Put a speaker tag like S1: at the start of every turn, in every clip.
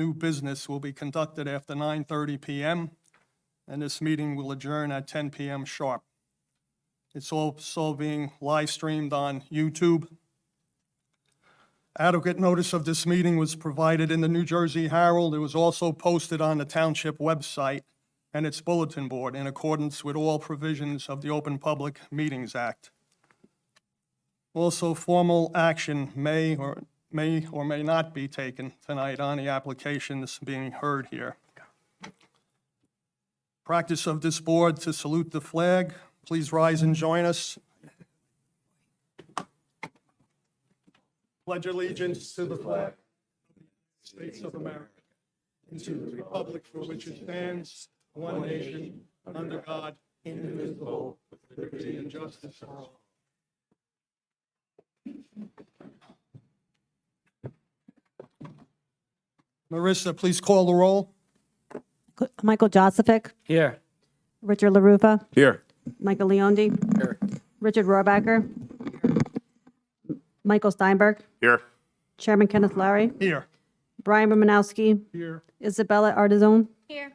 S1: new business will be conducted after 9:30 PM, and this meeting will adjourn at 10 PM sharp. It's also being live streamed on YouTube. Adequate notice of this meeting was provided in the New Jersey Herald. It was also posted on the township website and its bulletin board in accordance with all provisions of the Open Public Meetings Act. Also, formal action may or may not be taken tonight on the applications being heard here. Practice of this board to salute the flag. Please rise and join us. Pledge allegiance to the flag of the United States of America and to the republic for which it stands, one nation, under God, indivisible, with liberty and justice for all. Marissa, please call the roll.
S2: Michael Josephic,
S3: Here.
S2: Richard LaRufa,
S3: Here.
S2: Michael Leondi,
S3: Here.
S2: Richard Rohrbacher, Michael Steinberg,
S3: Here.
S2: Chairman Kenneth Larry,
S1: Here.
S2: Brian Romanowski,
S1: Here.
S2: Isabella Artizone,
S4: Here.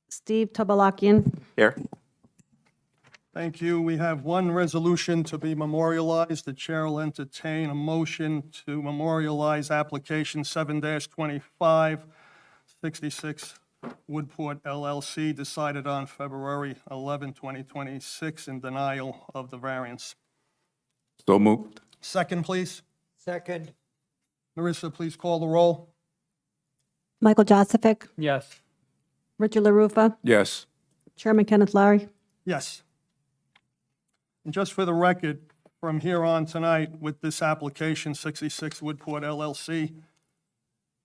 S2: Steve Tobalakian.
S3: Here.
S1: Thank you. We have one resolution to be memorialized. The chair will entertain a motion to memorialize application 7-2566 Woodport LLC, decided on February 11, 2026, in denial of the variance.
S3: So moved.
S1: Second, please.
S5: Second.
S1: Marissa, please call the roll.
S2: Michael Josephic,
S3: Yes.
S2: Richard LaRufa,
S3: Yes.
S2: Chairman Kenneth Larry.
S1: Yes. And just for the record, from here on tonight, with this application, 66 Woodport LLC,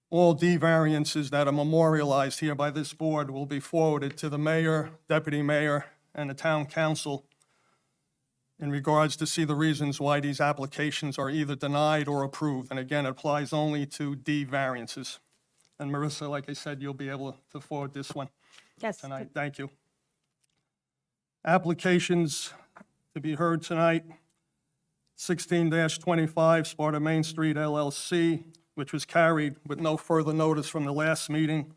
S1: all D variances that are memorialized here by this board will be forwarded to the mayor, deputy mayor, and the town council in regards to see the reasons why these applications are either denied or approved. And again, it applies only to D variances. And Marissa, like I said, you'll be able to forward this one
S2: Yes.
S1: tonight. Thank you. Applications to be heard tonight, 16-25 Sparta Main Street LLC, which was carried with no further notice from the last meeting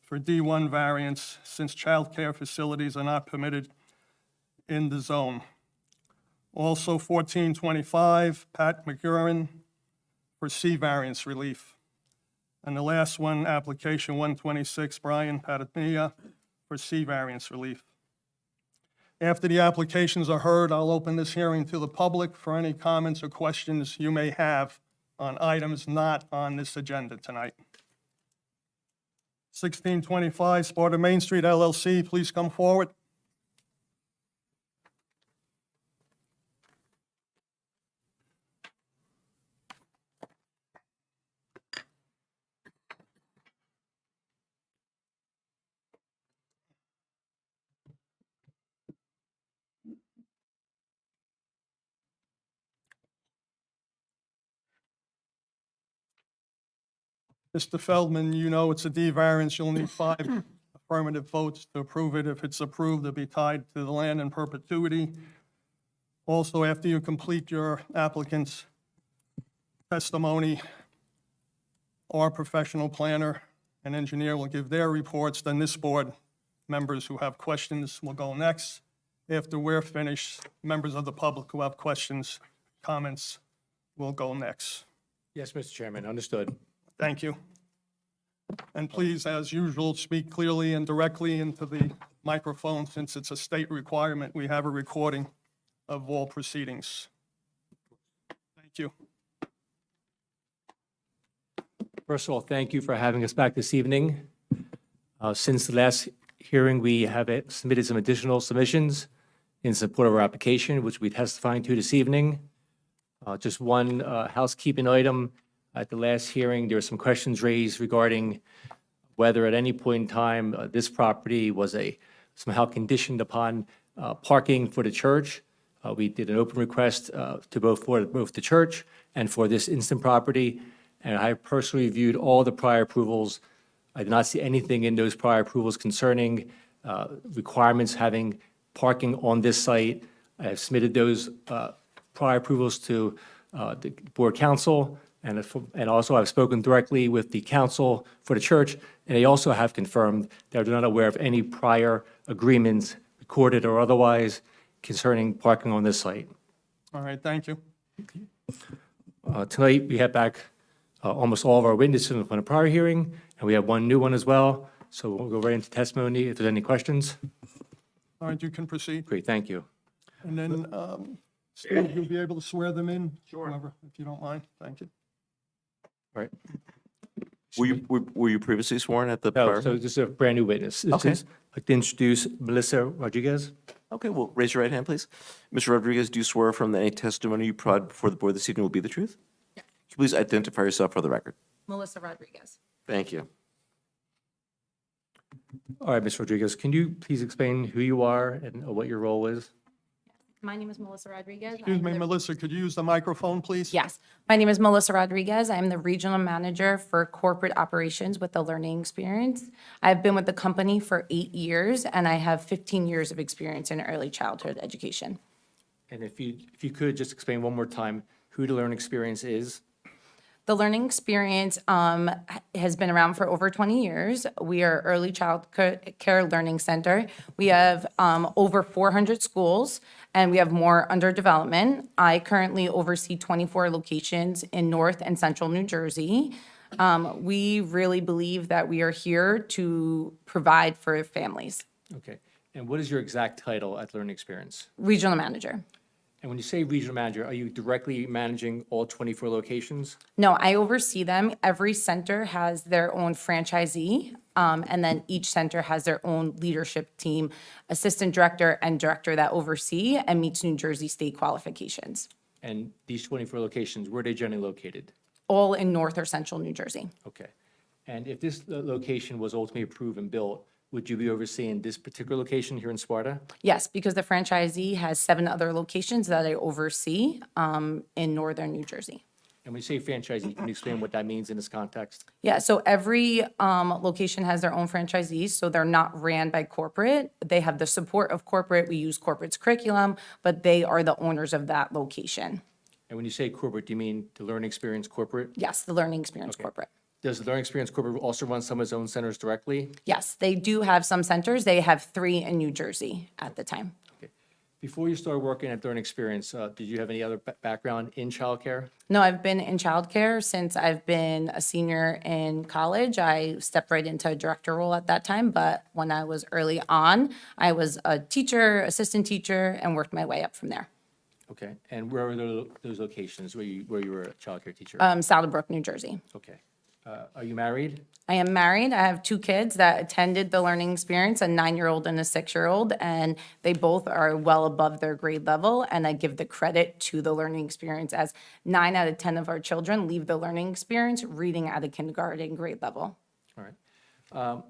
S1: for D1 variance, since childcare facilities are not permitted in the zone. Also 14-25 Pat McGurran for C variance relief. And the last one, application 126 Brian Padania for C variance relief. After the applications are heard, I'll open this hearing to the public for any comments or questions you may have on items not on this agenda tonight. 1625 Sparta Main Street LLC, please come forward. Mr. Feldman, you know it's a D variance. You'll need 5 affirmative votes to approve it. If it's approved, it'll be tied to the land in perpetuity. Also, after you complete your applicant's testimony, our professional planner and engineer will give their reports. Then this board, members who have questions will go next. After we're finished, members of the public who have questions, comments will go next.
S5: Yes, Mr. Chairman, understood.
S1: Thank you. And please, as usual, speak clearly and directly into the microphone. Since it's a state requirement, we have a recording of all proceedings. Thank you.
S5: First of all, thank you for having us back this evening. Since the last hearing, we have submitted some additional submissions in support of our application, which we're testifying to this evening. Just one housekeeping item. At the last hearing, there were some questions raised regarding whether at any point in time this property was somehow conditioned upon parking for the church. We did an open request to both the church and for this instant property, and I personally reviewed all the prior approvals. I did not see anything in those prior approvals concerning requirements having parking on this site. I have submitted those prior approvals to the board council. And also, I've spoken directly with the council for the church, and they also have confirmed that they're not aware of any prior agreements, recorded or otherwise, concerning parking on this site.
S1: All right, thank you.
S5: Tonight, we have back almost all of our witnesses from the prior hearing, and we have one new one as well. So we'll go right into testimony if there's any questions.
S1: All right, you can proceed.
S5: Great, thank you.
S1: And then, Steve, you'll be able to swear them in? Sure. If you don't mind, thank you.
S5: All right.
S4: Were you previously sworn at the
S5: No,
S4: prior?
S5: so this is a brand-new witness. This
S4: Okay.
S5: is, I'd like to introduce Melissa Rodriguez.
S4: Okay, well, raise your right hand, please. Mr. Rodriguez, do you swear affirm that any testimony you provide before the board this evening will be the truth?
S6: Yeah.
S4: Could you please identify yourself for the record?
S6: Melissa Rodriguez.
S4: Thank you.
S5: All right, Ms. Rodriguez, can you please explain who you are and what your role is?
S6: My name is Melissa Rodriguez.
S1: Excuse me, Melissa, could you use the microphone, please?
S6: Yes, my name is Melissa Rodriguez. I am the Regional Manager for Corporate Operations with the Learning Experience. I've been with the company for 8 years, and I have 15 years of experience in early childhood education.
S5: And if you could just explain one more time who the Learning Experience is?
S6: The Learning Experience has been around for over 20 years. We are early child care learning center. We have over 400 schools, and we have more under development. I currently oversee 24 locations in North and Central New Jersey. We really believe that we are here to provide for families.
S5: Okay. And what is your exact title at Learning Experience?
S6: Regional Manager.
S5: And when you say regional manager, are you directly managing all 24 locations?
S6: No, I oversee them. Every center has their own franchisee, and then each center has their own leadership team, assistant director and director that oversee and meets New Jersey state qualifications,
S5: And these 24 locations, where are they generally located?
S6: all in North or Central New Jersey.
S5: Okay. And if this location was ultimately approved and built, would you be overseeing this particular location here in Sparta?
S6: Yes, because the franchisee has 7 other locations that I oversee in Northern New Jersey.
S5: And when you say franchisee, can you explain what that means in this context?
S6: Yeah, so every location has their own franchisees, so they're not ran by corporate. They have the support of corporate. We use corporate's curriculum, but they are the owners of that location.
S5: And when you say corporate, do you mean the Learning Experience corporate?
S6: Yes, the Learning Experience
S5: Okay.
S6: corporate.
S5: Does the Learning Experience corporate also run some of its own centers directly?
S6: Yes, they do have some centers. They have 3 in New Jersey at the time.
S5: Okay. Before you started working at Learning Experience, did you have any other background in childcare?
S6: No, I've been in childcare since I've been a senior in college. I stepped right into a director role at that time, but when I was early on, I was a teacher, assistant teacher, and worked my way up from there.
S5: Okay. And where were those locations where you were a childcare teacher?
S6: Saddlebrook, New Jersey.
S5: Okay. Are you married?
S6: I am married. I have 2 kids that attended the Learning Experience, a 9-year-old and a 6-year-old, and they both are well above their grade level. And I give the credit to the Learning Experience, as 9 out of 10 of our children leave the Learning Experience reading at a kindergarten grade level.
S5: All right.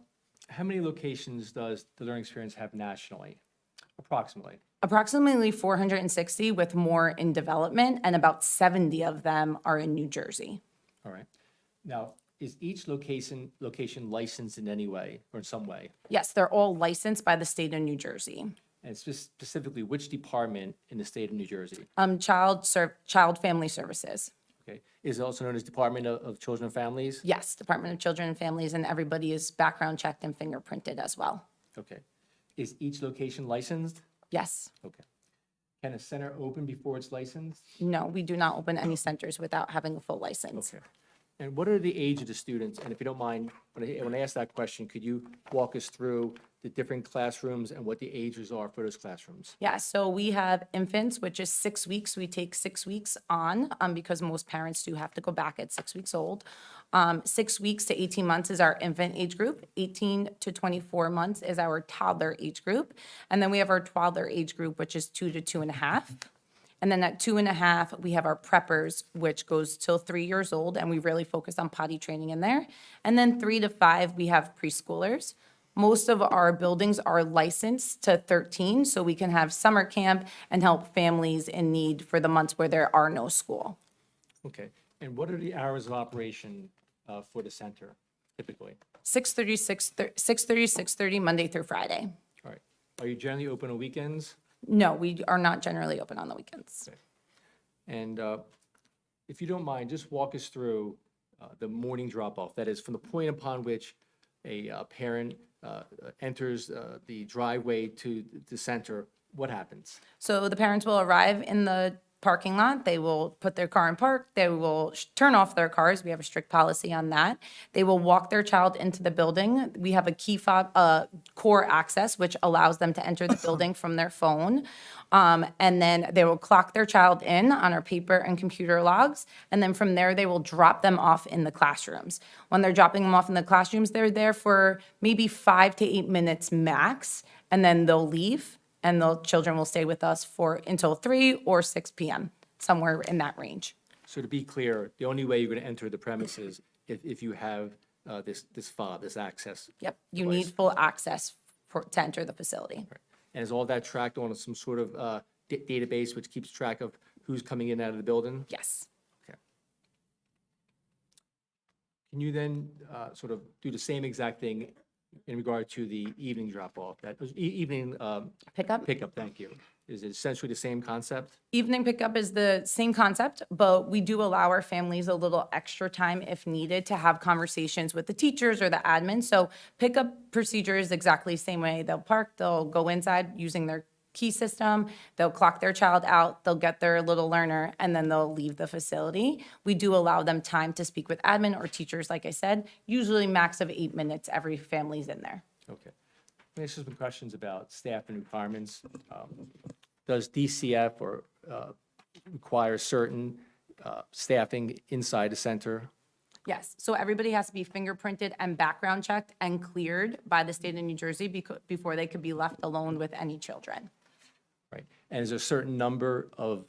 S5: How many locations does the Learning Experience have nationally, approximately?
S6: Approximately 460, with more in development, and about 70 of them are in New Jersey.
S5: All right. Now, is each location licensed in any way or in some way?
S6: Yes, they're all licensed by the state of New Jersey.
S5: And specifically, which department in the state of New Jersey?
S6: Child Family Services.
S5: Okay. Is it also known as Department of Children and Families?
S6: Yes, Department of Children and Families, and everybody is background checked and fingerprinted as well.
S5: Okay. Is each location licensed?
S6: Yes.
S5: Okay. Can a center open before it's licensed?
S6: No, we do not open any centers without having a full license.
S5: Okay. And what are the age of the students? And if you don't mind, when I ask that question, could you walk us through the different classrooms and what the ages are for those classrooms?
S6: Yeah, so we have infants, which is 6 weeks. We take 6 weeks on because most parents do have to go back at 6 weeks old. 6 weeks to 18 months is our infant age group. 18 to 24 months is our toddler age group. And then we have our toddler age group, which is 2 to 2.5. And then at 2.5, we have our preppers, which goes till 3 years old, and we really focus on potty training in there. And then 3 to 5, we have preschoolers. Most of our buildings are licensed to 13, so we can have summer camp and help families in need for the months where there are no school.
S5: Okay. And what are the hours of operation for the center typically?
S6: 6:30, 6:30, Monday through Friday.
S5: All right. Are you generally open on weekends?
S6: No, we are not generally open on the weekends.
S5: And If you don't mind, just walk us through the morning drop-off. That is, from the point upon which a parent enters the driveway to the center, what happens?
S6: So the parents will arrive in the parking lot. They will put their car in park. They will turn off their cars. We have a strict policy on that. They will walk their child into the building. We have a key fob, core access, which allows them to enter the building from their phone. And then they will clock their child in on our paper and computer logs. And then from there, they will drop them off in the classrooms. When they're dropping them off in the classrooms, they're there for maybe 5 to 8 minutes max, and then they'll leave. And the children will stay with us for until 3 or 6 p.m., somewhere in that range.
S5: So to be clear, the only way you're going to enter the premises if you have this fob, this access.
S6: Yep, you need full access to enter the facility.
S5: And is all that tracked on some sort of database which keeps track of who's coming in and out of the building?
S6: Yes.
S5: Okay. Can you then sort of do the same exact thing in regard to the evening drop-off, that evening
S6: Pickup?
S5: pickup, thank you? Is it essentially the same concept?
S6: Evening pickup is the same concept, but we do allow our families a little extra time if needed to have conversations with the teachers or the admin. So pickup procedure is exactly the same way. They'll park, they'll go inside using their key system, they'll clock their child out, they'll get their little learner, and then they'll leave the facility. We do allow them time to speak with admin or teachers, like I said, usually max of 8 minutes, every family's in there.
S5: Okay. There's some questions about staff and requirements. Does DCF or require certain staffing inside the center?
S6: Yes, so everybody has to be fingerprinted and background checked and cleared by the state of New Jersey before they could be left alone with any children.
S5: Right. And is there a certain number of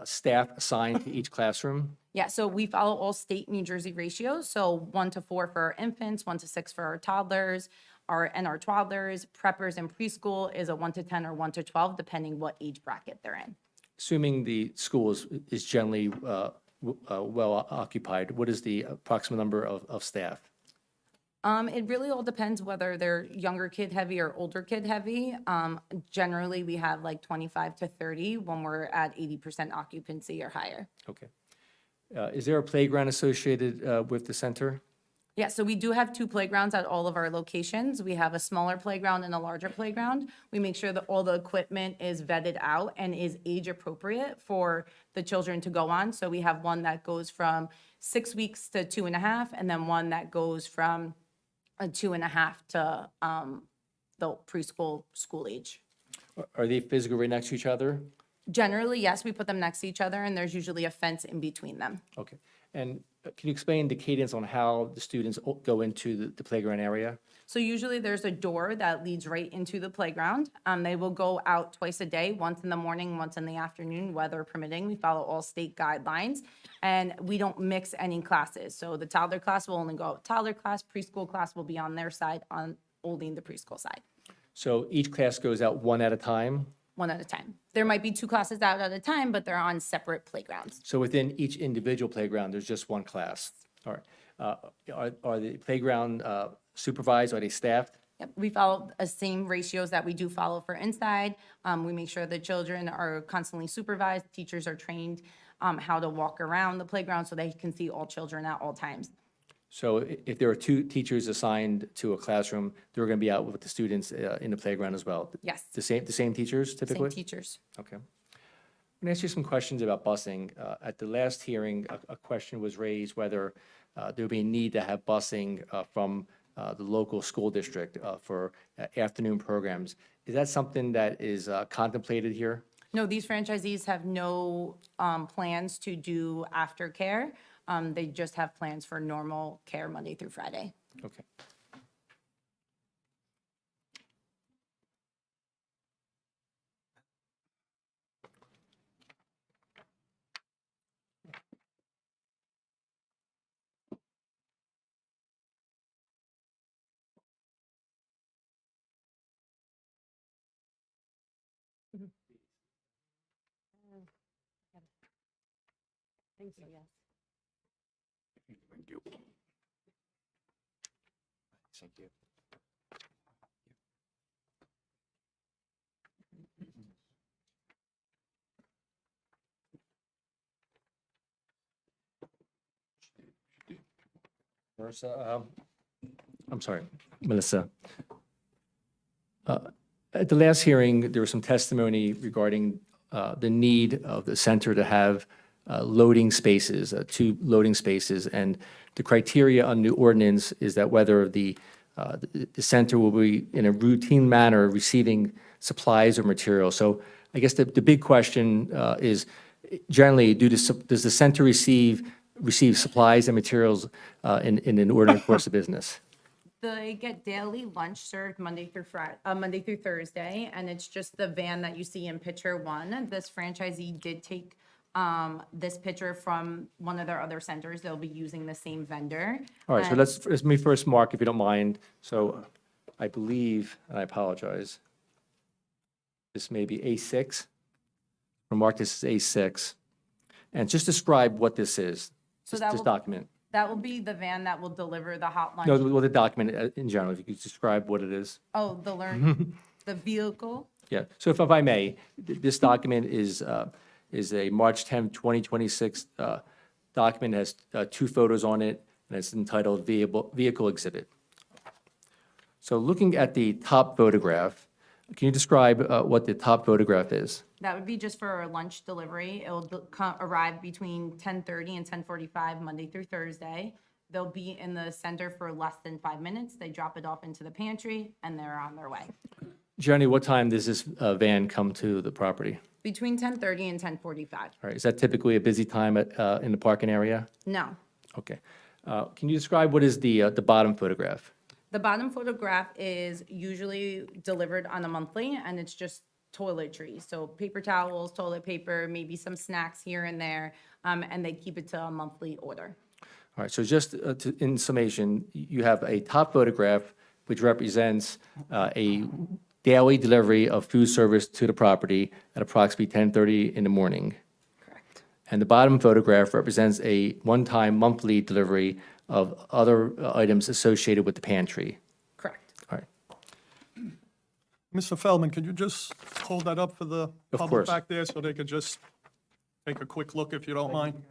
S5: staff assigned to each classroom?
S6: Yeah, so we follow all state New Jersey ratios, so 1 to 4 for our infants, 1 to 6 for our toddlers, our toddlers, preppers and preschool is a 1 to 10 or 1 to 12, depending what age bracket they're in.
S5: Assuming the school is generally well occupied, what is the approximate number of staff?
S6: It really all depends whether they're younger kid heavy or older kid heavy. Generally, we have like 25 to 30 when we're at 80% occupancy or higher.
S5: Okay. Is there a playground associated with the center?
S6: Yeah, so we do have 2 playgrounds at all of our locations. We have a smaller playground and a larger playground. We make sure that all the equipment is vetted out and is age appropriate for the children to go on. So we have one that goes from 6 weeks to 2.5, and then one that goes from 2.5 to the preschool school age.
S5: Are they physically right next to each other?
S6: Generally, yes, we put them next to each other, and there's usually a fence in between them.
S5: Okay. And can you explain the cadence on how the students go into the playground area?
S6: So usually there's a door that leads right into the playground. They will go out twice a day, once in the morning, once in the afternoon, weather permitting. We follow all state guidelines, and we don't mix any classes. So the toddler class will only go out toddler class, preschool class will be on their side, on only the preschool side,
S5: So each class goes out one at a time?
S6: one at a time. There might be 2 classes out at a time, but they're on separate playgrounds.
S5: So within each individual playground, there's just one class? All right. Are the playground supervised? Are they staffed?
S6: Yep, we follow the same ratios that we do follow for inside. We make sure the children are constantly supervised. Teachers are trained how to walk around the playground so they can see all children at all times.
S5: So if there are 2 teachers assigned to a classroom, they're going to be out with the students in the playground as well?
S6: Yes,
S5: The same teachers typically?
S6: same teachers.
S5: Okay. I'm going to ask you some questions about busing. At the last hearing, a question was raised whether there would be a need to have busing from the local school district for afternoon programs. Is that something that is contemplated here?
S6: No, these franchisees have no plans to do aftercare. They just have plans for normal care Monday through Friday.
S5: Okay.
S6: Thank you, yes.
S3: Thank you.
S5: Thank you. Marissa. I'm sorry, Melissa. At the last hearing, there was some testimony regarding the need of the center to have loading spaces, 2 loading spaces. And the criteria on the ordinance is that whether the center will be in a routine manner receiving supplies or materials. So I guess the big question is, generally, does the center receive supplies and materials in an ordinary course of business?
S6: They get daily lunch served Monday through Thursday, and it's just the van that you see in picture 1. This franchisee did take this picture from one of their other centers. They'll be using the same vendor.
S5: All right, so
S6: And-
S5: let me first mark, if you don't mind. So I believe, and I apologize, this may be A6. I'll mark this as A6. And just describe what this is,
S6: So
S5: this
S6: that
S5: this
S6: will-
S5: document.
S6: That will be the van that will deliver the hot lunch.
S5: No, well, the document in general, if you could describe what it is.
S6: Oh, the vehicle.
S5: Yeah, so if I may, this document is a March 10th, 2026 document, has 2 photos on it, and it's entitled Vehicle Exhibit. So looking at the top photograph, can you describe what the top photograph is?
S6: That would be just for a lunch delivery. It'll arrive between 10:30 and 10:45, Monday through Thursday. They'll be in the center for less than 5 minutes. They drop it off into the pantry, and they're on their way.
S5: Jenny, what time does this van come to the property?
S6: Between 10:30 and 10:45.
S5: All right, is that typically a busy time in the parking area?
S6: No.
S5: Okay. Can you describe what is the bottom photograph?
S6: The bottom photograph is usually delivered on a monthly, and it's just toiletries. So paper towels, toilet paper, maybe some snacks here and there, and they keep it to a monthly order.
S5: All right, so just in summation, you have a top photograph which represents a daily delivery of food service to the property at approximately 10:30 in the morning.
S6: Correct.
S5: And the bottom photograph represents a one-time monthly delivery of other items associated with the pantry.
S6: Correct.
S5: All right,
S1: Mr. Feldman, could you just hold that up for the
S5: Of
S1: public
S5: course.
S1: back there so they could just take a quick look if you don't mind?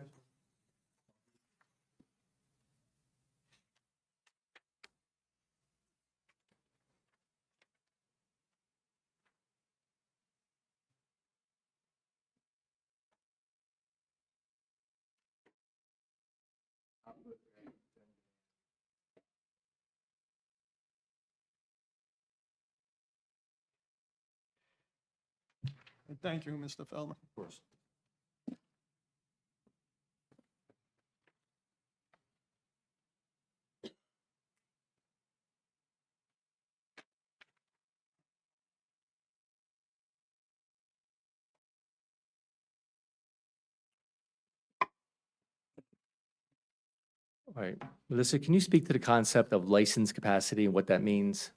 S1: Thank you, Mr. Feldman.
S5: of course. All right, Melissa, can you speak to the concept of license capacity and what that means?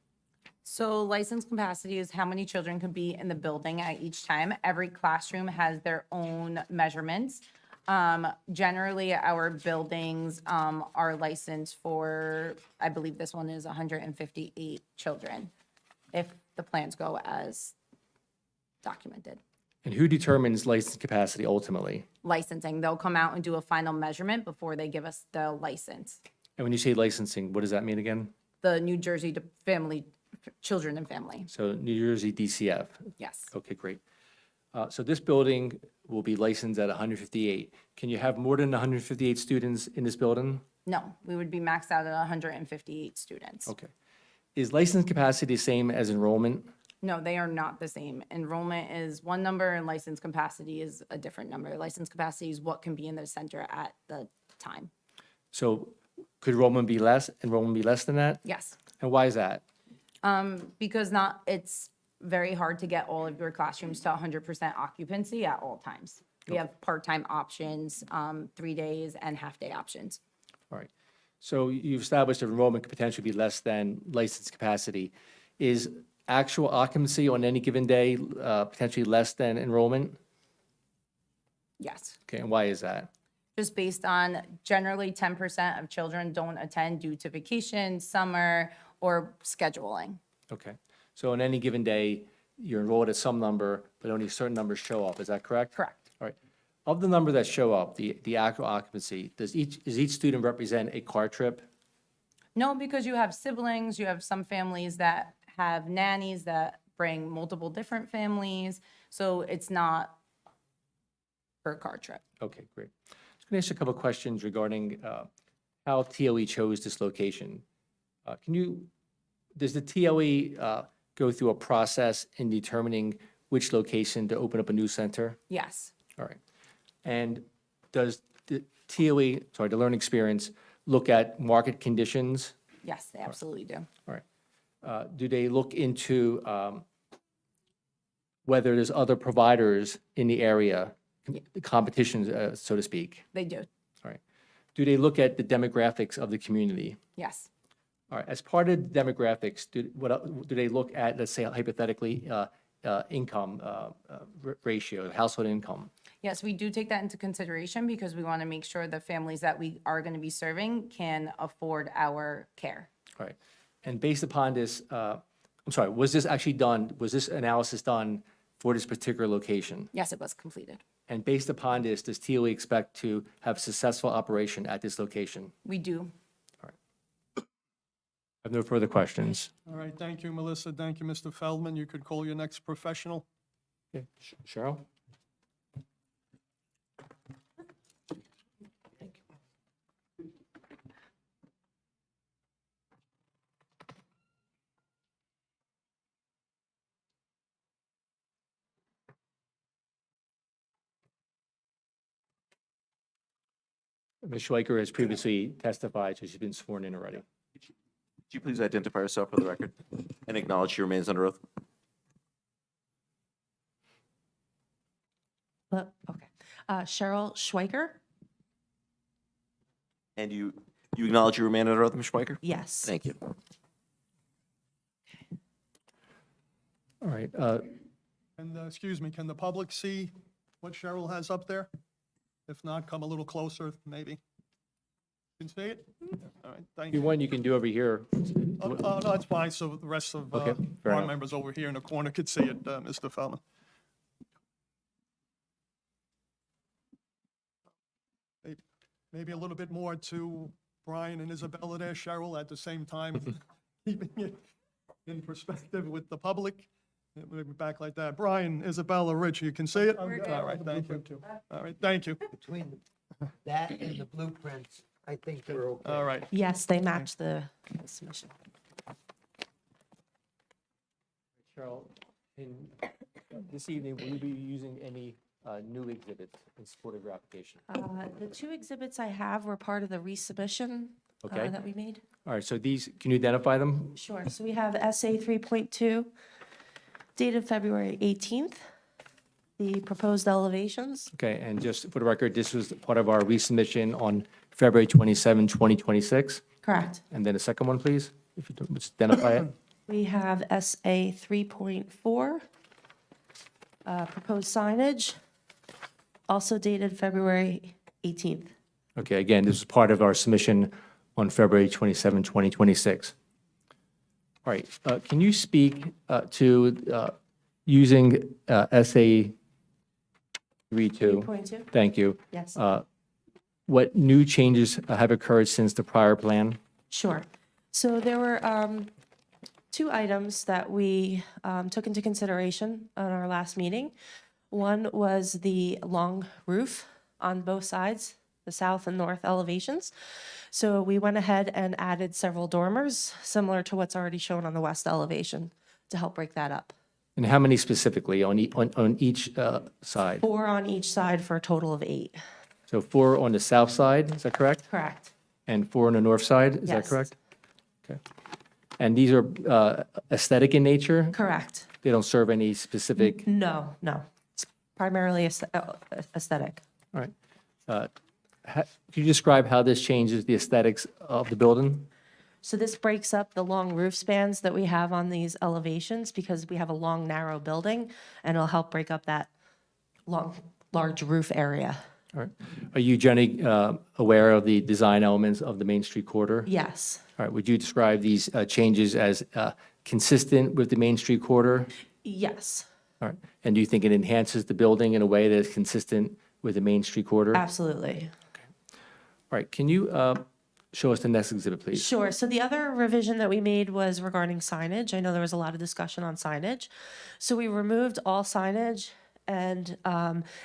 S6: So license capacity is how many children can be in the building at each time. Every classroom has their own measurements. Generally, our buildings are licensed for, I believe this one is 158 children, if the plans go as documented.
S5: And who determines license capacity ultimately?
S6: Licensing, they'll come out and do a final measurement before they give us the license.
S5: And when you say licensing, what does that mean again?
S6: The New Jersey Children and Family,
S5: So New Jersey DCF.
S6: yes.
S5: Okay, great. So this building will be licensed at 158. Can you have more than 158 students in this building?
S6: No, we would be maxed out at 158 students.
S5: Okay. Is license capacity the same as enrollment?
S6: No, they are not the same. Enrollment is one number and license capacity is a different number. License capacity is what can be in the center at the time.
S5: So could enrollment be less than that?
S6: Yes.
S5: And why is that?
S6: Because it's very hard to get all of your classrooms to 100% occupancy at all times. We have part-time options, 3 days and half-day options.
S5: All right. So you've established that enrollment could potentially be less than license capacity. Is actual occupancy on any given day potentially less than enrollment?
S6: Yes.
S5: Okay, and why is that?
S6: Just based on generally 10% of children don't attend due to vacation, summer, or scheduling.
S5: Okay. So on any given day, you're enrolled at some number, but only certain numbers show up. Is that correct?
S6: Correct.
S5: All right. Of the number that show up, the actual occupancy, does each student represent a car trip?
S6: No, because you have siblings, you have some families that have nannies that bring multiple different families, so it's not per car trip.
S5: Okay, great. I was going to ask you a couple of questions regarding how TOE chose this location. Does the TOE go through a process in determining which location to open up a new center?
S6: Yes,
S5: All right. And does the TOE, sorry, the Learning Experience, look at market conditions?
S6: yes, they absolutely do.
S5: All right. Do they look into whether there's other providers in the area, the competition, so to speak?
S6: They do,
S5: All right. Do they look at the demographics of the community?
S6: yes.
S5: All right. As part of the demographics, do they look at, let's say hypothetically, income ratio, household income?
S6: Yes, we do take that into consideration because we want to make sure the families that we are going to be serving can afford our care.
S5: All right. And based upon this, I'm sorry, was this analysis done for this particular location?
S6: Yes, it was completed.
S5: And based upon this, does TOE expect to have successful operation at this location?
S6: We do.
S5: I have no further questions.
S1: All right, thank you, Melissa. Thank you, Mr. Feldman. You could call your next professional.
S5: Okay, Cheryl? Ms. Schweiker has previously testified, so she's been sworn in already.
S4: Could you please identify yourself for the record and acknowledge she remains under oath?
S7: Okay. Cheryl Schweiker?
S4: And you acknowledge you remain under oath, Ms. Schweiker?
S7: Yes.
S4: Thank you.
S5: All right,
S1: And, excuse me, can the public see what Cheryl has up there? If not, come a little closer, maybe. Can you see it? All right, thank
S5: if you
S1: you.
S5: want, you can do over here.
S1: Oh, no, it's fine, so the rest of
S5: Okay, fair
S1: board
S5: enough.
S1: members over here in the corner could see it, Mr. Feldman. Maybe a little bit more to Brian and Isabella there, Cheryl, at the same time, keeping it in perspective with the public. Maybe back like that. Brian, Isabella, Rich, you can see it? All right, thank you. All right, thank you.
S3: Between that and the blueprints, I think we're okay.
S1: All right.
S7: Yes, they match the submission.
S5: Cheryl, this evening, will you be using any new exhibits in support of your application?
S7: The two exhibits I have were part of the resubmission
S5: Okay.
S7: that we made.
S5: All right, so these, can you identify them?
S7: Sure. So we have SA 3.2 dated February 18th, the proposed elevations.
S5: Okay, and just for the record, this was part of our resubmission on February 27, 2026.
S7: Correct.
S5: And then the second one, please, if you don't, just identify it.
S7: We have SA 3.4, proposed signage, also dated February 18th.
S5: Okay, again, this is part of our submission on February 27, 2026. All right, can you speak to using SA 3.2?
S7: 3.2?
S5: Thank you.
S7: Yes.
S5: What new changes have occurred since the prior plan?
S7: Sure. So there were two items that we took into consideration on our last meeting. One was the long roof on both sides, the south and north elevations. So we went ahead and added several dormers, similar to what's already shown on the west elevation, to help break that up.
S5: And how many specifically on each side?
S7: 4 on each side for a total of 8.
S5: So 4 on the south side, is that correct?
S7: Correct.
S5: And 4 on the north side, is that
S7: Yes.
S5: correct? Okay. And these are aesthetic in nature?
S7: Correct.
S5: They don't serve any specific,
S7: No. It's primarily aesthetic.
S5: all right. Could you describe how this changes the aesthetics of the building?
S7: So this breaks up the long roof spans that we have on these elevations because we have a long, narrow building, and it'll help break up that large roof area.
S5: All right. Are you generally aware of the design elements of the Main Street corridor?
S7: Yes.
S5: All right. Would you describe these changes as consistent with the Main Street corridor?
S7: Yes,
S5: All right. And do you think it enhances the building in a way that is consistent with the Main Street corridor?
S7: absolutely.
S5: All right. Can you show us the next exhibit, please.
S7: Sure. So the other revision that we made was regarding signage. I know there was a lot of discussion on signage. So we removed all signage and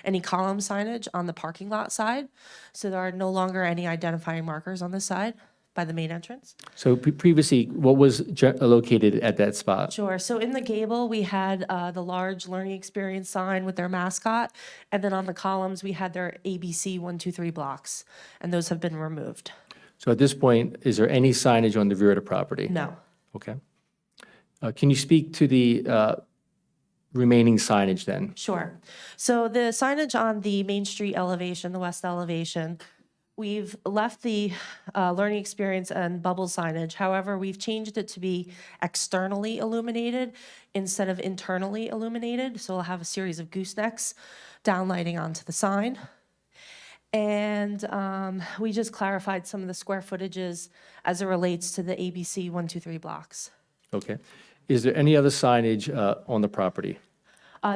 S7: any column signage on the parking lot side. So there are no longer any identifying markers on this side by the main entrance.
S5: So previously, what was located at that spot?
S7: Sure. So in the gable, we had the large learning experience sign with their mascot. And then on the columns, we had their ABC 1, 2, 3 blocks. And those have been removed.
S5: So at this point, is there any signage on the rear of the property?
S7: No.
S5: Okay. Can you speak to the remaining signage then?
S7: Sure. So the signage on the Main Street elevation, the west elevation, we've left the learning experience and bubble signage. However, we've changed it to be externally illuminated instead of internally illuminated. So we'll have a series of goosenecks downlighting onto the sign. And we just clarified some of the square footages as it relates to the ABC 1, 2, 3 blocks.
S5: Okay. Is there any other signage on the property?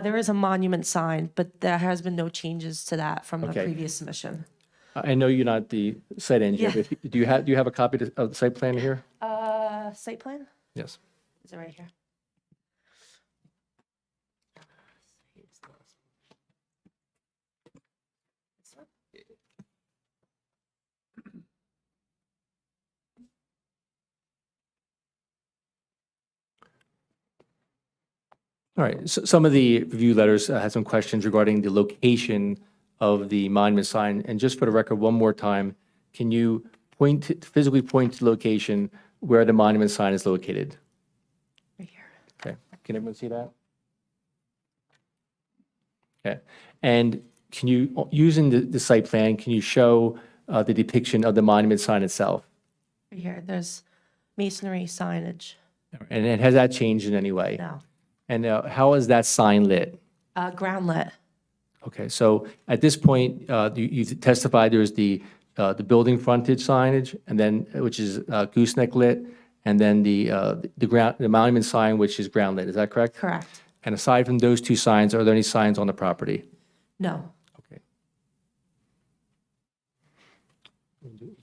S7: There is a monument sign, but there has been no changes to that from the
S5: Okay.
S7: previous submission.
S5: I know you're not the site engineer,
S7: Yeah.
S5: but do you have a copy of the site plan here?
S7: Site plan?
S5: Yes.
S7: Is it right here?
S5: All right, so some of the review letters had some questions regarding the location of the monument sign. And just for the record, one more time, can you physically point to the location where the monument sign is located?
S7: Right here.
S5: Okay, can everyone see that? Okay, and can you, using the site plan, can you show the depiction of the monument sign itself?
S7: Right here. There's masonry signage.
S5: And has that changed in any way?
S7: No.
S5: And how is that sign lit?
S7: Ground lit.
S5: Okay, so at this point, you testified there's the building frontage signage, and then, which is gooseneck lit, and then the monument sign, which is ground lit, is that correct?
S7: Correct.
S5: And aside from those two signs, are there any signs on the property?
S7: No.
S5: Okay.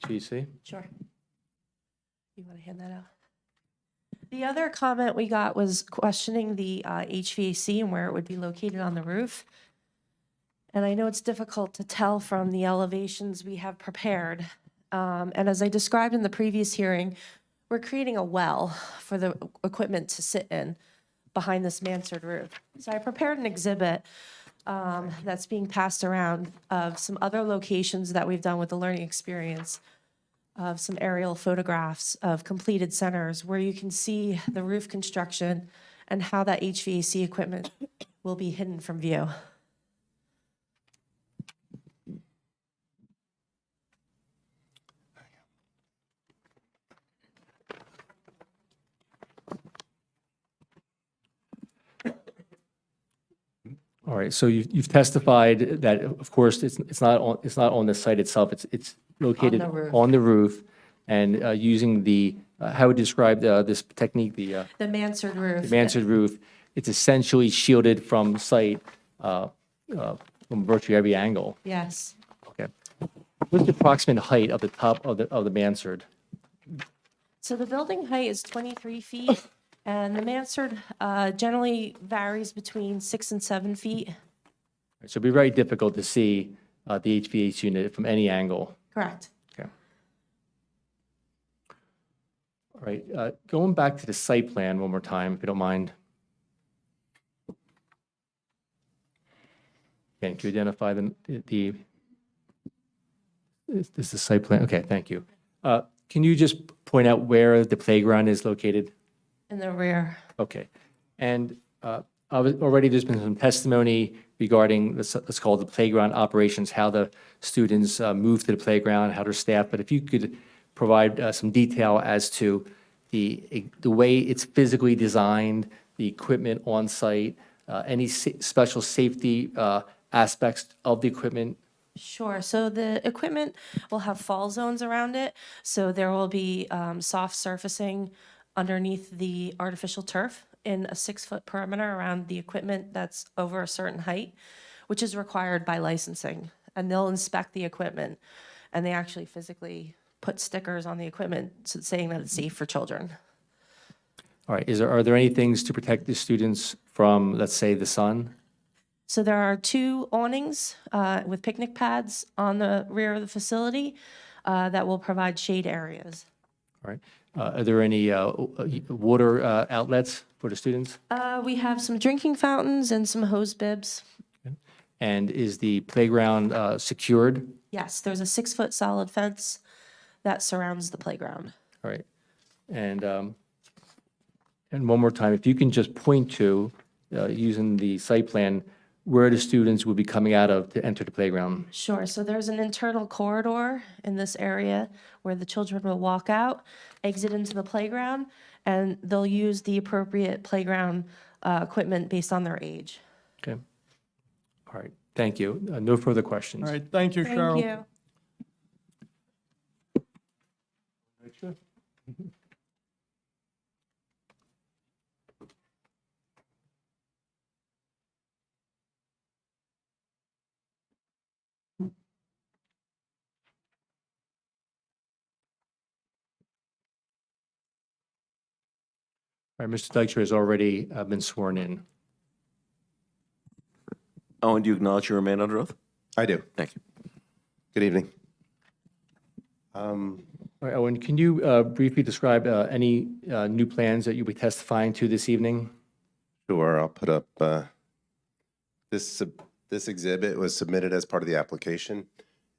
S5: HVAC?
S7: Sure. You want to hand that out? The other comment we got was questioning the HVAC and where it would be located on the roof. And I know it's difficult to tell from the elevations we have prepared. And as I described in the previous hearing, we're creating a well for the equipment to sit in behind this mansard roof. So I prepared an exhibit that's being passed around of some other locations that we've done with the learning experience, of some aerial photographs of completed centers where you can see the roof construction and how that HVAC equipment will be hidden from view.
S5: All right, so you've testified that, of course, it's not on the site itself, it's located
S7: roof.
S5: on the roof, and using how would you describe this technique, the
S7: The mansard roof.
S5: mansard roof, it's essentially shielded from sight from virtually every angle.
S7: Yes.
S5: Okay. What's the approximate height of the top of the mansard?
S7: So the building height is 23 feet, and the mansard generally varies between 6 and 7 feet.
S5: So it'd be very difficult to see the HVAC unit from any angle.
S7: Correct.
S5: Okay. All right, going back to the site plan one more time, if you don't mind. Again, can you identify is this the site plan? Okay, thank you. Can you just point out where the playground is located?
S7: In the rear.
S5: Okay. And already there's been some testimony regarding, let's call it the playground operations, how the students move to the playground, how they're staffed. But if you could provide some detail as to the way it's physically designed, the equipment on site, any special safety aspects of the equipment.
S7: Sure. So the equipment will have fall zones around it. So there will be soft surfacing underneath the artificial turf in a 6-foot perimeter around the equipment that's over a certain height, which is required by licensing. And they'll inspect the equipment, and they actually physically put stickers on the equipment saying that it's safe for children.
S5: All right, are there any things to protect the students from, let's say, the sun?
S7: So there are 2 awnings with picnic pads on the rear of the facility that will provide shade areas.
S5: All right. Are there any water outlets for the students?
S7: We have some drinking fountains and some hose bibs.
S5: And is the playground secured?
S7: Yes, there's a 6-foot solid fence that surrounds the playground.
S5: All right. And one more time, if you can just point to, using the site plan, where the students will be coming out of to enter the playground.
S7: Sure, so there's an internal corridor in this area where the children will walk out, exit into the playground, and they'll use the appropriate playground equipment based on their age.
S5: Okay. All right, thank you. No further questions.
S1: All right, thank you, Cheryl.
S7: Thank you.
S5: All right, Mr. Dykstra has already been sworn in.
S4: Owen, do you acknowledge you remain under oath?
S8: I do.
S4: Thank you.
S8: Good evening.
S5: All right, Owen, can you briefly describe any new plans that you'll be testifying to this evening?
S8: Sure, I'll put up, this exhibit was submitted as part of the application.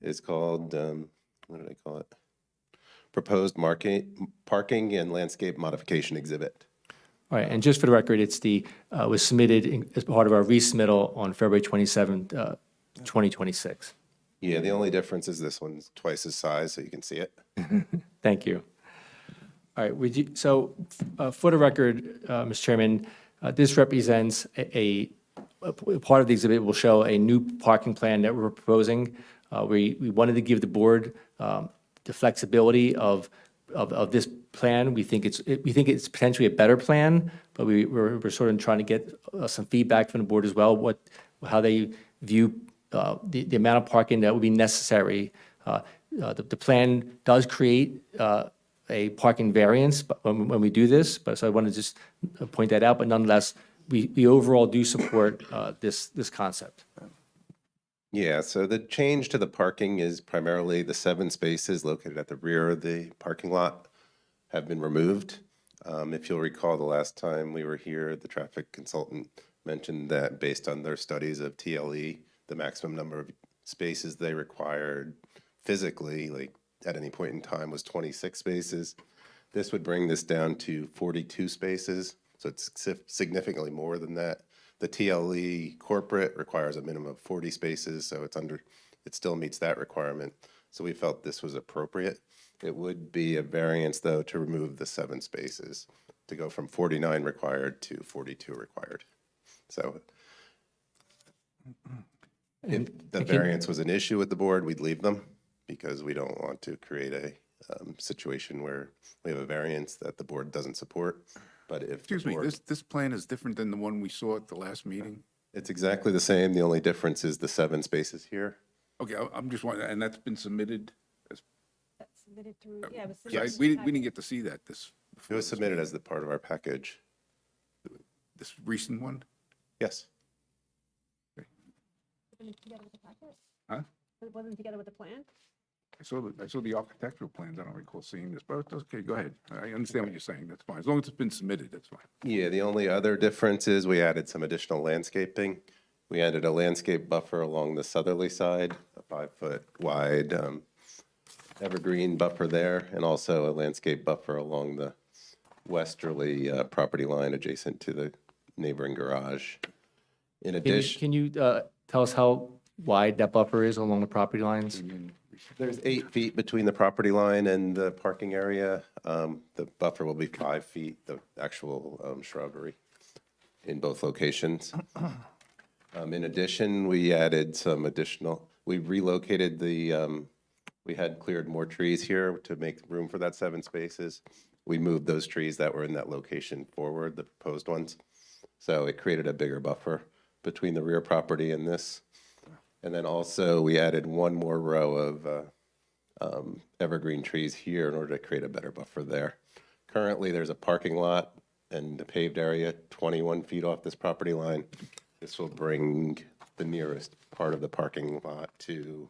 S8: It's called, what did I call it? Proposed Parking and Landscape Modification Exhibit.
S5: All right, and just for the record, was submitted as part of our resubmittal on February 27th, 2026.
S8: Yeah, the only difference is this one's twice the size, so you can see it.
S5: Thank you. All right, so for the record, Mr. Chairman, this represents a part of the exhibit will show a new parking plan that we're proposing. We wanted to give the board the flexibility of this plan. We think it's potentially a better plan, but we're sort of trying to get some feedback from the board as well, how they view the amount of parking that would be necessary. The plan does create a parking variance when we do this, but so I want to just point that out. But nonetheless, we overall do support this concept.
S8: Yeah, so the change to the parking is primarily the 7 spaces located at the rear of the parking lot have been removed. If you'll recall, the last time we were here, the traffic consultant mentioned that based on their studies of TLE, the maximum number of spaces they required physically, like at any point in time, was 26 spaces. This would bring this down to 42 spaces, so it's significantly more than that. The TLE corporate requires a minimum of 40 spaces, so it still meets that requirement. So we felt this was appropriate. It would be a variance, though, to remove the 7 spaces, to go from 49 required to 42 required. So if the variance was an issue with the board, we'd leave them, because we don't want to create a situation where we have a variance that the board doesn't support. But if the
S9: Excuse me,
S8: board-
S9: this plan is different than the one we saw at the last meeting?
S8: It's exactly the same. The only difference is the 7 spaces here.
S9: Okay, I'm just wondering, and that's been submitted?
S2: Submitted through, yeah, it was
S9: Yeah, we didn't get to see that
S8: It was submitted as the part of our package.
S9: this recent one?
S8: Yes.
S9: Huh?
S2: It wasn't together with the plan?
S9: I saw the architectural plans. I don't recall seeing this, but it's okay, go ahead. I understand what you're saying. That's fine. As long as it's been submitted, that's fine.
S8: Yeah, the only other difference is we added some additional landscaping. We added a landscape buffer along the southerly side, a 5-foot wide evergreen buffer there, and also a landscape buffer along the westerly property line adjacent to the neighboring garage. In addition,
S5: Can you tell us how wide that buffer is along the property lines?
S8: there's 8 feet between the property line and the parking area. The buffer will be 5 feet, the actual shrubbery in both locations. In addition, we added some additional, we relocated we had cleared more trees here to make room for that 7 spaces. We moved those trees that were in that location forward, the proposed ones. So it created a bigger buffer between the rear property and this. And then also, we added one more row of evergreen trees here in order to create a better buffer there. Currently, there's a parking lot and a paved area 21 feet off this property line. This will bring the nearest part of the parking lot to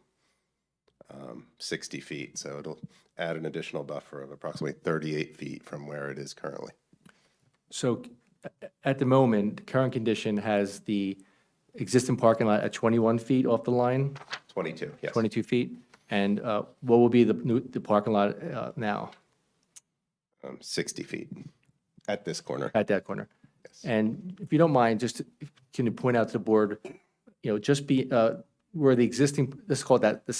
S8: 60 feet. So it'll add an additional buffer of approximately 38 feet from where it is currently.
S5: So at the moment, current condition has the existing parking lot at 21 feet off the line,
S8: 22, yes.
S5: 22 feet? And what will be the parking lot now
S8: 60 feet at this corner.
S5: at that corner? And if you don't mind, just can you point out to the board, just where the existing, let's call that the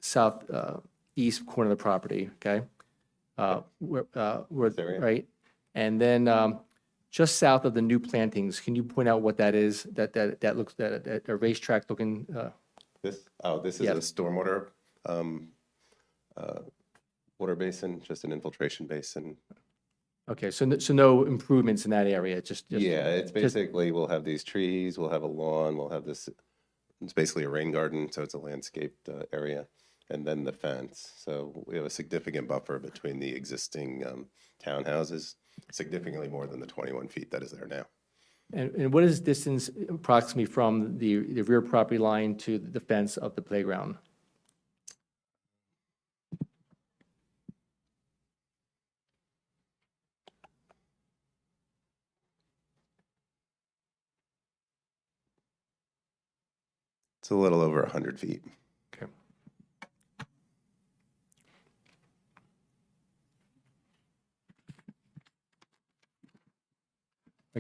S5: southeast corner of the property, okay? Where,
S8: area?
S5: right? And then just south of the new plantings, can you point out what that is? That looks, that a racetrack looking,
S8: This is
S5: Yeah.
S8: a stormwater water basin, just an infiltration basin.
S5: okay, so no improvements in that area, just.
S8: Yeah, it's basically, we'll have these trees, we'll have a lawn, we'll have this, it's basically a rain garden, so it's a landscaped area, and then the fence. So we have a significant buffer between the existing townhouses, significantly more than the 21 feet that is there now.
S5: And what is distance approximately from the rear property line to the fence of the playground?
S8: It's a little over 100 feet.
S5: Okay.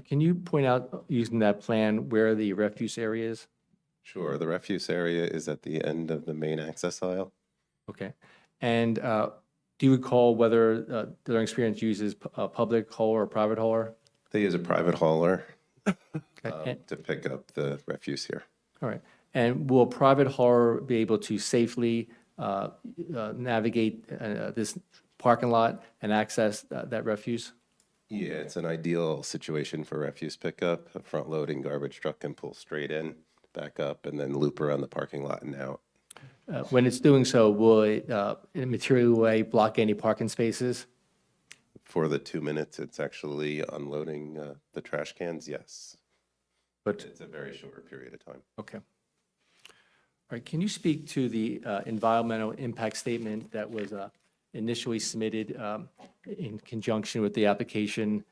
S5: Can you point out, using that plan, where the refuse area is?
S8: Sure, the refuse area is at the end of the main access aisle.
S5: Okay. And do you recall whether their experience uses a public hauler or private hauler?
S8: They use a private hauler
S5: Okay.
S8: to pick up the refuse here.
S5: All right. And will a private hauler be able to safely navigate this parking lot and access that refuse?
S8: Yeah, it's an ideal situation for refuse pickup. A front-loading garbage truck can pull straight in, back up, and then loop around the parking lot and out.
S5: When it's doing so, will it in a material way block any parking spaces?
S8: For the 2 minutes, it's actually unloading the trash cans, yes.
S5: But,
S8: It's a very short period of time.
S5: okay. All right, can you speak to the environmental impact statement that was initially submitted in conjunction with the application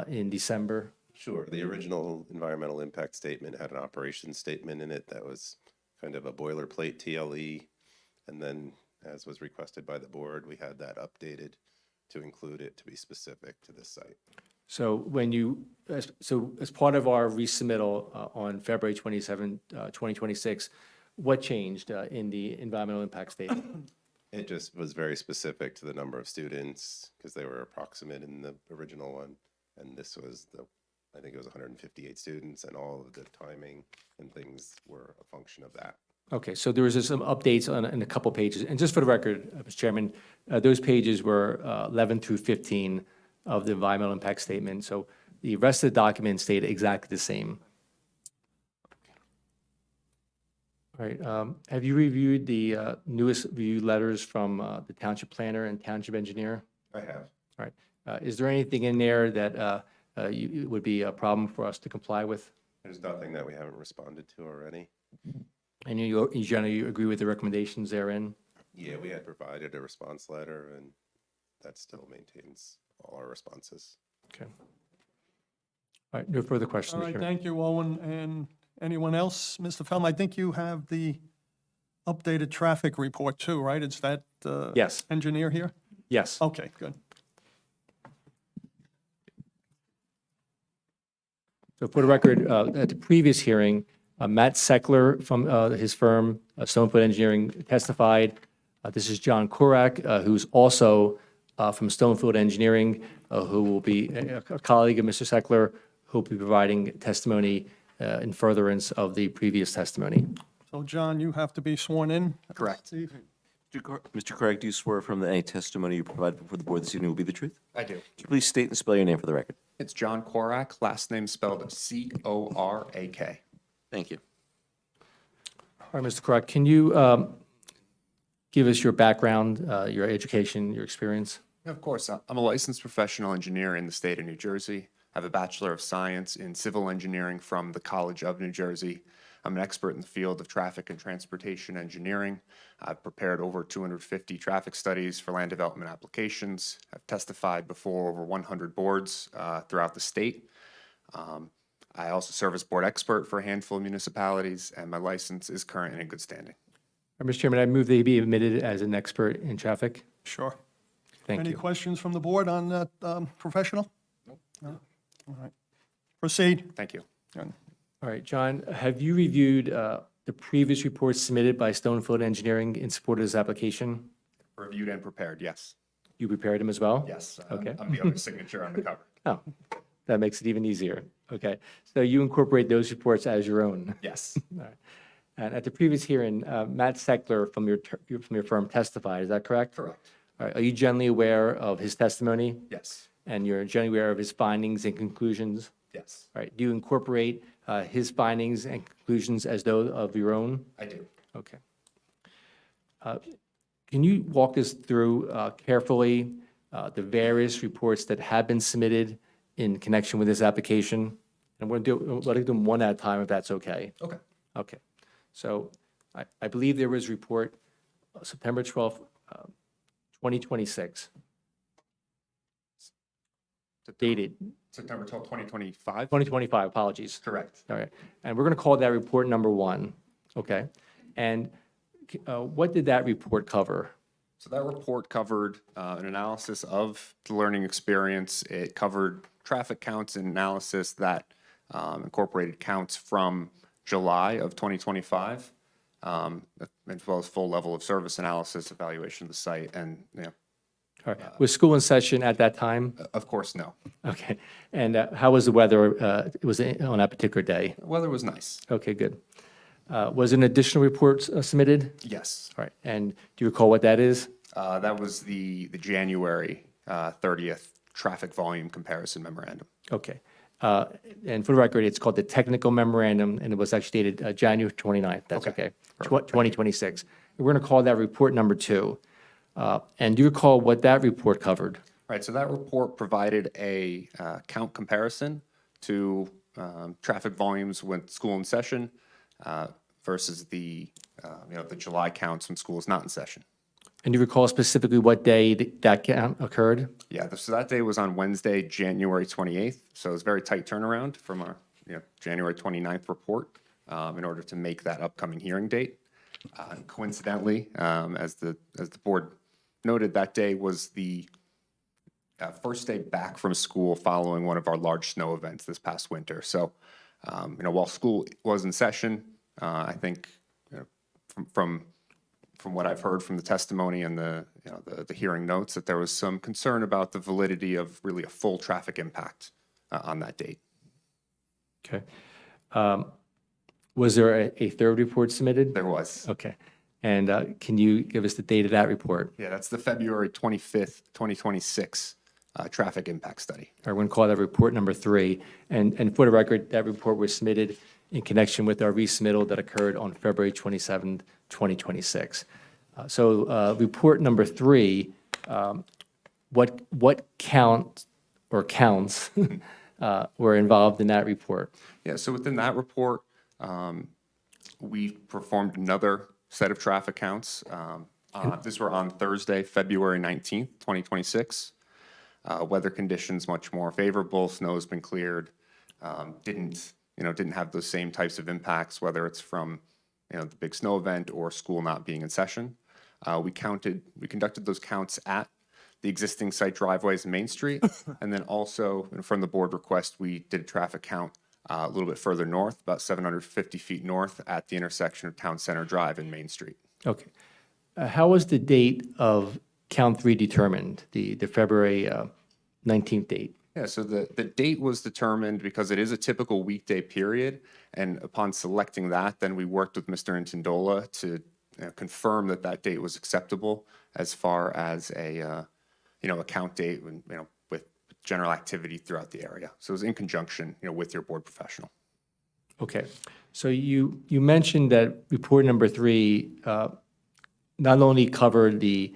S5: in December?
S8: Sure. The original environmental impact statement had an operations statement in it that was kind of a boilerplate TLE. And then, as was requested by the board, we had that updated to include it to be specific to this site.
S5: So when you, so as part of our resubmittal on February 27, 2026, what changed in the environmental impact statement?
S8: It just was very specific to the number of students because they were approximate in the original one. And this was I think it was 158 students, and all of the timing and things were a function of that.
S5: Okay, so there was some updates in a couple pages. And just for the record, Mr. Chairman, those pages were 11 through 15 of the environmental impact statement. So the rest of the document stayed exactly the same. All right, have you reviewed the newest review letters from the township planner and township engineer?
S8: I have.
S5: All right, is there anything in there that it would be a problem for us to comply with?
S8: There's nothing that we haven't responded to already.
S5: And you generally agree with the recommendations therein?
S8: Yeah, we had provided a response letter, and that still maintains all our responses.
S5: Okay. All right, no further questions,
S1: All
S5: Mr.
S1: right,
S5: Chairman.
S1: thank you, Owen. And anyone else? Mr. Feldman, I think you have the updated traffic report too, right? Is that
S5: Yes,
S1: engineer here?
S5: yes.
S1: Okay, good.
S5: So for the record, at the previous hearing, Matt Seckler from his firm, Stonefoot Engineering, testified. This is John Korak, who's also from Stonefoot Engineering, who will be a colleague of Mr. Seckler, who will be providing testimony in furtherance of the previous testimony.
S1: So, John, you have to be sworn in?
S4: Correct.
S1: this evening.
S4: Mr. Craig, do you swear from any testimony you provide before the board this evening will be the truth?
S10: I do.
S4: Could you please state and spell your name for the record?
S10: It's John Korak, last name spelled C-O-R-A-K.
S4: Thank you.
S5: All right, Mr. Korak, can you give us your background, your education, your experience?
S10: Of course, I'm a licensed professional engineer in the state of New Jersey. I have a Bachelor of Science in Civil Engineering from the College of New Jersey. I'm an expert in the field of traffic and transportation engineering. I've prepared over 250 traffic studies for land development applications. I've testified before over 100 boards throughout the state. I also serve as board expert for a handful of municipalities, and my license is current and in good standing.
S5: Mr. Chairman, I move that he be admitted as an expert in traffic.
S1: Sure.
S5: Thank
S1: Any
S5: you.
S1: questions from the board on that professional? No? All right. Proceed.
S10: Thank you.
S5: All right, John, have you reviewed the previous reports submitted by Stonefield Engineering in support of this application?
S10: Reviewed and prepared, yes.
S5: You prepared them as well?
S10: Yes.
S5: Okay.
S10: I'm the other signature on the cover.
S5: Oh, that makes it even easier. Okay, so you incorporate those reports as your own?
S10: Yes.
S5: All right. And at the previous hearing, Matt Steckler from your firm testified, is that correct?
S10: Correct.
S5: All right, are you generally aware of his testimony?
S10: Yes.
S5: And you're generally aware of his findings and conclusions?
S10: Yes.
S5: All right, do you incorporate his findings and conclusions as those of your own?
S10: I do.
S5: Okay. Can you walk us through carefully the various reports that have been submitted in connection with this application? And we're going to do them one at a time, if that's okay.
S10: Okay.
S5: Okay. So I believe there was a report September 12th, 2026, dated
S10: September 12, 2025?
S5: 2025, apologies.
S10: Correct.
S5: All right, and we're going to call that report number 1, okay? And what did that report cover?
S10: So that report covered an analysis of the learning experience. It covered traffic counts and analysis that incorporated counts from July of 2025, as well as full level of service analysis, evaluation of the site, and,
S5: All right, was school in session at that time?
S10: of course, no.
S5: Okay, and how was the weather, was it on that particular day?
S10: Weather was nice.
S5: Okay, good. Was an additional report submitted?
S10: Yes.
S5: All right, and do you recall what that is?
S10: That was the January 30th traffic volume comparison memorandum.
S5: Okay. And for the record, it's called the technical memorandum, and it was actually dated January 29th. That's
S10: Okay.
S5: okay. 2026. We're going to call that report number 2. And do you recall what that report covered?
S10: Right, so that report provided a count comparison to traffic volumes when school in session versus the July counts when school is not in session.
S5: And do you recall specifically what day that count occurred?
S10: Yeah, so that day was on Wednesday, January 28th, so it was a very tight turnaround from our January 29th report in order to make that upcoming hearing date. Coincidentally, as the board noted, that day was the first day back from school following one of our large snow events this past winter. So, while school was in session, I think from what I've heard from the testimony and the hearing notes, that there was some concern about the validity of really a full traffic impact on that date.
S5: Okay. Was there a third report submitted?
S10: There was.
S5: Okay. And can you give us the date of that report?
S10: Yeah, that's the February 25th, 2026 traffic impact study.
S5: We're going to call that report number 3. And for the record, that report was submitted in connection with our resubmittal that occurred on February 27th, 2026. So report number 3, what count or counts were involved in that report?
S10: Yeah, so within that report, we performed another set of traffic counts. These were on Thursday, February 19th, 2026. Weather conditions much more favorable. Snow has been cleared. Didn't have those same types of impacts, whether it's from the big snow event or school not being in session. We conducted those counts at the existing site driveways in Main Street, and then also from the board request, we did a traffic count a little bit further north, about 750 feet north at the intersection of Town Center Drive and Main Street.
S5: Okay. How was the date of count 3 determined, the February 19th date?
S10: Yeah, so the date was determined because it is a typical weekday period, and upon selecting that, then we worked with Mr. Intindola to confirm that that date was acceptable as far as a count date when, with general activity throughout the area. So it was in conjunction, with your board professional.
S5: Okay. So you mentioned that report number 3 not only covered the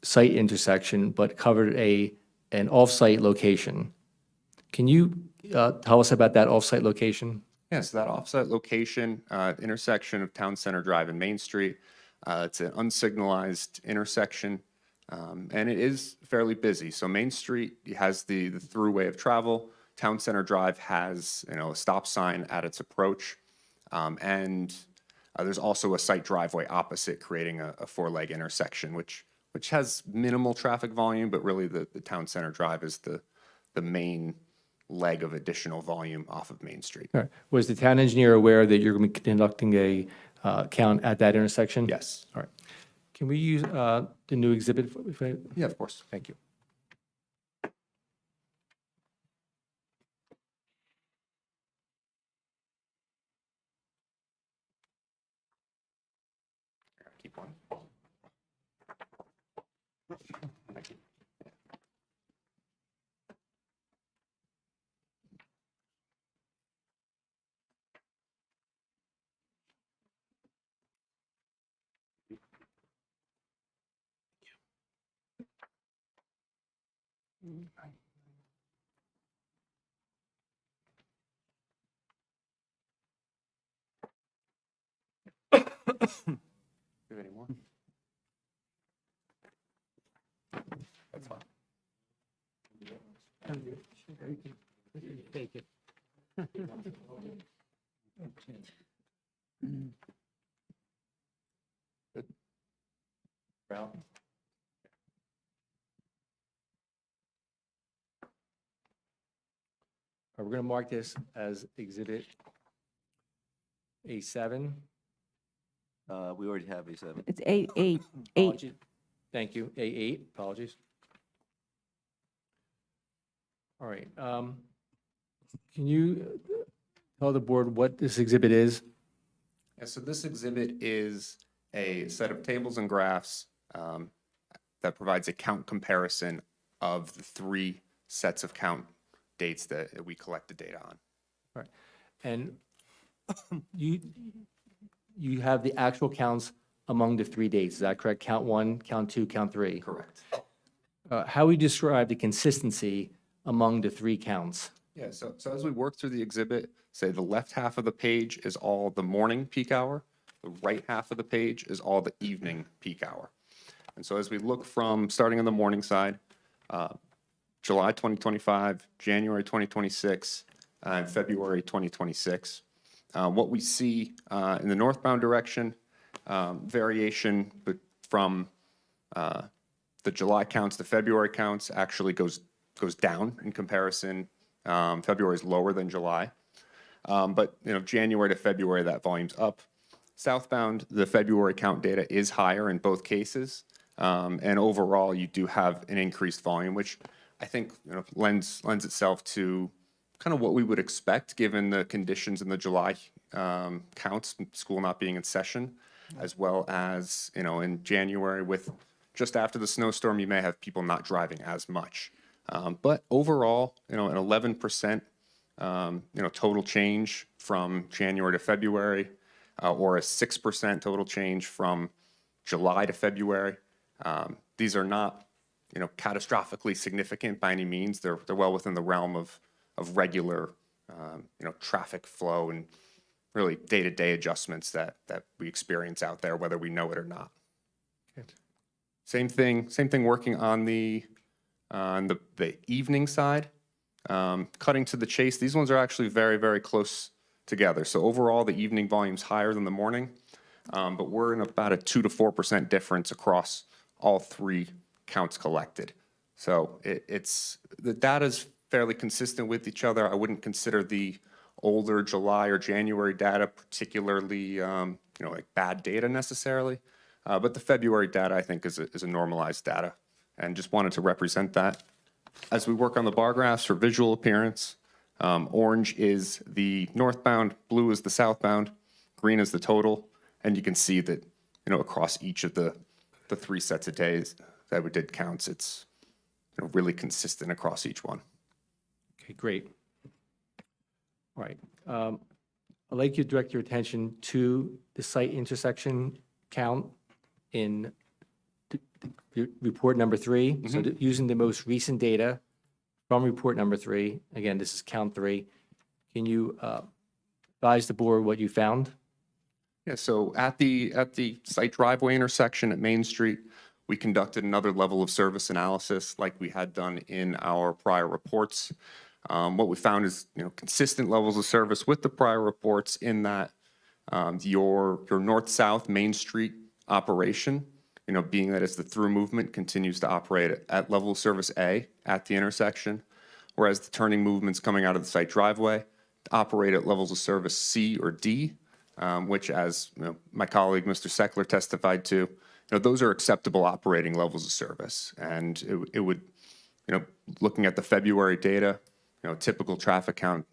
S5: site intersection, but covered an off-site location. Can you tell us about that off-site location?
S10: Yes, that offsite location, intersection of Town Center Drive and Main Street. It's an unsignalized intersection, and it is fairly busy. So Main Street has the throughway of travel. Town Center Drive has, a stop sign at its approach. And there's also a site driveway opposite, creating a four-leg intersection, which has minimal traffic volume, but really the Town Center Drive is the main leg of additional volume off of Main Street.
S5: All right. Was the town engineer aware that you're going to be conducting a count at that intersection?
S10: Yes.
S5: All right. Can we use the new exhibit?
S10: Yeah, of course.
S5: Thank you.
S10: Keep one. Thank you. Do you have any more? That's fine.
S3: Take it.
S10: Brown?
S5: We're going to mark this as Exhibit A7.
S4: We already have A7.
S2: It's eight.
S5: Apologies. Thank you. A8, apologies. All right. Can you tell the board what this exhibit is?
S10: Yeah, so this exhibit is a set of tables and graphs that provides a count comparison of the three sets of count dates that we collected data on.
S5: All right. And you have the actual counts among the 3 dates, is that correct? Count 1, count 2, count 3?
S10: Correct.
S5: How would you describe the consistency among the 3 counts?
S10: Yeah, so as we work through the exhibit, say the left half of the page is all the morning peak hour, the right half of the page is all the evening peak hour. And so as we look from, starting on the morning side, July 2025, January 2026, and February 2026, what we see in the northbound direction, variation from the July counts to February counts actually goes down in comparison. February is lower than July. But January to February, that volume's up. Southbound, the February count data is higher in both cases. And overall, you do have an increased volume, which I think lends itself to kind of what we would expect given the conditions in the July counts, school not being in session, as well as in January with just after the snowstorm, you may have people not driving as much. But overall, an 11% total change from January to February, or a 6% total change from July to February. These are not catastrophically significant by any means. They're well within the realm of regular traffic flow and really day-to-day adjustments that we experience out there, whether we know it or not.
S5: Okay.
S10: Same thing working on the evening side. Cutting to the chase, these ones are actually very, very close together. So overall, the evening volume's higher than the morning, but we're in about a 2 to 4% difference across all 3 counts collected. So the data's fairly consistent with each other. I wouldn't consider the older July or January data particularly like bad data necessarily, but the February data I think is a normalized data, and just wanted to represent that. As we work on the bar graphs for visual appearance, orange is the northbound, blue is the southbound, green is the total, and you can see that across each of the 3 sets of days that we did counts, it's really consistent across each one.
S5: Okay, great. All right. I'd like you to direct your attention to the site intersection count in report number 3. So using the most recent data from report number 3, again, this is count 3, can you advise the board what you found?
S10: Yeah, so at the site driveway intersection at Main Street, we conducted another level of service analysis like we had done in our prior reports. What we found is, consistent levels of service with the prior reports in that your north-south Main Street operation, being that it's the through movement, continues to operate at level of service A at the intersection, whereas the turning movements coming out of the site driveway operate at levels of service C or D, which, as my colleague, Mr. Seckler, testified to, those are acceptable operating levels of service. And it would, looking at the February data, typical traffic count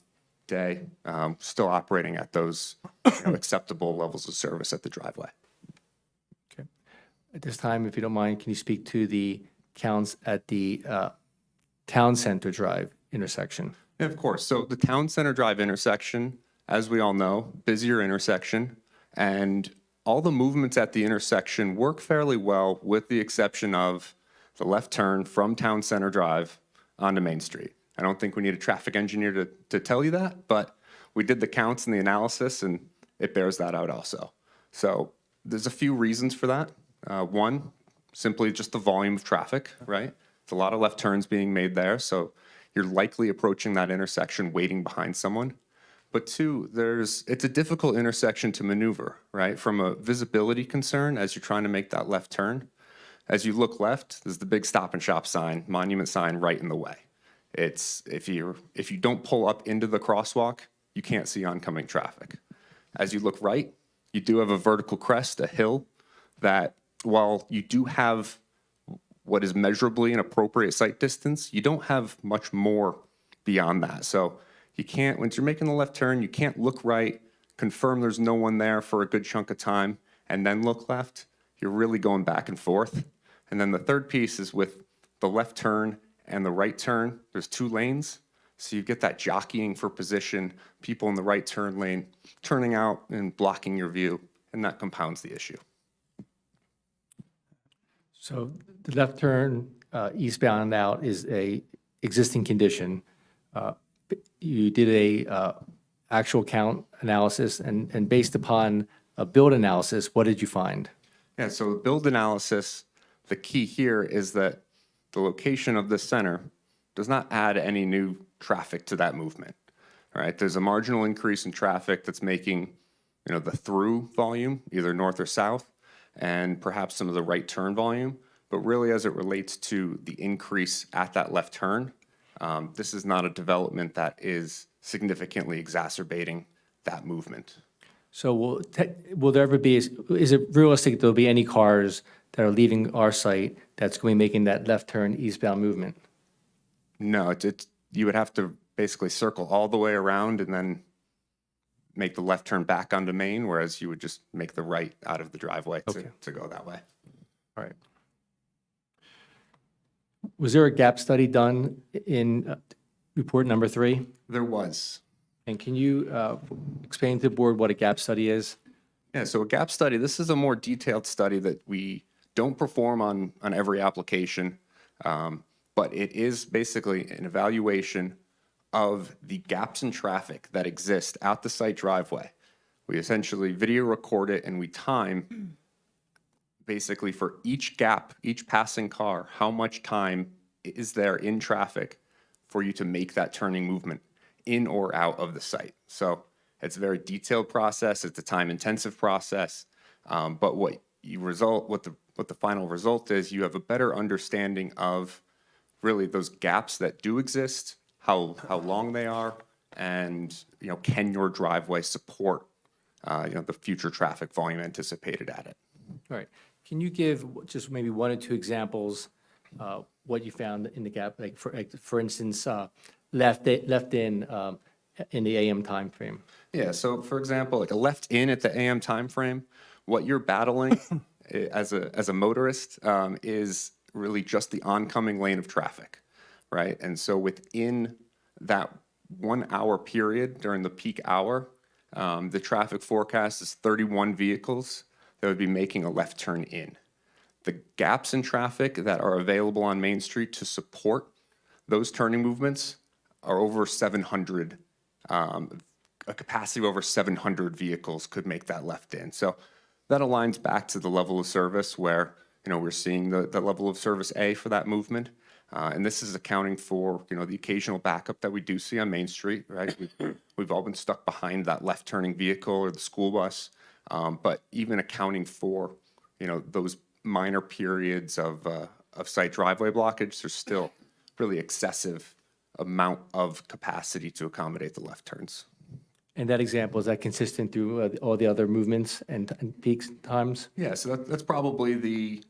S10: day, still operating at those acceptable levels of service at the driveway.
S5: Okay. At this time, if you don't mind, can you speak to the counts at the Town Center Drive intersection?
S10: Yeah, of course. So the Town Center Drive intersection, as we all know, busier intersection, and all the movements at the intersection work fairly well with the exception of the left turn from Town Center Drive onto Main Street. I don't think we need a traffic engineer to tell you that, but we did the counts and the analysis, and it bears that out also. So there's a few reasons for that. One, simply just the volume of traffic, right? It's a lot of left turns being made there, so you're likely approaching that intersection waiting behind someone. But two, it's a difficult intersection to maneuver, right? From a visibility concern, as you're trying to make that left turn, as you look left, there's the big Stop and Shop sign, monument sign right in the way. It's if you don't pull up into the crosswalk, you can't see oncoming traffic. As you look right, you do have a vertical crest, a hill, that while you do have what is measurably an appropriate sight distance, you don't have much more beyond that. So you can't, once you're making the left turn, you can't look right, confirm there's no one there for a good chunk of time, and then look left. You're really going back and forth. And then the third piece is with the left turn and the right turn, there's 2 lanes. So you get that jockeying for position, people in the right turn lane turning out and blocking your view, and that compounds the issue.
S5: So the left turn eastbound and out is a existing condition. You did a actual count analysis, and based upon a build analysis, what did you find?
S10: Yeah, so the build analysis, the key here is that the location of the center does not add any new traffic to that movement. All right, there's a marginal increase in traffic that's making, the through volume, either north or south, and perhaps some of the right turn volume. But really, as it relates to the increase at that left turn, this is not a development that is significantly exacerbating that movement.
S5: So will there ever be, is it realistic that there'll be any cars that are leaving our site that's going to be making that left turn eastbound movement?
S10: No, you would have to basically circle all the way around and then make the left turn back onto Main, whereas you would just make the right out of the driveway to go that way.
S5: All right. Was there a gap study done in report number 3?
S10: There was.
S5: And can you explain to the board what a gap study is?
S10: Yeah, so a gap study, this is a more detailed study that we don't perform on every application, but it is basically an evaluation of the gaps in traffic that exist at the site driveway. We essentially video record it and we time basically for each gap, each passing car, how much time is there in traffic for you to make that turning movement in or out of the site. So it's a very detailed process. It's a time-intensive process. But what the final result is, you have a better understanding of really those gaps that do exist, how long they are, and can your driveway support the future traffic volume anticipated at it.
S5: All right. Can you give just maybe 1 or 2 examples what you found in the gap, like for instance, left in the AM time frame?
S10: Yeah, so for example, like a left in at the AM time frame, what you're battling as a motorist is really just the oncoming lane of traffic, right? And so within that 1 hour period during the peak hour, the traffic forecast is 31 vehicles that would be making a left turn in. the gaps in traffic that are available on Main Street to support those turning movements are over 700, a capacity of over 700 vehicles could make that left in. So that aligns back to the level of service where, we're seeing the level of service A for that movement. And this is accounting for, the occasional backup that we do see on Main Street, right? We've all been stuck behind that left turning vehicle or the school bus. But even accounting for, those minor periods of site driveway blockage, there's still really excessive amount of capacity to accommodate the left turns.
S5: And that example, is that consistent through all the other movements and peaks times?
S10: Yeah, so that's probably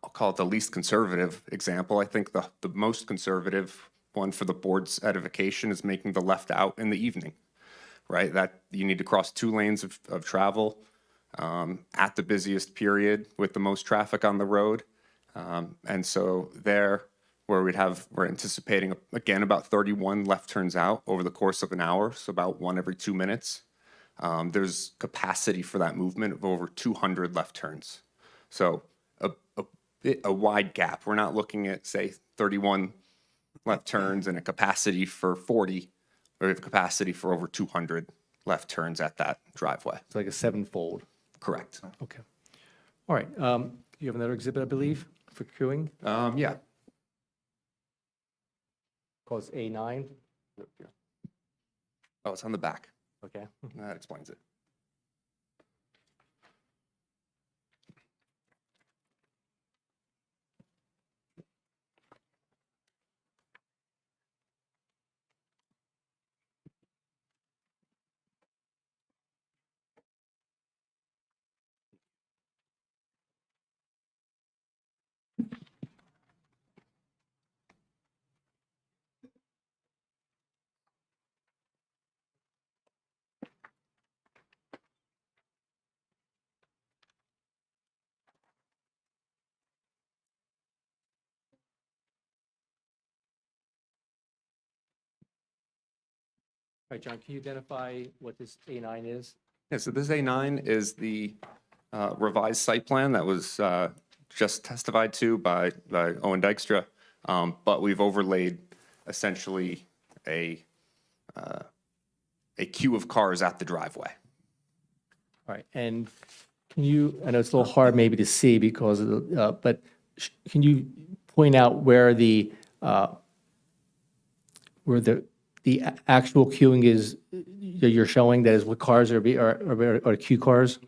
S10: I'll call it the least conservative example. I think the most conservative one for the board's edification is making the left out in the evening, right? That you need to cross 2 lanes of travel at the busiest period with the most traffic on the road. And so there, where we're anticipating, again, about 31 left turns out over the course of an hour, so about 1 every 2 minutes. There's capacity for that movement of over 200 left turns. So a wide gap. We're not looking at, say, 31 left turns and a capacity for 40, or a capacity for over 200 left turns at that driveway.
S5: It's like a 7-fold.
S10: Correct.
S5: Okay. All right. You have another exhibit, I believe, for queuing,
S10: Yeah.
S5: called A9.
S10: Oh, it's on the back.
S5: Okay.
S10: That explains it.
S5: All right, John, can you identify what this A9 is?
S10: Yeah, so this A9 is the revised site plan that was just testified to by Owen Dykstra, but we've overlaid essentially a queue of cars at the driveway.
S5: All right, and can you, I know it's a little hard maybe to see because of the, but can you point out where the actual queuing is, that you're showing, that is what cars are queue cars?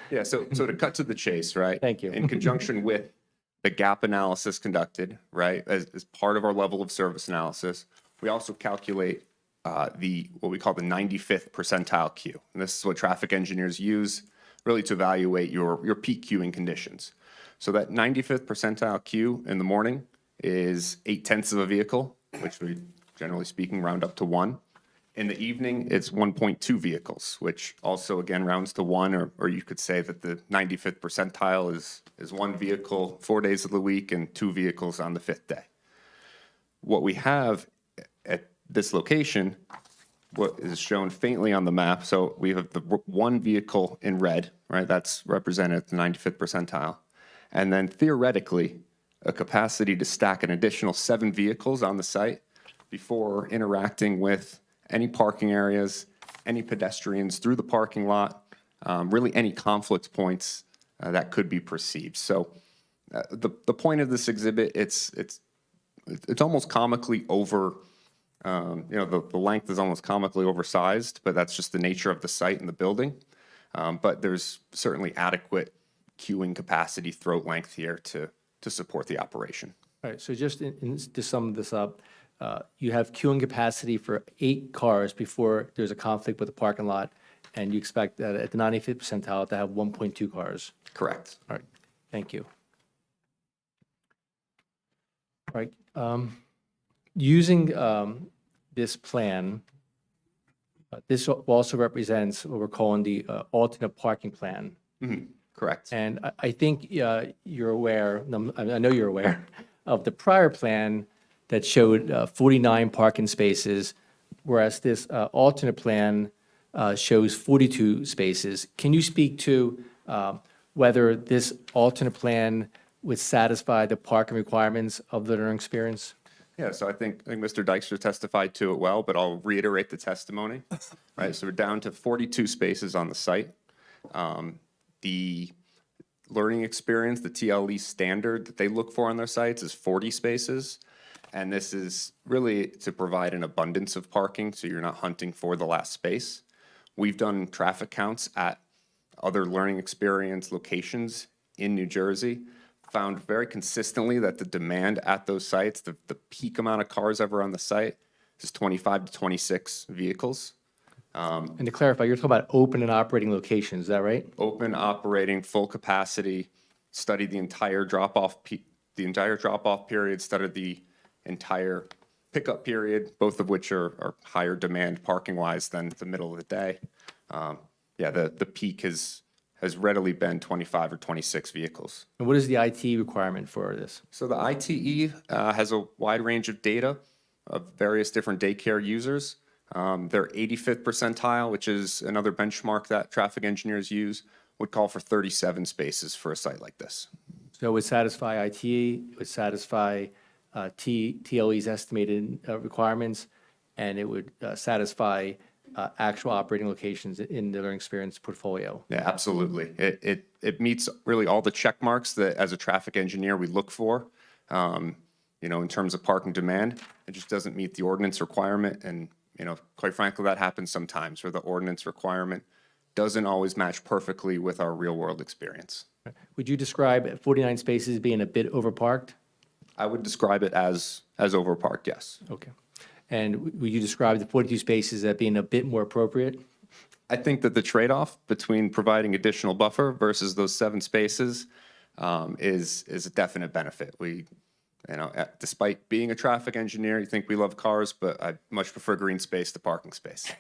S10: Yeah, so to cut to the chase, right?
S5: Thank you.
S10: In conjunction with the gap analysis conducted, right, as part of our level of service analysis, we also calculate what we call the 95th percentile queue. And this is what traffic engineers use really to evaluate your peak queuing conditions. So that 95th percentile queue in the morning is 0.8 of a vehicle, which we, generally speaking, round up to 1. In the evening, it's 1.2 vehicles, which also, again, rounds to 1, or you could say that the 95th percentile is 1 vehicle 4 days of the week and 2 vehicles on the 5th day. What we have at this location, what is shown faintly on the map, so we have the 1 vehicle in red, right? That's represented at the 95th percentile. And then theoretically, a capacity to stack an additional 7 vehicles on the site before interacting with any parking areas, any pedestrians through the parking lot, really any conflict points that could be perceived. So the point of this exhibit, it's almost comically over, the length is almost comically oversized, but that's just the nature of the site and the building. But there's certainly adequate queuing capacity throat length here to support the operation.
S5: All right, so just to sum this up, you have queuing capacity for 8 cars before there's a conflict with the parking lot, and you expect that at the 95th percentile to have 1.2 cars.
S10: Correct.
S5: All right, thank you. All right, using this plan, this also represents what we're calling the alternate parking plan.
S10: Correct.
S5: And I think you're aware, I know you're aware of the prior plan that showed 49 parking spaces, whereas this alternate plan shows 42 spaces. Can you speak to whether this alternate plan would satisfy the parking requirements of the learning experience?
S10: Yeah, so I think Mr. Dykstra testified to it well, but I'll reiterate the testimony. Right, so we're down to 42 spaces on the site. The learning experience, the TLE standard that they look for on their sites is 40 spaces. And this is really to provide an abundance of parking, so you're not hunting for the last space. We've done traffic counts at other learning experience locations in New Jersey, found very consistently that the demand at those sites, the peak amount of cars ever on the site is 25 to 26 vehicles.
S5: And to clarify, you're talking about open and operating locations, is that right?
S10: Open, operating, full capacity, studied the entire drop-off period, studied the entire pickup period, both of which are higher demand parking-wise than the middle of the day. Yeah, the peak has readily been 25 or 26 vehicles.
S5: And what is the IT requirement for this?
S10: So the ITE has a wide range of data of various different daycare users. Their 85th percentile, which is another benchmark that traffic engineers use, would call for 37 spaces for a site like this.
S5: So it would satisfy ITE, it would satisfy TLE's estimated requirements, and it would satisfy actual operating locations in the learning experience portfolio.
S10: Yeah, absolutely. It meets really all the check marks that as a traffic engineer we look for, in terms of parking demand. It just doesn't meet the ordinance requirement. And, quite frankly, that happens sometimes where the ordinance requirement doesn't always match perfectly with our real world experience.
S5: Would you describe 49 spaces being a bit overparked?
S10: I would describe it as overparked, yes.
S5: Okay. And would you describe the 42 spaces as being a bit more appropriate?
S10: I think that the trade-off between providing additional buffer versus those 7 spaces is a definite benefit. Despite being a traffic engineer, you think we love cars, but I much prefer green space to parking space.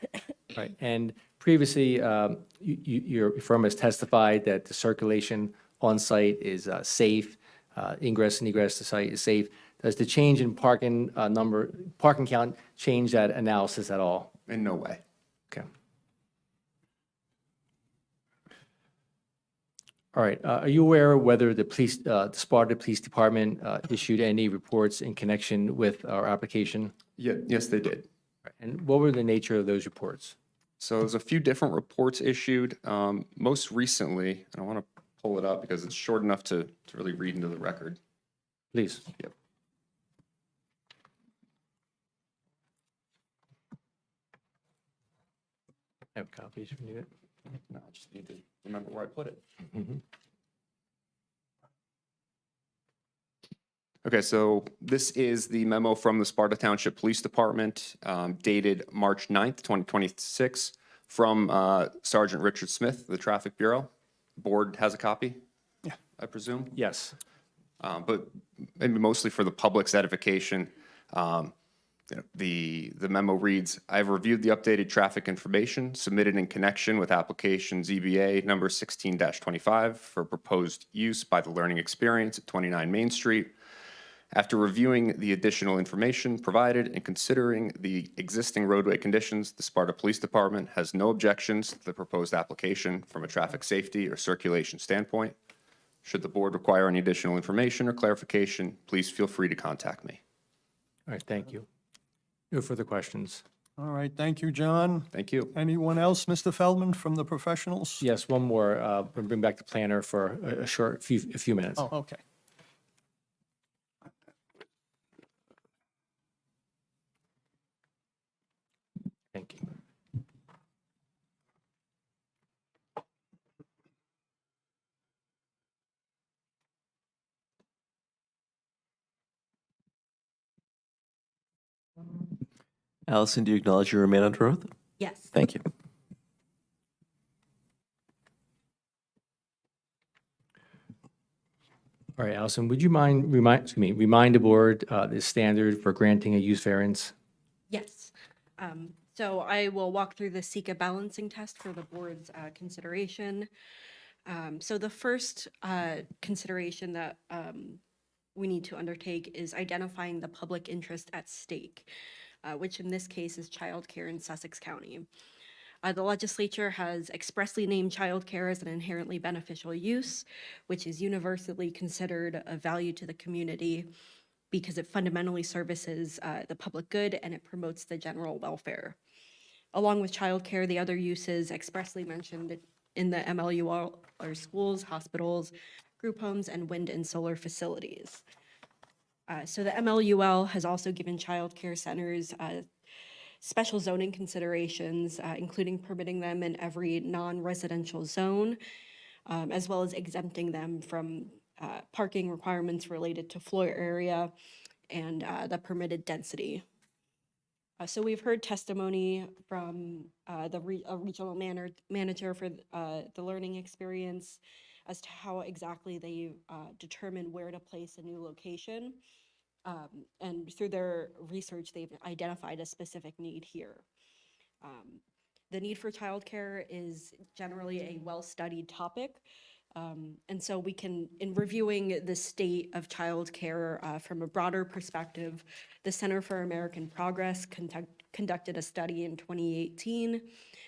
S5: Right. And previously, your firm has testified that the circulation on site is safe, ingress and egress to site is safe. Does the change in parking count change that analysis at all?
S10: In no way.
S5: Okay. All right. Are you aware whether the Sparta Police Department issued any reports in connection with our application?
S10: Yeah, yes, they did.
S5: And what were the nature of those reports?
S10: So there's a few different reports issued. Most recently, and I want to pull it up because it's short enough to really read into the record.
S5: Please.
S10: Yep.
S5: I have copies if you need it.
S10: No, I just need to remember where I put it. Okay, so this is the memo from the Sparta Township Police Department dated March 9th, 2026 from Sergeant Richard Smith, the Traffic Bureau. Board has a copy,
S1: Yeah.
S10: I presume?
S5: Yes.
S10: But maybe mostly for the public's edification, the memo reads, I've reviewed the updated traffic information submitted in connection with application ZBA number 16-25 for proposed use by the Learning Experience at 29 Main Street. After reviewing the additional information provided and considering the existing roadway conditions, the Sparta Police Department has no objections to the proposed application from a traffic safety or circulation standpoint. Should the board require any additional information or clarification, please feel free to contact me.
S5: All right, thank you. No further questions.
S1: All right, thank you, John.
S10: Thank you.
S1: Anyone else, Mr. Feldman, from the professionals?
S5: Yes, one more. We'll bring back the planner for a few minutes.
S1: Oh, okay.
S5: Thank you.
S4: Allison, do you acknowledge you remain under oath?
S2: Yes.
S4: Thank you.
S5: All right, Allison, would you mind remind the board the standard for granting a use variance?
S11: Yes. So I will walk through the SECA balancing test for the board's consideration. So the first consideration that we need to undertake is identifying the public interest at stake, which in this case is childcare in Sussex County. The legislature has expressly named childcare as an inherently beneficial use, which is universally considered of value to the community because it fundamentally services the public good and it promotes the general welfare. Along with childcare, the other uses expressly mentioned in the MLUL are schools, hospitals, group homes, and wind and solar facilities. So the MLUL has also given childcare centers special zoning considerations, including permitting them in every non-residential zone, as well as exempting them from parking requirements related to floor area and the permitted density. So we've heard testimony from a regional manager for the learning experience as to how exactly they determine where to place a new location. And through their research, they've identified a specific need here. The need for childcare is generally a well-studied topic. And so we can, in reviewing the state of childcare from a broader perspective, the Center for American Progress conducted a study in 2018.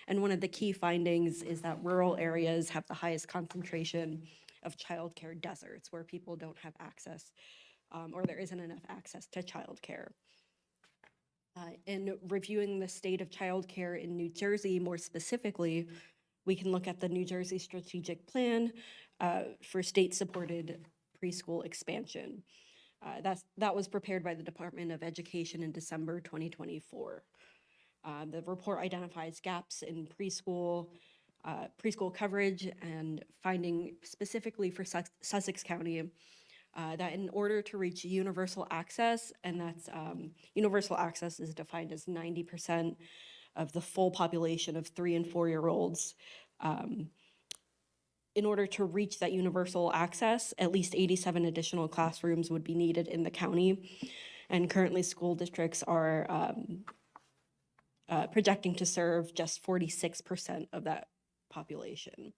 S11: And one of the key findings is that rural areas have the highest concentration of childcare deserts, where people don't have access or there isn't enough access to childcare. In reviewing the state of childcare in New Jersey more specifically, we can look at the New Jersey Strategic Plan for state-supported preschool expansion. That was prepared by the Department of Education in December 2024. The report identifies gaps in preschool coverage and finding specifically for Sussex County that in order to reach universal access, and that's universal access is defined as 90% of the full population of 3 and 4-year-olds. In order to reach that universal access, at least 87 additional classrooms would be needed in the county. And currently school districts are projecting to serve just 46% of that population.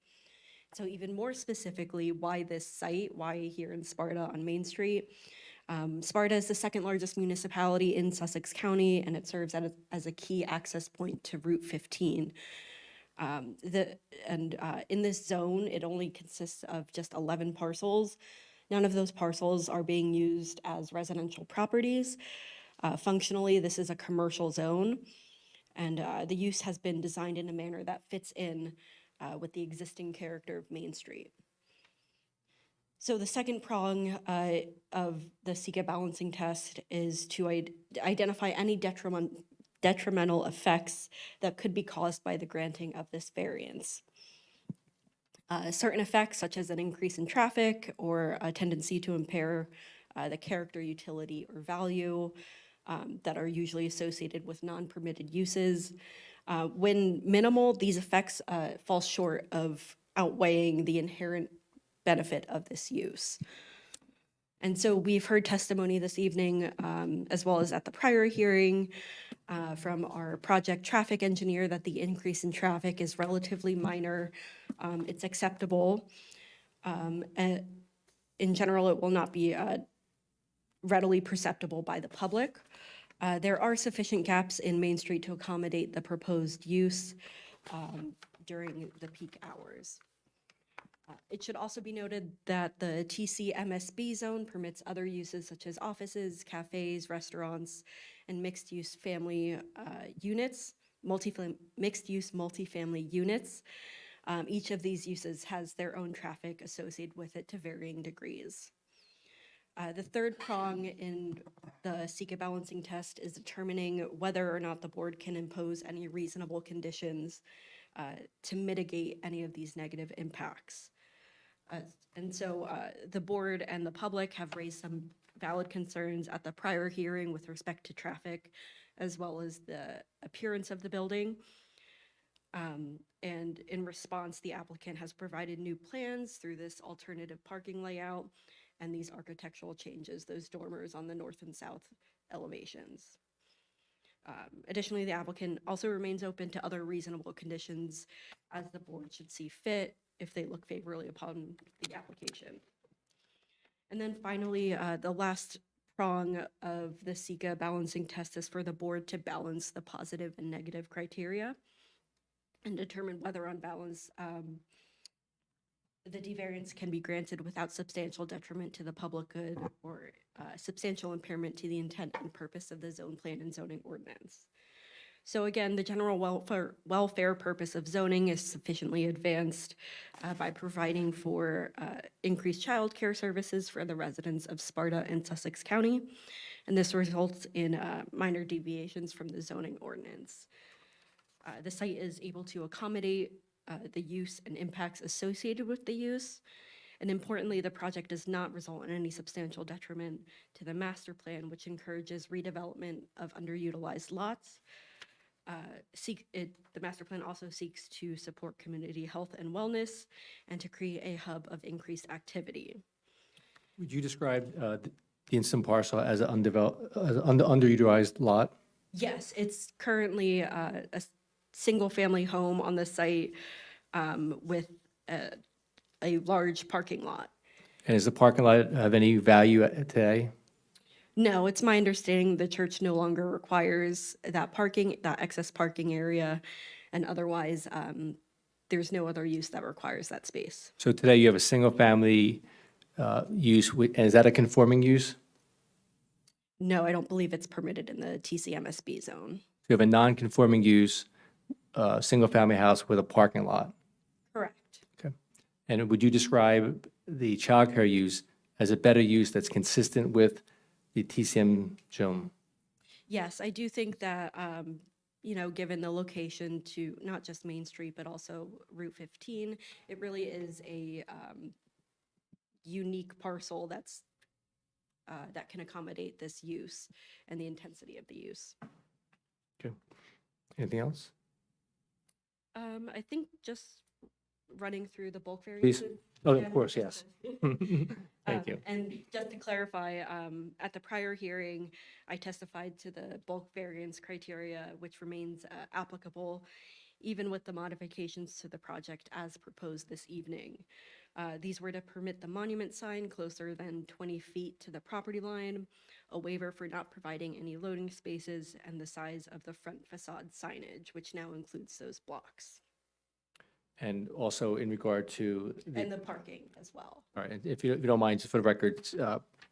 S11: So even more specifically, why this site, why here in Sparta on Main Street? Sparta is the second largest municipality in Sussex County, and it serves as a key access point to Route 15. In this zone, it only consists of just 11 parcels. None of those parcels are being used as residential properties. Functionally, this is a commercial zone, and the use has been designed in a manner that fits in with the existing character of Main Street. So the second prong of the SECA balancing test is to identify any detrimental effects that could be caused by the granting of this variance. Certain effects, such as an increase in traffic or a tendency to impair the character, utility, or value that are usually associated with non-permitted uses. When minimal, these effects fall short of outweighing the inherent benefit of this use. And so we've heard testimony this evening, as well as at the prior hearing, from our project traffic engineer that the increase in traffic is relatively minor. It's acceptable. And in general, it will not be readily perceptible by the public. There are sufficient gaps in Main Street to accommodate the proposed use during the peak hours. It should also be noted that the TC-MSB zone permits other uses such as offices, cafes, restaurants, and mixed-use family units, mixed-use multifamily units. Each of these uses has their own traffic associated with it to varying degrees. The third prong in the SECA balancing test is determining whether or not the board can impose any reasonable conditions to mitigate any of these negative impacts. And so the board and the public have raised some valid concerns at the prior hearing with respect to traffic, as well as the appearance of the building. And in response, the applicant has provided new plans through this alternative parking layout and these architectural changes, those dormers on the north and south elevations. Additionally, the applicant also remains open to other reasonable conditions as the board should see fit if they look favorably upon the application. And then finally, the last prong of the SECA balancing test is for the board to balance the positive and negative criteria. and determine whether on balance the D variance can be granted without substantial detriment to the public good or substantial impairment to the intent and purpose of the zone plan and zoning ordinance. So again, the general welfare purpose of zoning is sufficiently advanced by providing for increased childcare services for the residents of Sparta and Sussex County. And this results in minor deviations from the zoning ordinance. The site is able to accommodate the use and impacts associated with the use. And importantly, the project does not result in any substantial detriment to the master plan, which encourages redevelopment of underutilized lots. The master plan also seeks to support community health and wellness and to create a hub of increased activity.
S5: Would you describe the instant parcel as an underutilized lot?
S11: Yes, it's currently a single-family home on the site with a large parking lot.
S5: And does the parking lot have any value today?
S11: No, it's my understanding the church no longer requires that excess parking area, and otherwise, there's no other use that requires that space.
S5: So today you have a single-family use, and is that a conforming use?
S11: No, I don't believe it's permitted in the TCMSB zone.
S5: So you have a non-conforming use, single-family house with a parking lot.
S11: Correct.
S5: Okay. And would you describe the childcare use as a better use that's consistent with the TCM zone?
S11: Yes, I do think that, given the location to not just Main Street, but also Route 15, it really is a unique parcel that can accommodate this use and the intensity of the use.
S5: Okay. Anything else?
S11: I think just running through the bulk
S5: Please.
S11: variances.
S5: Oh,
S11: Yeah.
S5: of course, yes. Thank you.
S11: And just to clarify, at the prior hearing, I testified to the bulk variance criteria, which remains applicable even with the modifications to the project as proposed this evening. These were to permit the monument sign closer than 20 feet to the property line, a waiver for not providing any loading spaces, and the size of the front facade signage, which now includes those blocks,
S5: And also in regard to
S11: and the parking as well.
S5: all right, and if you don't mind, just for the record,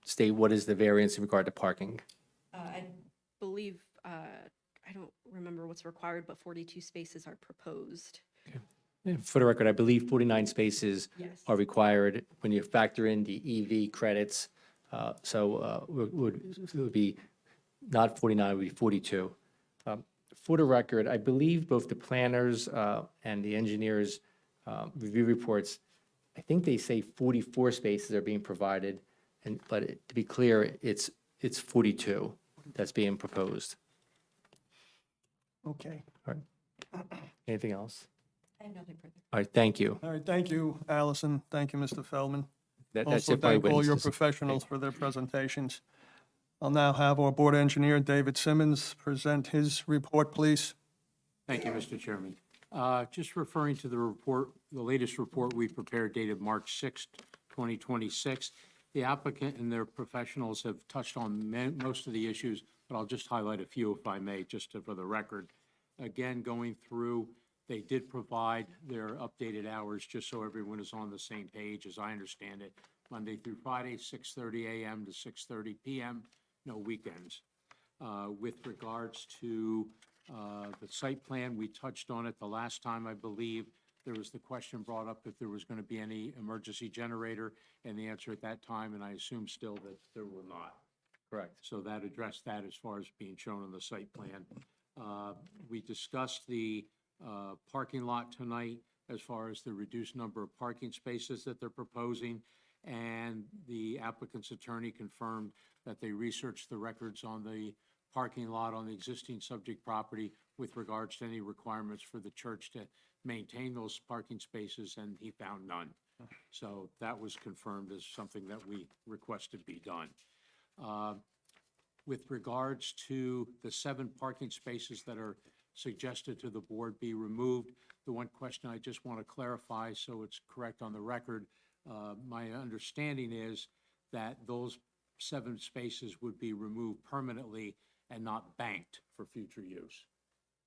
S5: state what is the variance in regard to parking?
S11: I believe, I don't remember what's required, but 42 spaces are proposed.
S5: And for the record, I believe 49 spaces
S11: Yes.
S5: are required when you factor in the EV credits. So it would be not 49, it would be 42. For the record, I believe both the planners and the engineers' review reports, I think they say 44 spaces are being provided, but to be clear, it's 42 that's being proposed.
S1: Okay.
S5: All right. Anything else?
S11: I have nothing further.
S5: All right, thank you.
S1: All right, thank you, Allison. Thank you, Mr. Feldman.
S5: That's
S1: Also,
S5: it for my
S1: thank all your
S5: witnesses.
S1: professionals for their presentations. I'll now have our board engineer, David Simmons, present his report, please.
S12: Thank you, Mr. Chairman. Just referring to the report, the latest report we prepared dated March 6th, 2026. The applicant and their professionals have touched on most of the issues, but I'll just highlight a few if I may, just for the record. Again, going through, they did provide their updated hours, just so everyone is on the same page, as I understand it. Monday through Friday, 6:30 a.m. to 6:30 p.m., no weekends. With regards to the site plan, we touched on it the last time, I believe. There was the question brought up if there was going to be any emergency generator, and the answer at that time, and I assume still, that there will not.
S5: Correct.
S12: So that addressed that as far as being shown on the site plan. We discussed the parking lot tonight as far as the reduced number of parking spaces that they're proposing, and the applicant's attorney confirmed that they researched the records on the parking lot on the existing subject property with regards to any requirements for the church to maintain those parking spaces, and he found none. So that was confirmed as something that we requested be done. With regards to the 7 parking spaces that are suggested to the board be removed, the one question I just want to clarify so it's correct on the record, my understanding is that those 7 spaces would be removed permanently and not banked for future use.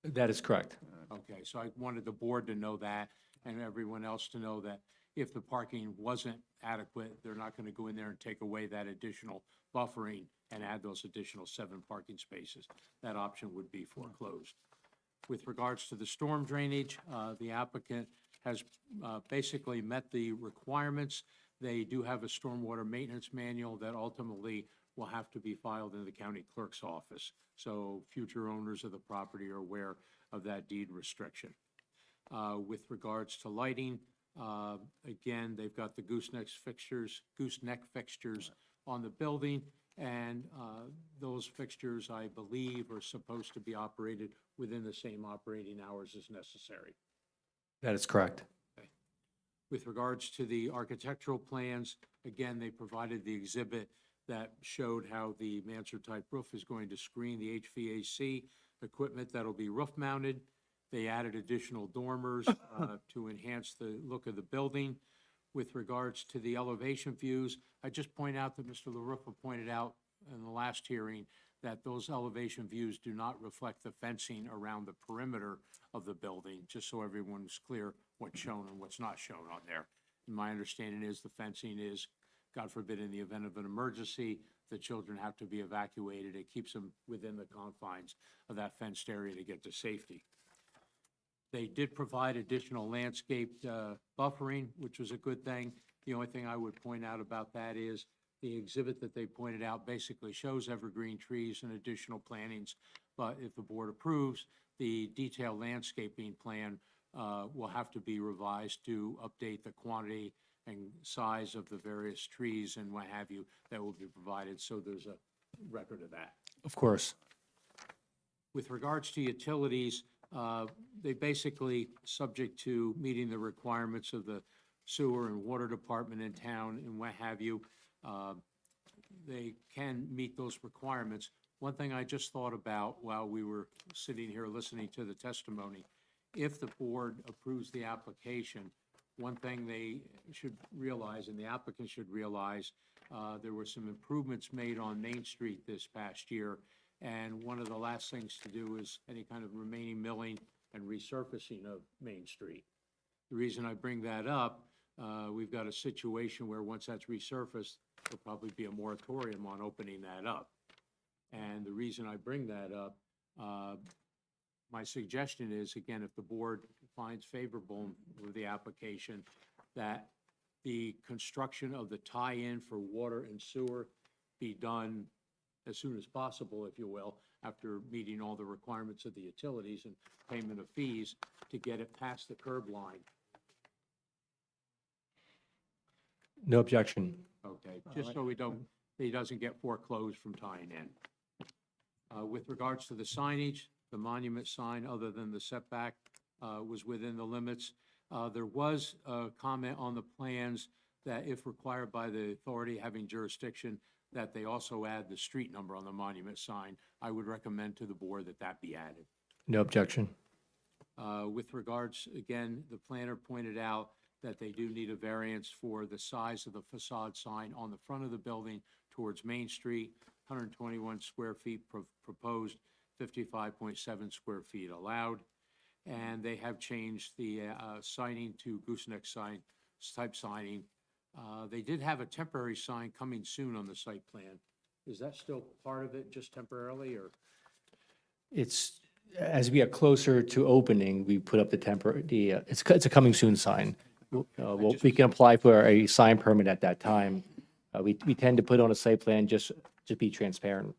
S5: That is correct.
S12: Okay, so I wanted the board to know that and everyone else to know that if the parking wasn't adequate, they're not going to go in there and take away that additional buffering and add those additional 7 parking spaces. That option would be foreclosed. With regards to the storm drainage, the applicant has basically met the requirements. They do have a stormwater maintenance manual that ultimately will have to be filed in the county clerk's office. So future owners of the property are aware of that deed restriction. With regards to lighting, again, they've got the gooseneck fixtures on the building, and those fixtures, I believe, are supposed to be operated within the same operating hours as necessary.
S5: That is correct.
S12: With regards to the architectural plans, again, they provided the exhibit that showed how the mansard-type roof is going to screen the HVAC equipment that'll be roof-mounted. They added additional dormers to enhance the look of the building. With regards to the elevation views, I just point out that Mr. LaRuffa pointed out in the last hearing that those elevation views do not reflect the fencing around the perimeter of the building, just so everyone's clear what's shown and what's not shown on there. And my understanding is the fencing is, God forbid, in the event of an emergency, the children have to be evacuated. It keeps them within the confines of that fenced area to get to safety. They did provide additional landscaped buffering, which was a good thing. The only thing I would point out about that is the exhibit that they pointed out basically shows evergreen trees and additional plantings. But if the board approves, the detailed landscaping plan will have to be revised to update the quantity and size of the various trees and what have you that will be provided. So there's a record of that.
S5: Of course.
S12: With regards to utilities, they basically, subject to meeting the requirements of the sewer and water department in town and what have you, they can meet those requirements. One thing I just thought about while we were sitting here listening to the testimony, if the board approves the application, one thing they should realize, and the applicant should realize, there were some improvements made on Main Street this past year. And one of the last things to do is any kind of remaining milling and resurfacing of Main Street. The reason I bring that up, we've got a situation where once that's resurfaced, there'll probably be a moratorium on opening that up. And the reason I bring that up, my suggestion is, again, if the board finds favorable with the application, that the construction of the tie-in for water and sewer be done as soon as possible, if you will, after meeting all the requirements of the utilities and payment of fees to get it past the curb line.
S5: No objection.
S12: Okay, just so he doesn't get foreclosed from tying in. With regards to the signage, the monument sign, other than the setback, was within the limits. There was a comment on the plans that if required by the authority having jurisdiction, that they also add the street number on the monument sign. I would recommend to the board that that be added.
S5: No objection.
S12: With regards, again, the planner pointed out that they do need a variance for the size of the facade sign on the front of the building towards Main Street, 121 square feet proposed, 55.7 square feet allowed. And they have changed the signing to gooseneck sign type signing. They did have a temporary sign coming soon on the site plan. Is that still part of it, just temporarily, or?
S5: It's, as we get closer to opening, we put up the it's a coming soon sign. We can apply for a sign permit at that time. We tend to put on a site plan just to be transparent.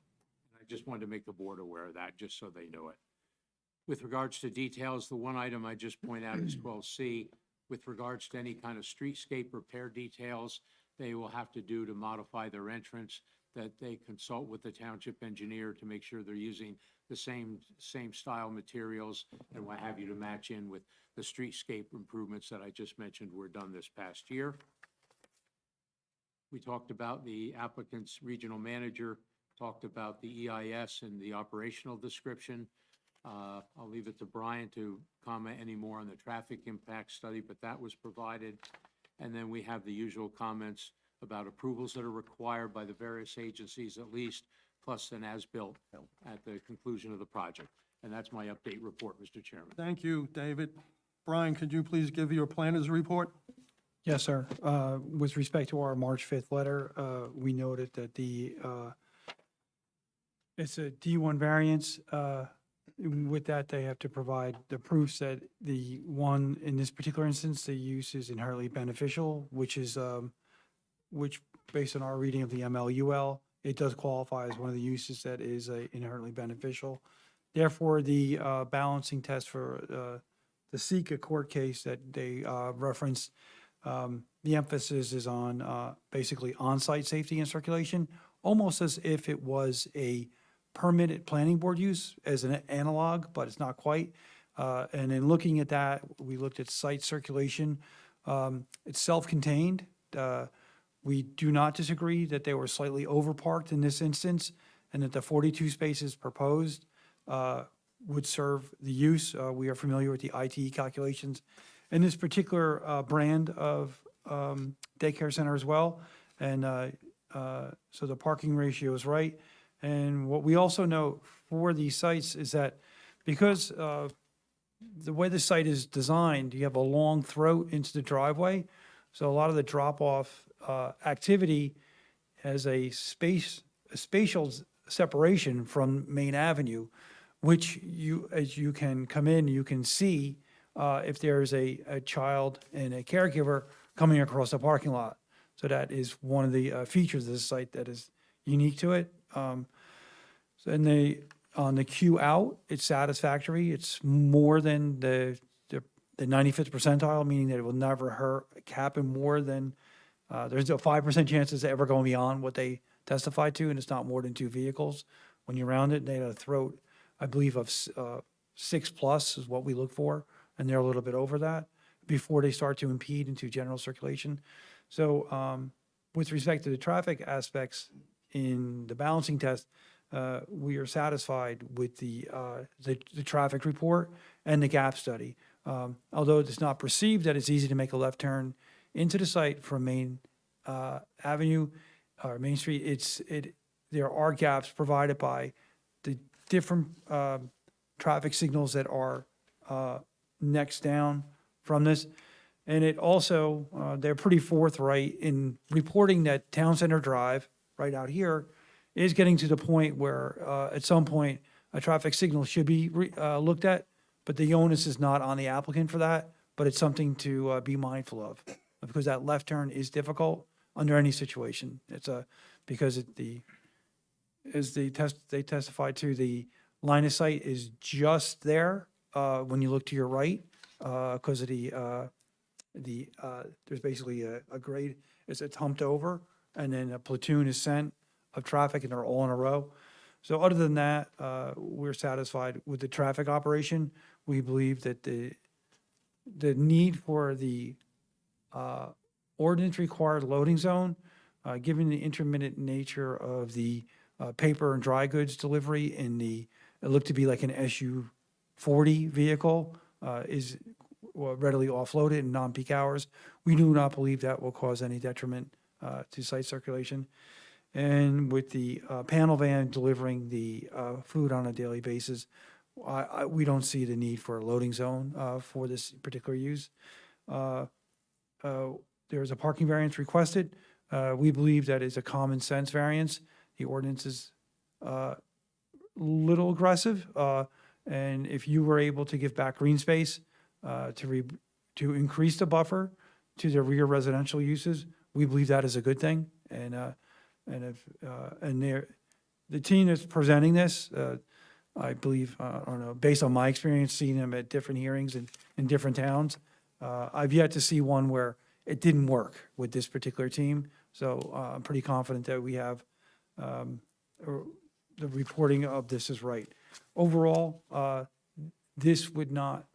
S12: I just wanted to make the board aware of that, just so they know it. With regards to details, the one item I just point out is 12C. With regards to any kind of streetscape repair details they will have to do to modify their entrance, that they consult with the township engineer to make sure they're using the same style materials and what have you to match in with the streetscape improvements that I just mentioned were done this past year. We talked about the applicant's regional manager, talked about the EIS and the operational description. I'll leave it to Brian to comment any more on the traffic impact study, but that was provided. And then we have the usual comments about approvals that are required by the various agencies, at least plus an as-built at the conclusion of the project. And that's my update report, Mr. Chairman.
S1: Thank you, David. Brian, could you please give your planner's report?
S13: Yes, sir. With respect to our March 5th letter, we noted that it's a D1 variance. With that, they have to provide the proofs that the one, in this particular instance, the use is inherently beneficial, which based on our reading of the MLUL, it does qualify as one of the uses that is inherently beneficial. Therefore, the balancing test for the Sika court case that they referenced, the emphasis is on basically on-site safety and circulation, almost as if it was a permitted planning board use as an analog, but it's not quite. And in looking at that, we looked at site circulation. It's self-contained. We do not disagree that they were slightly overparked in this instance and that the 42 spaces proposed would serve the use. We are familiar with the ITE calculations in this particular brand of daycare center as well. And so the parking ratio is right. And what we also know for these sites is that because the way the site is designed, you have a long throat into the driveway. So a lot of the drop-off activity has a spatial separation from Main Avenue, which as you can come in, you can see if there's a child and a caregiver coming across the parking lot. So that is one of the features of the site that is unique to it. So on the queue out, it's satisfactory. It's more than the 95th percentile, meaning that it will never happen more than, there's a 5% chance it's ever going beyond what they testified to, and it's not more than 2 vehicles. When you round it, they had a throat, I believe, of 6+ is what we look for, and they're a little bit over that before they start to impede into general circulation. So with respect to the traffic aspects in the balancing test, we are satisfied with the traffic report and the gap study. Although it's not perceived that it's easy to make a left turn into the site from Main Avenue or Main Street, there are gaps provided by the different traffic signals that are next down from this. And it also, they're pretty forthright in reporting that Town Center Drive, right out here, is getting to the point where at some point a traffic signal should be looked at, but the onus is not on the applicant for that, but it's something to be mindful of, because that left turn is difficult under any situation. It's because they testified to, the line of sight is just there when you look to your right, because of there's basically a grade, it's humped over, and then a platoon is sent of traffic, and they're all in a row. So other than that, we're satisfied with the traffic operation. We believe that the need for the ordinance required loading zone, given the intermittent nature of the paper and dry goods delivery in it looked to be like an SU-40 vehicle, is readily offloaded in non-peak hours. We do not believe that will cause any detriment to site circulation. And with the panel van delivering the food on a daily basis, we don't see the need for a loading zone for this particular use. There's a parking variance requested. We believe that is a common sense variance. The ordinance is little aggressive, and if you were able to give back green space to increase the buffer to the rear residential uses, we believe that is a good thing. And the team that's presenting this, I believe, I don't know, based on my experience, seeing them at different hearings in different towns, I've yet to see one where it didn't work with this particular team. So I'm pretty confident that we have the reporting of this is right. Overall, this would not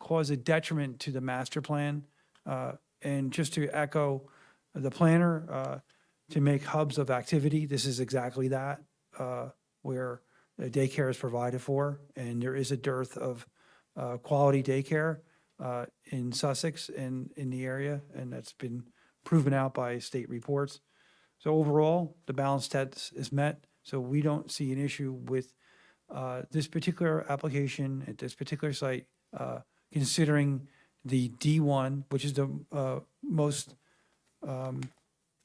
S13: cause a detriment to the master plan. And just to echo the planner, to make hubs of activity, this is exactly that, where daycare is provided for, and there is a dearth of quality daycare in Sussex and in the area, and that's been proven out by state reports. So overall, the balance test is met. So we don't see an issue with this particular application at this particular site, considering the D1, which is the most,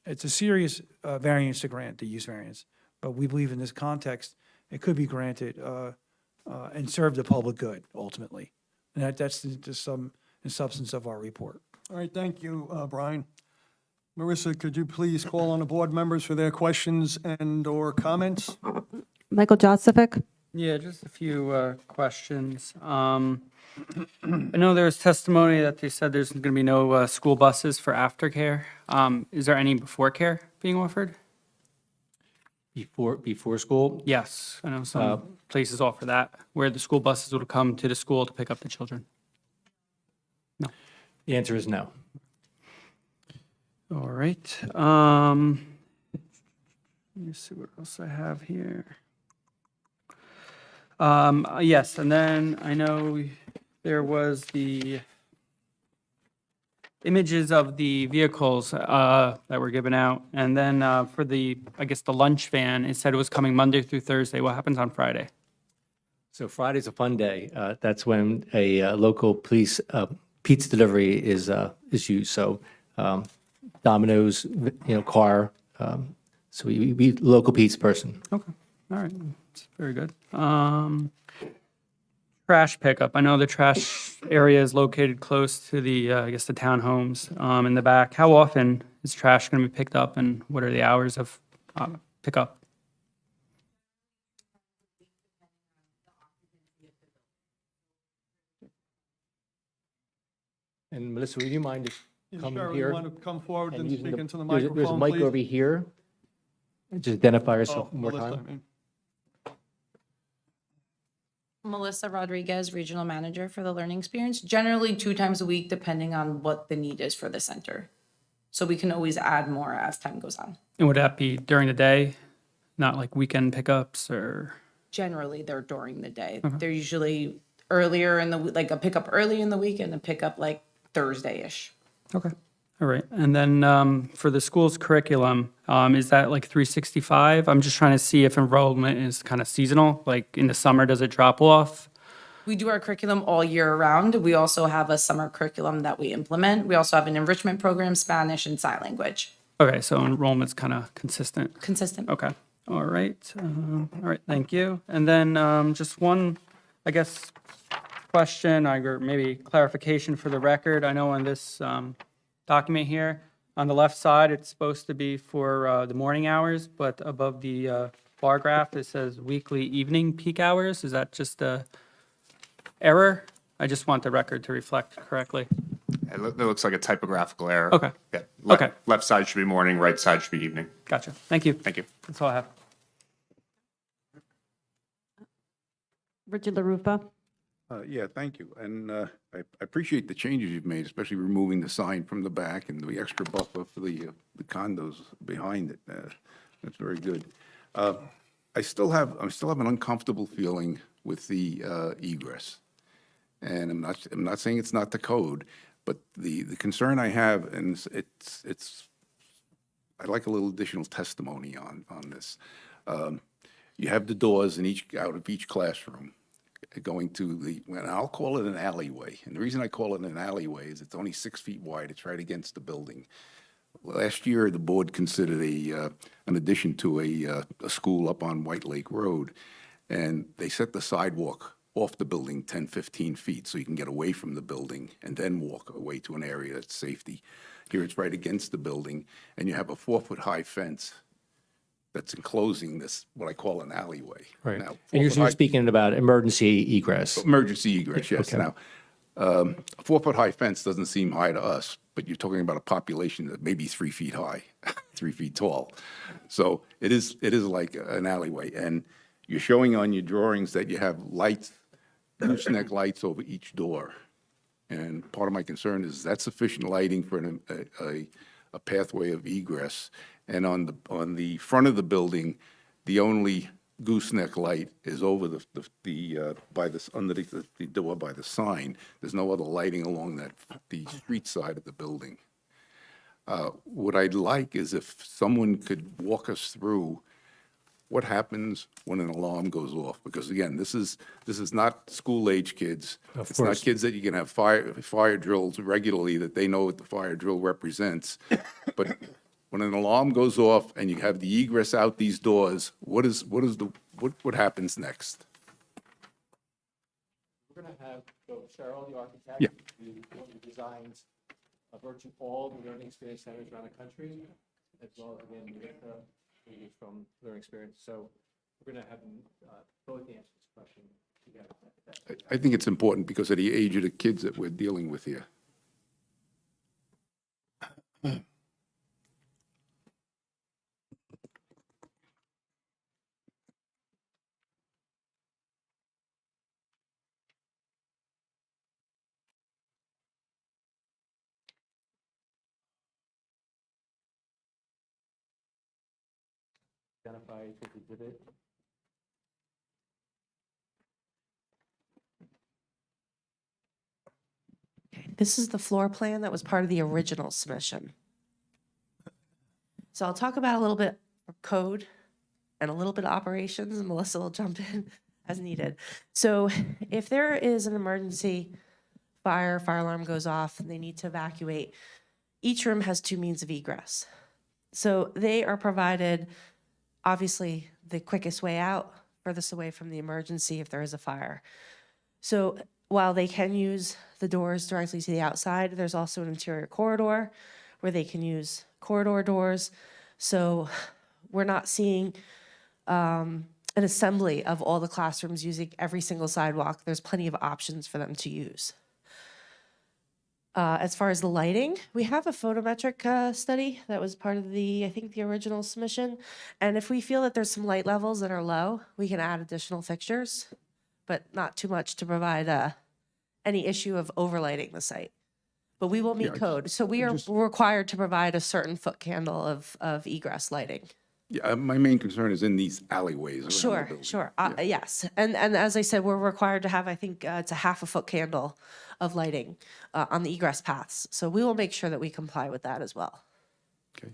S13: it's a serious variance to grant, the use variance. But we believe in this context, it could be granted and serve the public good ultimately. And that's the sum and substance of our report.
S1: All right, thank you, Brian. Marissa, could you please call on the board members for their questions and/or comments?
S2: Michael Joseph?
S14: Yeah, just a few questions. I know there was testimony that they said there's going to be no school buses for aftercare. Is there any before care being offered?
S5: Before school?
S14: Yes, I know some places offer that, where the school buses would come to the school to pick up the children.
S5: The answer is no.
S14: All right. Let me see what else I have here. Yes, and then I know there was the images of the vehicles that were given out. And then for the, I guess, the lunch van, it said it was coming Monday through Thursday. What happens on Friday?
S5: So Friday's a fun day. That's when a local police pizza delivery is used. So Domino's, car. So we local pizza person.
S14: Okay, all right, that's very good. Trash pickup. I know the trash area is located close to the, I guess, the townhomes in the back. How often is trash going to be picked up, and what are the hours of pickup?
S5: And Melissa, would you mind just coming
S1: Sure,
S5: here?
S1: you want to come forward and
S5: using
S1: speak into the
S5: there's a
S1: microphone,
S5: mic
S1: please?
S5: over here. Just identify yourself
S1: Oh,
S5: one more
S1: Melissa,
S5: time.
S1: I mean.
S6: Melissa Rodriguez, Regional Manager for the Learning Experience, generally 2 times a week, depending on what the need is for the center. So we can always add more as time goes on.
S14: And would that be during the day, not like weekend pickups or?
S6: Generally, they're during the day. They're usually earlier in the, like a pickup early in the week and a pickup like Thursday-ish.
S14: Okay, all right. And then for the school's curriculum, is that like 365? I'm just trying to see if enrollment is kind of seasonal, like in the summer, does it drop off?
S6: We do our curriculum all year round. We also have a summer curriculum that we implement. We also have an enrichment program, Spanish and sign language.
S14: Okay, so enrollment's kind of consistent.
S6: Consistent.
S14: Okay, all right. All right, thank you. And then just one, I guess, question, or maybe clarification for the record. I know on this document here, on the left side, it's supposed to be for the morning hours, but above the bar graph, it says weekly evening peak hours. Is that just a error? I just want the record to reflect correctly.
S10: That looks like a typographical error.
S14: Okay.
S10: Yeah.
S14: Okay.
S10: Left side should be morning, right side should be evening.
S14: Gotcha. Thank you.
S10: Thank you.
S14: That's all I have.
S2: Richard LaRufa?
S9: Yeah, thank you. And I appreciate the changes you've made, especially removing the sign from the back and the extra buffer for the condos behind it. That's very good. I still have an uncomfortable feeling with the egress. And I'm not saying it's not the code, but the concern I have, and I'd like a little additional testimony on this. You have the doors out of each classroom going to I'll call it an alleyway. And the reason I call it an alleyway is it's only 6 feet wide. It's right against the building. Last year, the board considered an addition to a school up on White Lake Road, and they set the sidewalk off the building 10, 15 feet so you can get away from the building and then walk away to an area that's safety. Here, it's right against the building, and you have a 4-foot-high fence that's enclosing this, what I call an alleyway.
S5: Right.
S9: Now,
S5: And you're
S9: 4-foot-high-
S5: speaking about emergency egress.
S9: Emergency egress, yes.
S5: Okay.
S9: Now, a 4-foot-high fence doesn't seem high to us, but you're talking about a population that may be 3 feet high, 3 feet tall. So it is like an alleyway. And you're showing on your drawings that you have lights, gooseneck lights over each door. And part of my concern is that sufficient lighting for a pathway of egress. And on the front of the building, the only gooseneck light is over underneath the door by the sign. There's no other lighting along the street side of the building. What I'd like is if someone could walk us through what happens when an alarm goes off? Because again, this is not school-age kids.
S5: Of
S9: It's not
S5: course.
S9: kids that you can have fire drills regularly that they know what the fire drill represents. But when an alarm goes off and you have the egress out these doors, what happens next?
S5: We're going to have Cheryl, the architect,
S9: Yeah.
S5: do one of the designs of virtually all the learning experience centers around the country, as well as, again, ladies from Learning Experience. So we're going to have them both answer this question together.
S9: I think it's important because of the age of the kids that we're dealing with here.
S5: Identify this exhibit.
S7: This is the floor plan that was part of the original submission. So I'll talk about a little bit of code and a little bit of operations, and Melissa will jump in as needed. So if there is an emergency, fire alarm goes off, and they need to evacuate, each room has two means of egress. So they are provided, obviously, the quickest way out, furthest away from the emergency if there is a fire. So while they can use the doors directly to the outside, there's also an interior corridor where they can use corridor doors. So we're not seeing an assembly of all the classrooms using every single sidewalk. There's plenty of options for them to use. As far as the lighting, we have a photometric study that was part of the, I think, the original submission. And if we feel that there's some light levels that are low, we can add additional fixtures, but not too much to provide any issue of overlighting the site. But we will meet
S9: Yeah,
S7: code. So we are required to provide a certain foot candle of egress lighting.
S9: Yeah, my main concern is in these alleyways around the
S7: Sure,
S9: building.
S7: sure. Yes. And as I said, we're required to have, I think, it's a half a foot candle of lighting on the egress paths. So we will make sure that we comply with that as well.
S9: Okay.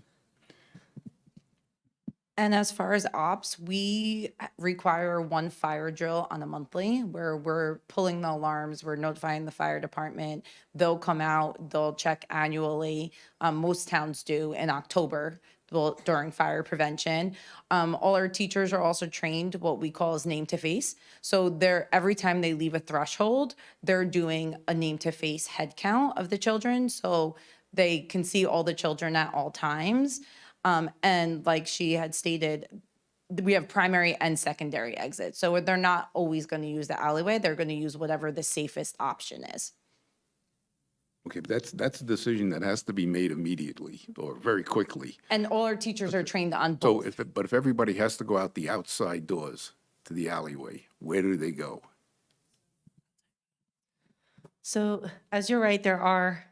S6: And as far as ops, we require one fire drill on a monthly where we're pulling the alarms, we're notifying the fire department. They'll come out, they'll check annually. Most towns do in October during fire prevention. All our teachers are also trained what we call as name to face. So every time they leave a threshold, they're doing a name to face head count of the children. So they can see all the children at all times. And like she had stated, we have primary and secondary exits. So they're not always going to use the alleyway. They're going to use whatever the safest option is.
S9: Okay, but that's a decision that has to be made immediately or very quickly.
S6: And all our teachers are trained on
S9: So
S6: both.
S9: if everybody has to go out the outside doors to the alleyway, where do they go?
S7: So as you're right, there are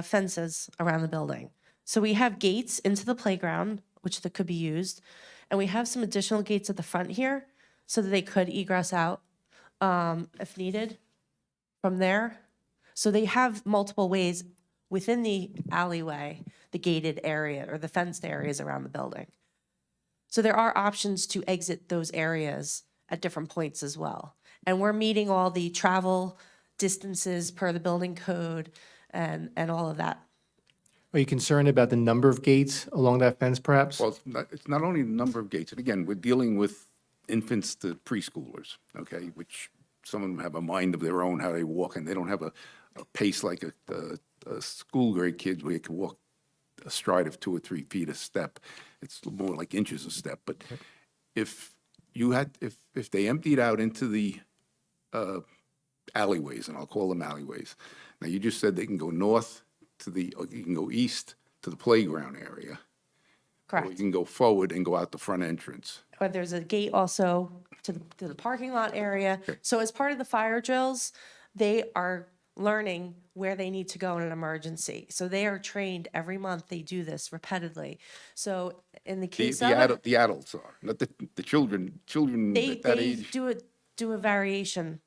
S7: fences around the building. So we have gates into the playground, which that could be used. And we have some additional gates at the front here so that they could egress out if needed from there. So they have multiple ways within the alleyway, the gated area or the fenced areas around the building. So there are options to exit those areas at different points as well. And we're meeting all the travel distances per the building code and all of that.
S5: Are you concerned about the number of gates along that fence, perhaps?
S9: Well, it's not only the number of gates, and again, we're dealing with infants to preschoolers, okay, which some of them have a mind of their own, how they walk, and they don't have a pace like a school grade kid where you can walk a stride of 2 or 3 feet a step. It's more like inches a step. But if they emptied out into the alleyways, and I'll call them alleyways. Now, you just said they can go north or you can go east to the playground area. Or
S7: Correct.
S9: you can go forward and go out the front entrance.
S7: Or there's a gate also to the parking lot area. So as part of the fire drills, they are learning where they need to go in an emergency. So they are trained every month. They do this repeatedly. So in the case of
S9: The adults are, not the children at that
S7: they
S9: age.
S7: do a variation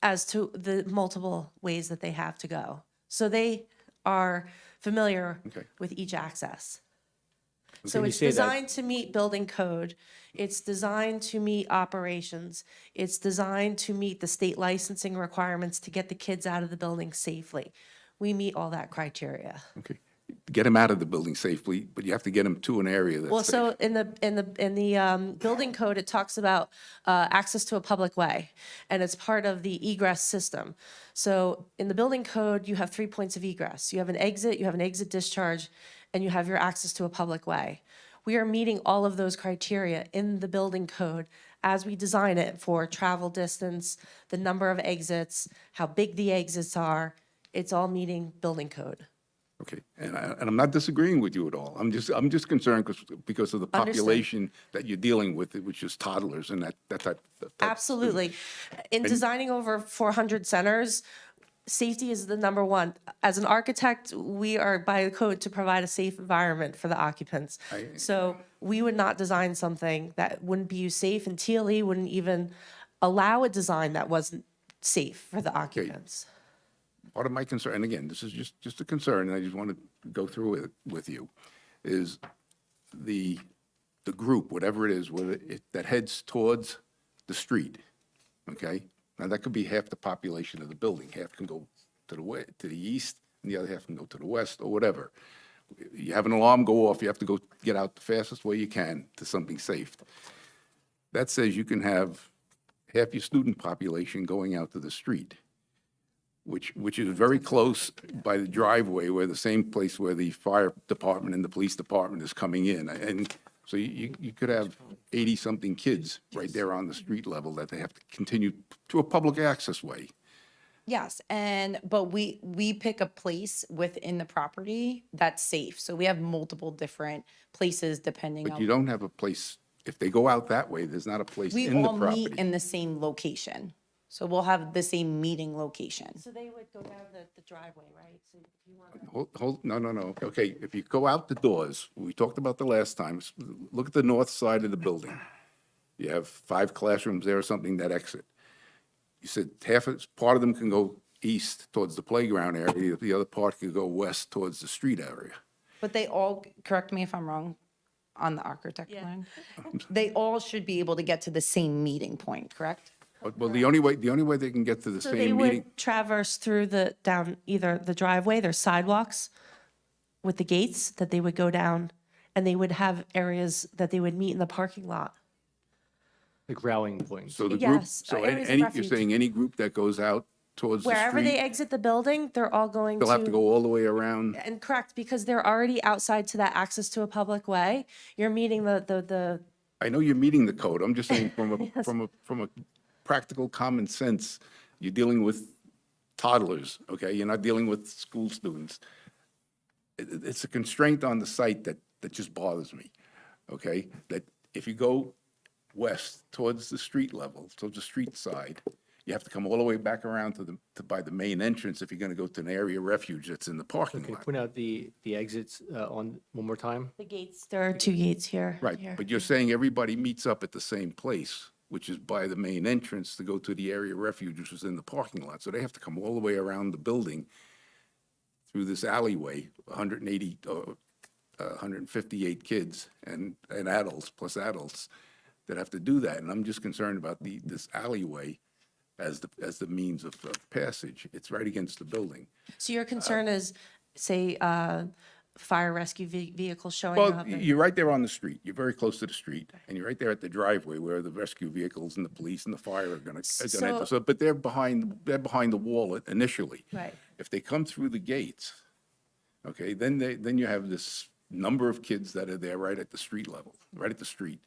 S7: as to the multiple ways that they have to go. So they are familiar
S9: Okay.
S7: with each access. So
S5: When you
S7: it's
S5: say that-
S7: designed to meet building code. It's designed to meet operations. It's designed to meet the state licensing requirements to get the kids out of the building safely. We meet all that criteria.
S9: Okay. Get them out of the building safely, but you have to get them to an area
S7: Well,
S9: that's safe.
S7: so in the building code, it talks about access to a public way, and it's part of the egress system. So in the building code, you have 3 points of egress. You have an exit discharge, and you have your access to a public way. We are meeting all of those criteria in the building code as we design it for travel distance, the number of exits, how big the exits are. It's all meeting building code.
S9: Okay, and I'm not disagreeing with you at all. I'm just concerned because of the
S7: Understood.
S9: population that you're dealing with, which is toddlers and that type.
S7: Absolutely. In designing over 400 centers, safety is the number one. As an architect, we are by code to provide a safe environment for the occupants. So we would not design something that wouldn't be safe, and TLE wouldn't even allow a design that wasn't safe for the occupants.
S9: Part of my concern, and again, this is just a concern, and I just want to go through it with you, is the group, whatever it is, that heads towards the street, okay? Now, that could be half the population of the building. Half can go to the east, and the other half can go to the west, or whatever. You have an alarm go off, you have to go get out the fastest way you can to something safe. That says you can have half your student population going out to the street, which is very close by the driveway, where the same place where the fire department and the police department is coming in. And so you could have 80-something kids right there on the street level that they have to continue to a public access way.
S6: Yes, but we pick a place within the property that's safe. So we have multiple different places depending
S9: But
S6: on.
S9: you don't have a place, if they go out that way, there's not a place
S6: We
S9: in the
S6: all meet
S9: property.
S6: in the same location. So we'll have the same meeting location.
S7: So they would go down the driveway, right? So if you want to.
S9: Hold, no. Okay, if you go out the doors, we talked about the last time, look at the north side of the building. You have 5 classrooms there or something that exit. You said part of them can go east towards the playground area, the other part could go west towards the street area.
S6: But they all, correct me if I'm wrong on the architect line, they all should be able to get to the same meeting point, correct?
S9: Well, the only way they can get to the
S7: So they
S9: same meeting,
S7: would traverse through down either the driveway, there's sidewalks with the gates that they would go down, and they would have areas that they would meet in the parking lot.
S5: Like rallying points.
S9: so the group,
S7: Yes,
S9: so
S7: areas of
S9: any, you're
S7: refuge.
S9: saying any group that goes out towards the
S7: Wherever they
S9: street,
S7: exit the building, they're all going
S9: they'll have to go all the way around?
S7: And correct, because they're already outside to that access to a public way. You're meeting the
S9: I know you're meeting the code, I'm just saying from a practical common sense, you're dealing with toddlers, okay? You're not dealing with school students. It's a constraint on the site that just bothers me, okay? That if you go west towards the street level, towards the street side, you have to come all the way back around by the main entrance if you're gonna go to an area of refuge that's in the parking
S5: Can you
S9: lot.
S5: point out the exits on one more time?
S7: gates. There are 2 gates here.
S9: Right,
S7: here.
S9: but you're saying everybody meets up at the same place, which is by the main entrance to go to the area of refuge, which is in the parking lot. So they have to come all the way around the building through this alleyway, 180, 158 kids and adults, plus adults, that have to do that. And I'm just concerned about this alleyway as the means of passage. It's right against the building.
S7: So your concern is, say, fire rescue vehicles showing
S9: Well,
S7: up? and-
S9: you're right there on the street. You're very close to the street, and you're right there at the driveway where the rescue vehicles and the police and the fire are gonna enter. So, but they're behind the wall initially.
S7: Right.
S9: If they come through the gates, okay, then you have this number of kids that are there right at the street level, right at the street.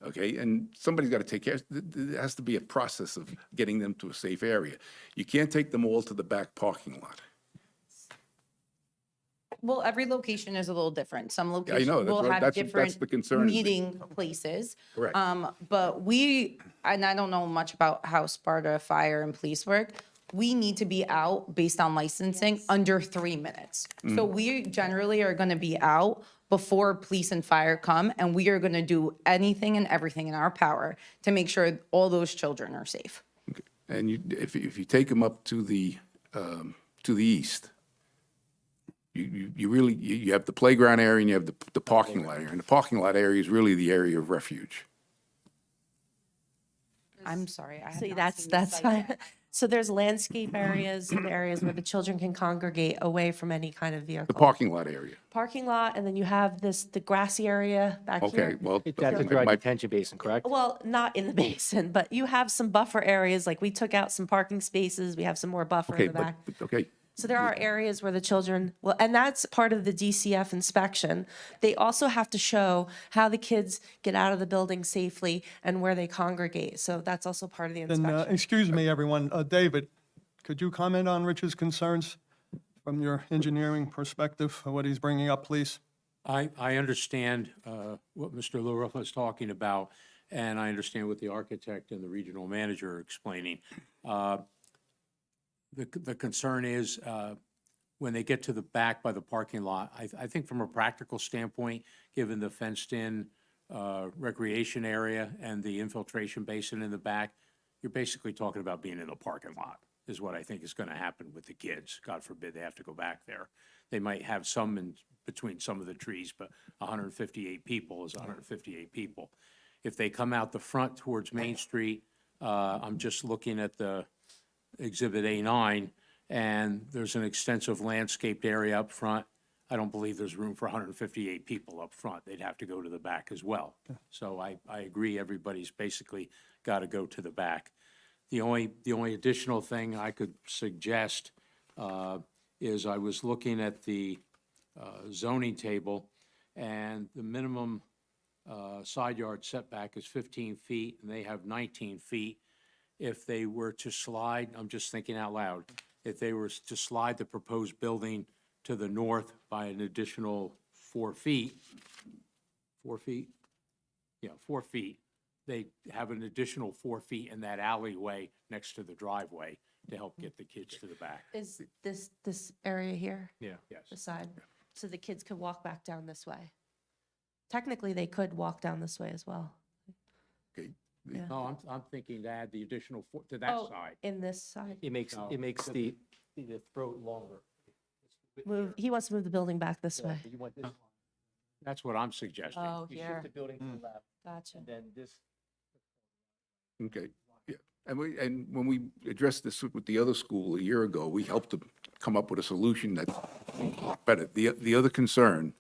S9: Okay, and somebody's got to take care, there has to be a process of getting them to a safe area. You can't take them all to the back parking lot.
S6: Well, every location is a little different. Some
S9: I know,
S6: locations
S9: that's
S6: will
S9: what-
S6: have
S9: that's the
S6: different
S9: concern is that-
S6: meeting places.
S9: Correct.
S6: But and I don't know much about how Sparta Fire and Police work. We need to be out based on licensing under 3 minutes. So we generally are gonna be out before police and fire come, and we are gonna do anything and everything in our power to make sure all those children are safe.
S9: And if you take them up to the east, You really, you have the playground area and you have the parking lot area. And the parking lot area is really the area of refuge.
S6: I'm sorry, I have
S7: See,
S6: not
S7: that's,
S6: seen the
S7: that's
S6: site
S7: fine.
S6: yet.
S7: So there's landscape areas and areas where the children can congregate away from any kind of
S9: The
S7: vehicle.
S9: parking lot area.
S7: Parking lot, and then you have the grassy area back
S9: Okay,
S7: here.
S9: well.
S5: That's a dry detention basin, correct?
S7: Well, not in the basin, but you have some buffer areas, like we took out some parking spaces, we have some more buffer in
S9: Okay,
S7: the back.
S9: okay.
S7: So there are areas where the children, well, and that's part of the DCF inspection. They also have to show how the kids get out of the building safely and where they congregate. So that's also part of the
S1: And,
S7: inspection.
S1: excuse me, everyone, David, could you comment on Rich's concerns from your engineering perspective, what he's bringing up, please?
S12: I understand what Mr. LaRuffa is talking about, and I understand what the architect and the regional manager are explaining. The concern is when they get to the back by the parking lot, I think from a practical standpoint, given the fenced-in recreation area and the infiltration basin in the back, you're basically talking about being in a parking lot, is what I think is going to happen with the kids. God forbid they have to go back there. They might have some in between some of the trees, but 158 people is 158 people. If they come out the front towards Main Street, I'm just looking at the Exhibit A9, and there's an extensive landscaped area up front. I don't believe there's room for 158 people up front. They'd have to go to the back as well. So I agree, everybody's basically got to go to the back. The only additional thing I could suggest is I was looking at the zoning table, and the minimum side yard setback is 15 feet, and they have 19 feet. If they were to slide, I'm just thinking out loud, if they were to slide the proposed building to the north by an additional 4 feet, 4 feet? Yeah, 4 feet. They have an additional 4 feet in that alleyway next to the driveway to help get the kids to the back.
S7: Is this area here,
S12: Yeah. Yes.
S7: the side? So the kids could walk back down this way. Technically, they could walk down this way as well.
S9: Okay.
S7: Yeah.
S12: No, I'm thinking to add the additional four to that
S7: Oh,
S12: side.
S7: in this side?
S5: It makes the throat longer.
S7: Move, he wants to move the building back this way.
S5: You want this line.
S12: That's what I'm suggesting.
S7: Oh,
S5: You
S7: here.
S5: shift the building to the left,
S7: Gotcha.
S5: and then this.
S9: Okay, yeah. And when we addressed this with the other school a year ago, we helped them come up with a solution that's better. The other concern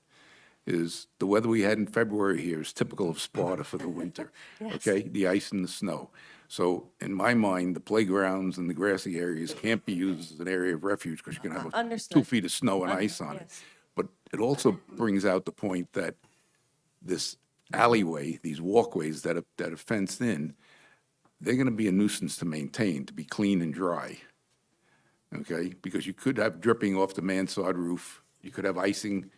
S9: is the weather we had in February here is typical of Sparta for the winter. Okay, the ice and the snow. So in my mind, the playgrounds and the grassy areas can't be used as an area of refuge because you're gonna have 2
S7: Understood.
S9: feet of snow and ice on it.
S7: Yes.
S9: But it also brings out the point that this alleyway, these walkways that are fenced in, they're gonna be a nuisance to maintain, to be clean and dry. Okay, because you could have dripping off the mansard roof, you could have icing.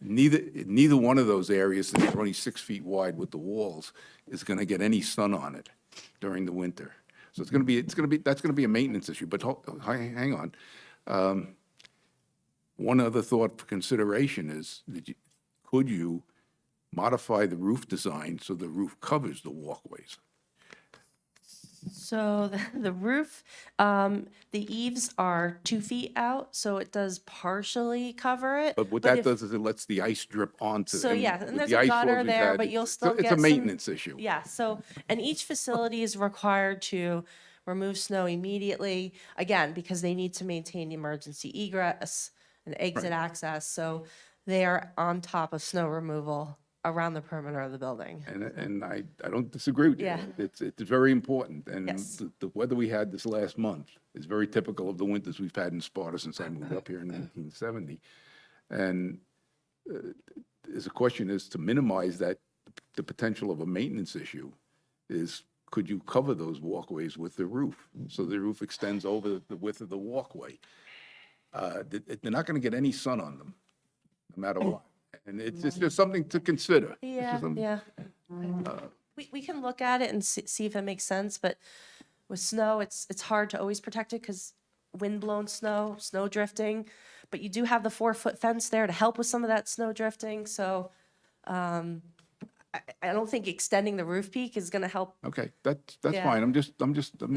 S9: Neither one of those areas, since they're only 6 feet wide with the walls, is gonna get any sun on it during the winter. So that's gonna be a maintenance issue, but hang on. One other thought for consideration is, could you modify the roof design so the roof covers the walkways?
S7: So the roof, the eaves are 2 feet out, so it does partially cover it.
S9: But what that
S7: if-
S9: does is it lets the ice drip onto.
S7: So, yeah, and
S9: with
S7: there's
S9: the
S7: a
S9: ice
S7: gutter
S9: flows we've
S7: there,
S9: had,
S7: but you'll
S9: it's
S7: still
S9: It's
S7: get
S9: a
S7: some-
S9: maintenance issue.
S7: Yeah, so, and each facility is required to remove snow immediately, again, because they need to maintain emergency egress and exit access, so they are on top of snow removal around the perimeter of the building.
S9: And I don't disagree with you.
S7: Yeah.
S9: It's very important. And
S7: Yes.
S9: the weather we had this last month is very typical of the winters we've had in Sparta since I moved up here in 1970. And the question is to minimize that, the potential of a maintenance issue is, could you cover those walkways with the roof? So the roof extends over the width of the walkway. They're not going to get any sun on them, no matter what. And it's just something to consider. It's
S7: Yeah,
S9: just something-
S7: yeah. We can look at it and see if it makes sense, but with snow, it's hard to always protect it because wind-blown snow, snow drifting, but you do have the 4-foot fence there to help with some of that snow drifting, so I don't think extending the roof peak is gonna help.
S9: Okay, that's
S7: Yeah.
S9: fine. I'm just
S7: No,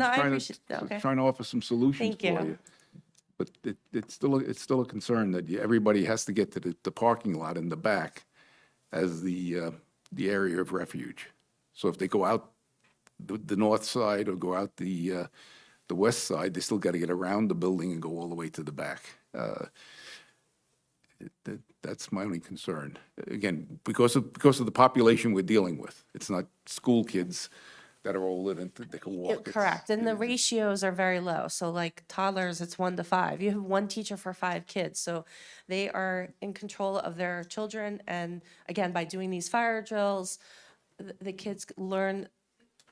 S7: I
S9: trying
S7: appreciate that. Okay.
S9: to offer some solutions
S7: Thank
S9: for
S7: you.
S9: you. But it's still a concern that everybody has to get to the parking lot in the back as the area of refuge. So if they go out the north side or go out the west side, they still got to get around the building and go all the way to the back. That's my only concern. Again, because of the population we're dealing with. It's not school kids that are older than they can walk.
S7: Correct, and the ratios are very low. So like toddlers, it's 1 to 5. You have one teacher for 5 kids, so they are in control of their children. And again, by doing these fire drills, the kids learn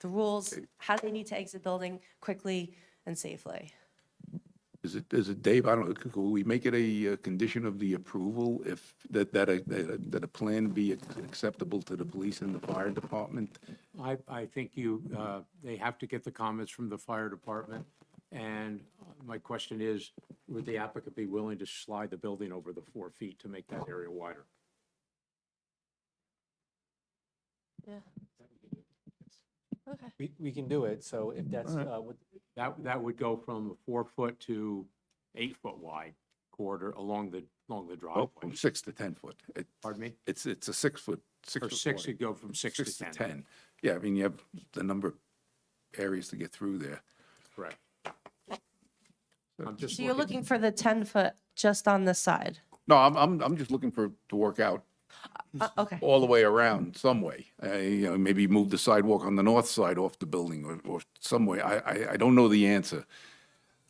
S7: the rules, how they need to exit building quickly and safely.
S9: Is it, Dave, I don't know, could we make it a condition of the approval if, that a plan be acceptable to the police and the fire department?
S12: I think they have to get the comments from the fire department. And my question is, would the applicant be willing to slide the building over the 4 feet to make that area wider?
S7: Yeah. Okay.
S5: We can do it, so if that's,
S12: That would go from a 4 foot to 8 foot wide corridor along the
S9: Well,
S12: driveway.
S9: from 6 to 10 foot.
S12: Pardon me?
S9: It's a 6 foot, 6
S12: For
S9: foot
S12: six,
S9: wide.
S12: it'd go from 6 to 10.
S9: 10. Yeah, I mean, you have the number of areas to get through there.
S12: Correct. I'm just
S7: So you're looking for the 10-foot just on this side?
S9: No, I'm just looking to work out
S7: Okay.
S9: all the way around some way. Maybe move the sidewalk on the north side off the building or some way. I don't know the answer.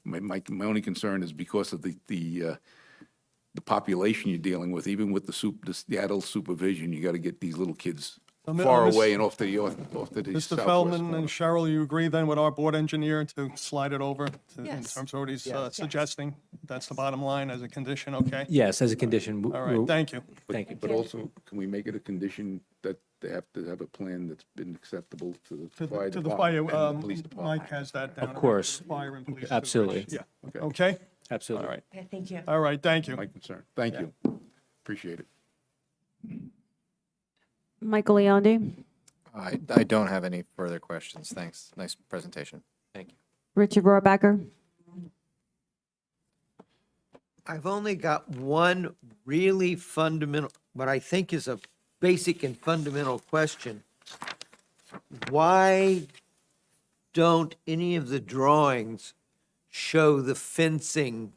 S9: My only concern is because of the population you're dealing with, even with the adult supervision, you got to get these little kids far away and off to the
S1: Mr.
S9: southwest
S1: Feldman
S9: corner.
S1: and Cheryl, you agree then with our board engineer to slide it over in
S7: Yes.
S1: terms of what he's suggesting? That's the bottom line as a condition, okay?
S5: yes, as a condition.
S1: All right, thank you.
S5: Thank you.
S9: But also, can we make it a condition that they have to have a plan that's been acceptable to the fire
S1: To the
S9: department
S1: fire,
S9: and the police department?
S1: Mike has that down.
S5: course.
S1: Fire and police.
S5: Absolutely.
S1: Yeah, okay?
S5: Absolutely.
S1: All right,
S7: Okay, thank you.
S1: all right, thank you.
S9: My concern. Thank you. Appreciate it.
S2: Michael Leondi,
S15: I don't have any further questions. Thanks. Nice presentation.
S5: Thank you.
S2: Richard Rohrbacher.
S3: I've only got one really fundamental, what I think is a basic and fundamental question. Why don't any of the drawings show the fencing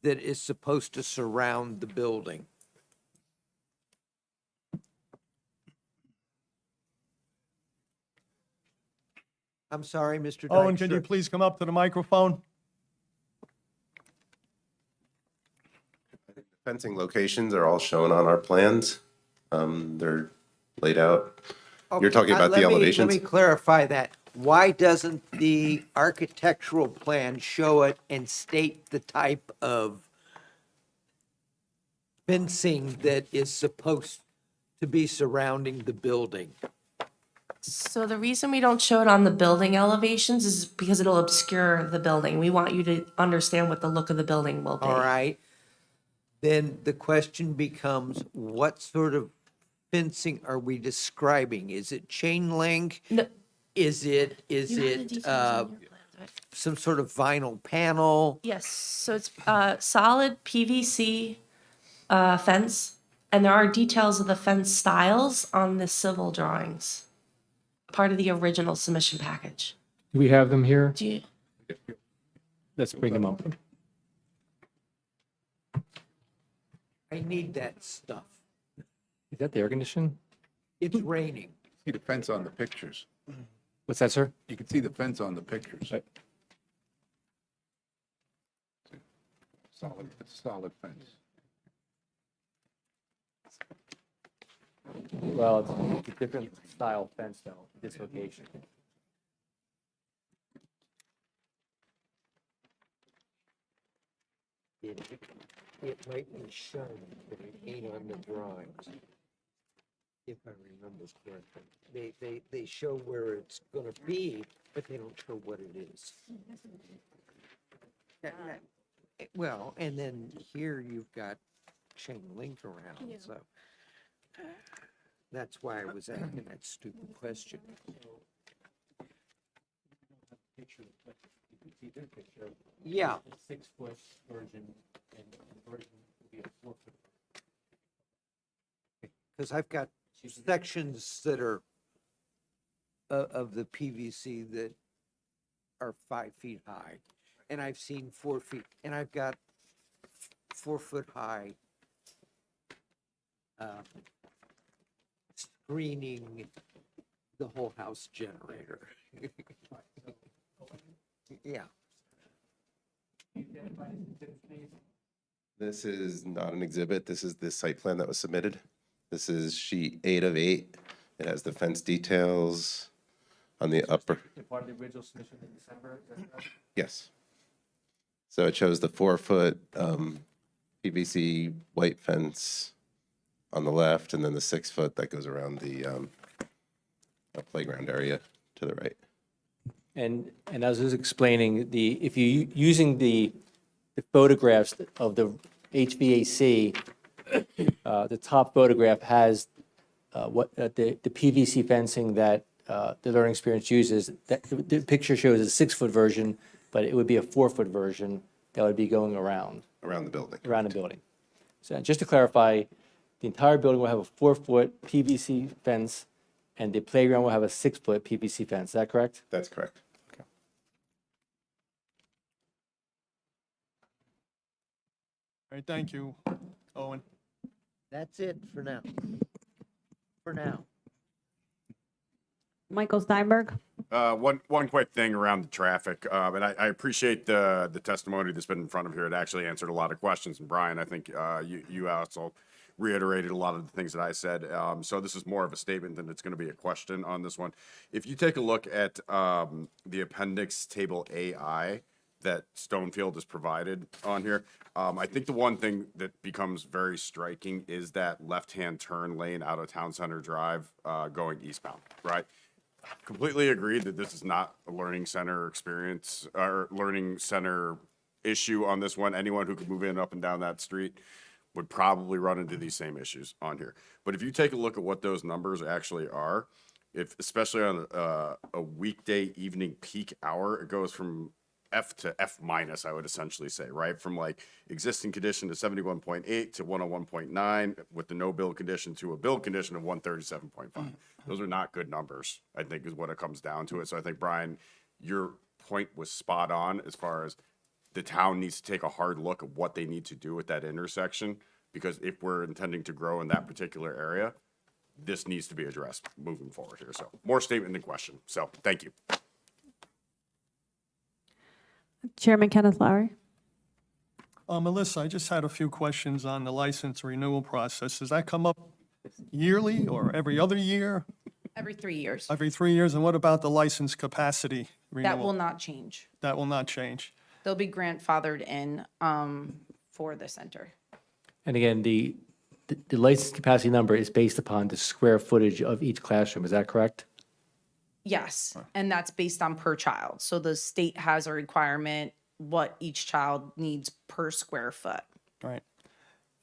S3: that is supposed to surround the building? I'm sorry, Mr.
S1: Owen, can you
S3: Dykstra.
S1: please come up to the microphone?
S8: Fencing locations are all shown on our plans. They're laid out. You're talking about the
S3: Let
S8: elevations?
S3: me clarify that. Why doesn't the architectural plan show it and state the type of fencing that is supposed to be surrounding the building?
S7: So the reason we don't show it on the building elevations is because it'll obscure the building. We want you to understand what the look of the building will be.
S3: All right. Then the question becomes, what sort of fencing are we describing? Is it chain link?
S7: No.
S3: Is it,
S7: You have the details on your plans, right?
S3: some sort of vinyl panel?
S7: Yes, so it's solid PVC fence, and there are details of the fence styles on the civil drawings, part of the original submission package.
S5: Do we have them here?
S7: Do you?
S5: Let's bring them up.
S3: I need that stuff.
S5: Is that the air condition?
S3: It's raining.
S9: See the fence on the pictures.
S5: What's that, sir?
S9: You can see the fence on the pictures.
S5: Right.
S9: It's a solid fence.
S5: Well, it's a different style fence though, this location.
S3: It might be shown, but it ain't on the drawings. If I remember correctly. They show where it's gonna be, but they don't show what it is. Well, and then here you've got chain link around, so. That's why I was asking that stupid question.
S5: picture, but you can see this picture.
S3: Yeah.
S5: The 6-foot version and the version will be a 4-foot.
S3: Because I've got sections that are of the PVC that are 5 feet high, and I've seen 4 feet, and I've got 4 foot high screening the whole house generator. Yeah.
S8: This is not an exhibit. This is the site plan that was submitted. This is sheet 8 of 8. It has the fence details on the upper.
S5: Part of the original submission in December, is that correct?
S8: Yes. So it shows the 4-foot PVC white fence on the left, and then the 6-foot that goes around the playground area to the right.
S5: And as I was explaining, if you're using the photographs of the HVAC, the top photograph has the PVC fencing that the learning experience uses. The picture shows a 6-foot version, but it would be a 4-foot version that would be going around
S8: Around the building.
S5: the building. So just to clarify, the entire building will have a 4-foot PVC fence, and the playground will have a 6-foot PVC fence. Is that correct?
S8: That's correct.
S1: All right, thank you, Owen.
S3: That's it for now. For now.
S2: Michael Steinberg.
S16: One quick thing around the traffic, and I appreciate the testimony that's been in front of here. It actually answered a lot of questions. And Brian, I think you also reiterated a lot of the things that I said. So this is more of a statement than it's going to be a question on this one. If you take a look at the appendix table AI that Stonefield has provided on here, I think the one thing that becomes very striking is that left-hand turn lane out of Town Center Drive going eastbound, right? Completely agree that this is not a learning center experience or learning center issue on this one. Anyone who could move in up and down that street would probably run into these same issues on here. But if you take a look at what those numbers actually are, if especially on a weekday evening peak hour, it goes from F to F minus, I would essentially say, right? From like existing condition to 71.8 to 101.9 with the no build condition to a build condition of 137.5. Those are not good numbers, I think, is what it comes down to it. So I think, Brian, your point was spot on as far as the town needs to take a hard look at what they need to do with that intersection, because if we're intending to grow in that particular area, this needs to be addressed moving forward here. So more statement than question. So thank you.
S2: Chairman Kenneth Lowry.
S1: Melissa, I just had a few questions on the license renewal process. Does that come up yearly or every other year,
S6: Every 3 years.
S1: every 3 years? And what about the license capacity renewal?
S6: That will not change.
S1: That will not change.
S6: They'll be grandfathered in for the center.
S5: And again, the license capacity number is based upon the square footage of each classroom. Is that correct?
S6: Yes, and that's based on per child. So the state has a requirement what each child needs per square foot.
S1: Right.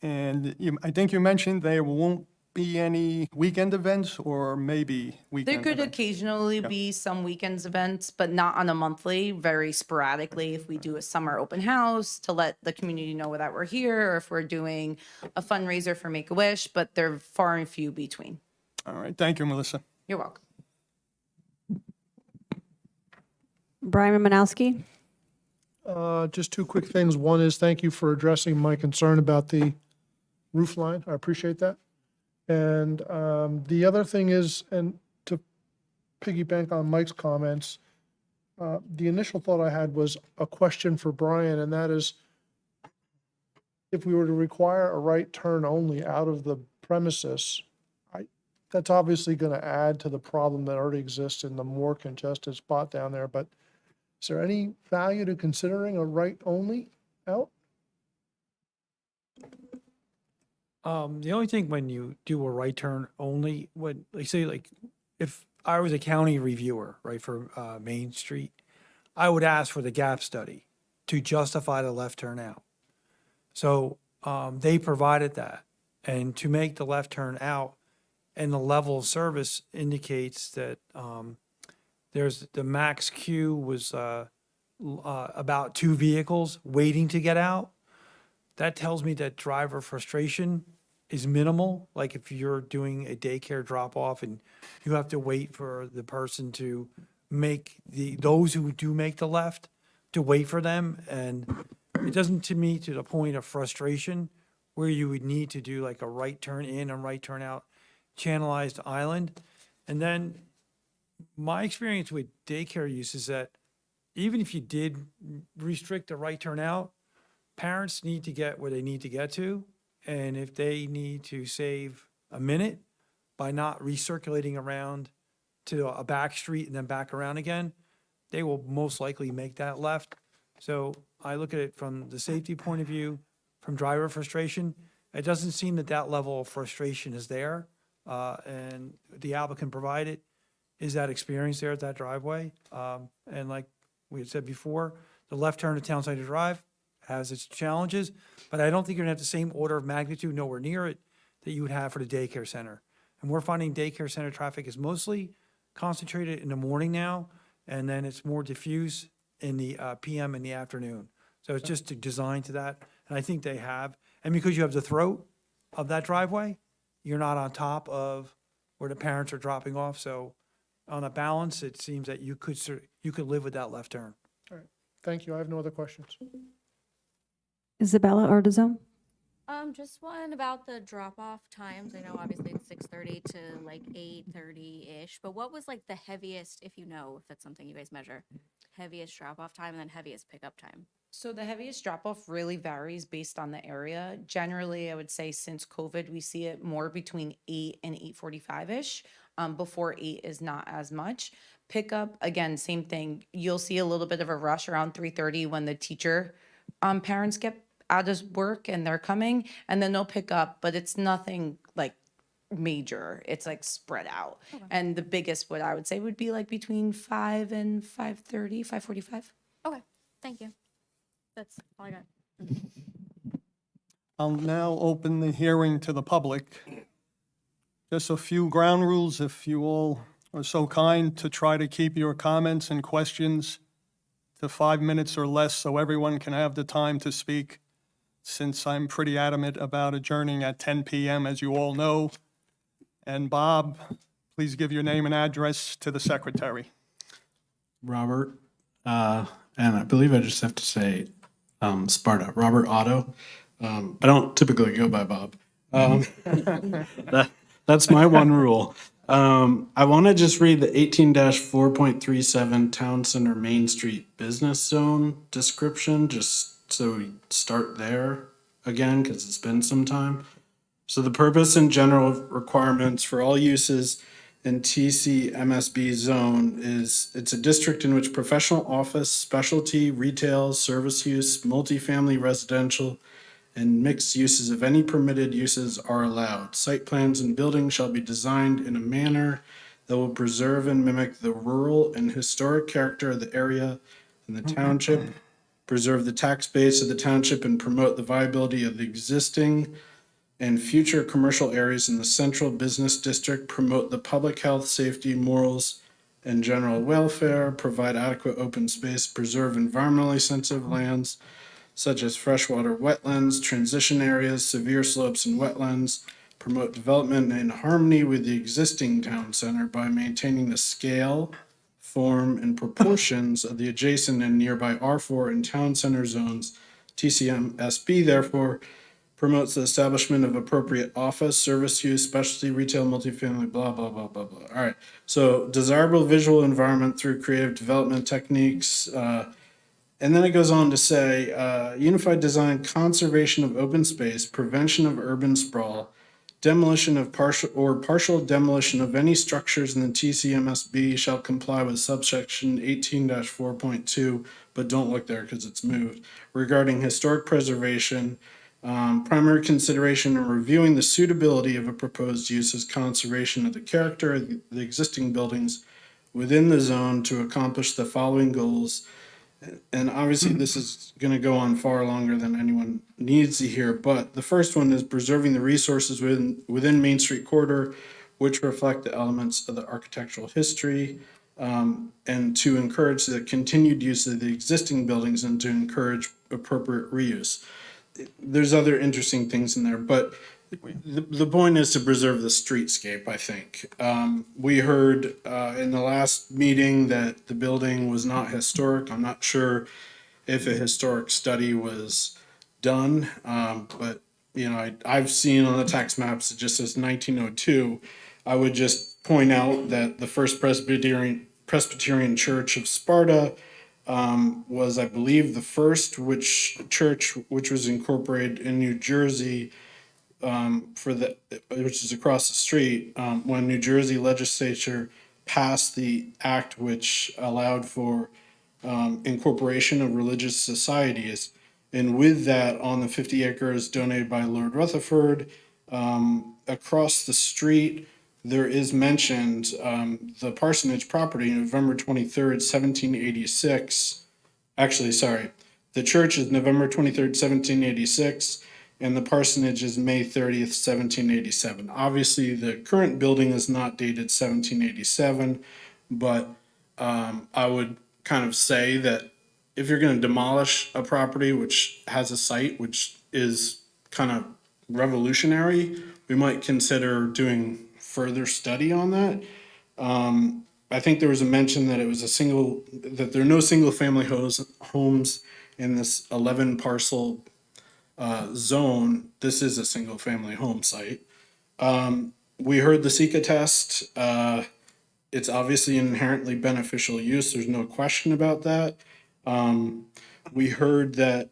S1: And I think you mentioned there won't be any weekend events or maybe
S6: There
S1: weekend
S6: could
S1: events?
S6: occasionally be some weekends events, but not on a monthly, very sporadically. If we do a summer open house to let the community know that we're here, or if we're doing a fundraiser for Make-A-Wish, but they're far and few between.
S1: All right, thank you, Melissa.
S6: You're welcome.
S2: Brian Romanowski.
S17: Just two quick things. One is thank you for addressing my concern about the roof line. I appreciate that. And the other thing is, and to piggyback on Mike's comments, the initial thought I had was a question for Brian, and that is, if we were to require a right turn only out of the premises, that's obviously going to add to the problem that already exists in the more congested spot down there. But is there any value to considering a right only out?
S13: The only thing when you do a right turn only, when, like, say, like, if I was a county reviewer, right, for Main Street, I would ask for the gap study to justify the left turn out. So they provided that. And to make the left turn out, and the level of service indicates that there's, the max queue was about 2 vehicles waiting to get out. That tells me that driver frustration is minimal. Like if you're doing a daycare drop-off and you have to wait for the person to make those who do make the left, to wait for them. And it doesn't, to me, to the point of frustration where you would need to do like a right turn in and right turn out, channelized island. And then my experience with daycare use is that even if you did restrict the right turn out, parents need to get where they need to get to. And if they need to save a minute by not recirculating around to a back street and then back around again, they will most likely make that left. So I look at it from the safety point of view, from driver frustration. It doesn't seem that that level of frustration is there. And the applicant provided is that experience there at that driveway. And like we had said before, the left turn to Townside Drive has its challenges, but I don't think you're gonna have the same order of magnitude, nowhere near it, that you would have for the daycare center. And we're finding daycare center traffic is mostly concentrated in the morning now, and then it's more diffuse in the PM in the afternoon. So it's just designed to that, and I think they have. And because you have the throat of that driveway, you're not on top of where the parents are dropping off. So on a balance, it seems that you could live with that left turn.
S17: All right, thank you. I have no other questions.
S2: Isabella Ordizone?
S18: Just one about the drop-off times. I know obviously it's 6:30 to like 8:30-ish, but what was like the heaviest, if you know, if that's something you guys measure, heaviest drop-off time and then heaviest pickup time?
S6: So the heaviest drop-off really varies based on the area. Generally, I would say since COVID, we see it more between 8 and 8:45-ish. Before 8 is not as much. Pickup, again, same thing. You'll see a little bit of a rush around 3:30 when the teacher parents get out of work and they're coming, and then they'll pick up, but it's nothing like major. It's like spread out.
S18: Okay.
S6: And the biggest, what I would say, would be like between 5 and 5:30, 5:45.
S18: Okay, thank you. That's all I got.
S1: I'll now open the hearing to the public. Just a few ground rules, if you all are so kind, to try to keep your comments and questions to 5 minutes or less so everyone can have the time to speak, since I'm pretty adamant about adjourning at 10 p.m., as you all know. And Bob, please give your name and address to the secretary.
S19: Robert, and I believe I just have to say Sparta, Robert Otto. I don't typically go by Bob. That's my one rule. I want to just read the 18-4.37 Town Center Main Street Business Zone description, just so we start there again, because it's been some time. So the purpose and general requirements for all uses in TCMSB zone is it's a district in which professional office, specialty, retail, service use, multifamily residential, and mixed uses of any permitted uses are allowed. Site plans and buildings shall be designed in a manner that will preserve and mimic the rural and historic character of the area and the township, preserve the tax base of the township, and promote the viability of the existing and future commercial areas in the central business district, promote the public health, safety, morals, and general welfare, provide adequate open space, preserve environmentally sensitive lands, such as freshwater wetlands, transition areas, severe slopes, and wetlands, promote development in harmony with the existing town center by maintaining the scale, form, and proportions of the adjacent and nearby R4 and town center zones. TCMSB, therefore, promotes the establishment of appropriate office, service use, specialty, retail, multifamily, blah, blah, blah, blah, blah. All right. So desirable visual environment through creative development techniques, and then it goes on to say, unified design, conservation of open space, prevention of urban sprawl, demolition of partial demolition of any structures in the TCMSB shall comply with subsection 18-4.2, but don't look there because it's moved, regarding historic preservation. Primary consideration in reviewing the suitability of a proposed use is conservation of the character of the existing buildings within the zone to accomplish the following goals. And obviously, this is going to go on far longer than anyone needs to hear. But the first one is preserving the resources within Main Street corridor, which reflect the elements of the architectural history. and to encourage the continued use of the existing buildings and to encourage appropriate reuse. There's other interesting things in there, but the point is to preserve the streetscape, I think. We heard in the last meeting that the building was not historic. I'm not sure if a historic study was done, but I've seen on the tax maps, it just says 1902. I would just point out that the First Presbyterian Church of Sparta was, I believe, the first church which was incorporated in New Jersey, which is across the street, when New Jersey legislature passed the act which allowed for incorporation of religious societies. And with that, on the 50 acres donated by Lord Rutherford, across the street, there is mentioned the parsonage property, November 23rd, 1786. Actually, sorry, the church is November 23rd, 1786, and the parsonage is May 30th, 1787. Obviously, the current building is not dated 1787, but I would kind of say that if you're going to demolish a property which has a site which is kind of revolutionary, we might consider doing further study on that. I think there was a mention that that there are no single family homes in this 11 parcel zone. This is a single family home site. We heard the Sika test. It's obviously an inherently beneficial use. There's no question about that. We heard that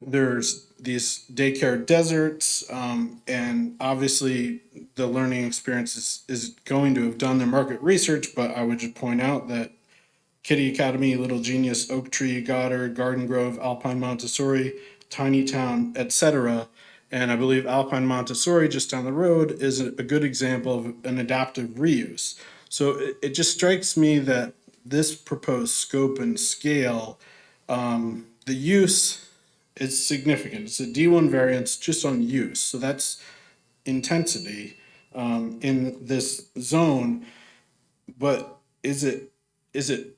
S19: there's these daycare deserts, and obviously the learning experience is going to have done their market research, but I would just point out that Kitty Academy, Little Genius, Oak Tree, Goddard, Garden Grove, Alpine Montessori, Tiny Town, etc. And I believe Alpine Montessori just down the road is a good example of an adaptive reuse. So it just strikes me that this proposed scope and scale, the use is significant. It's a D1 variance just on use. So that's intensity in this zone. But is it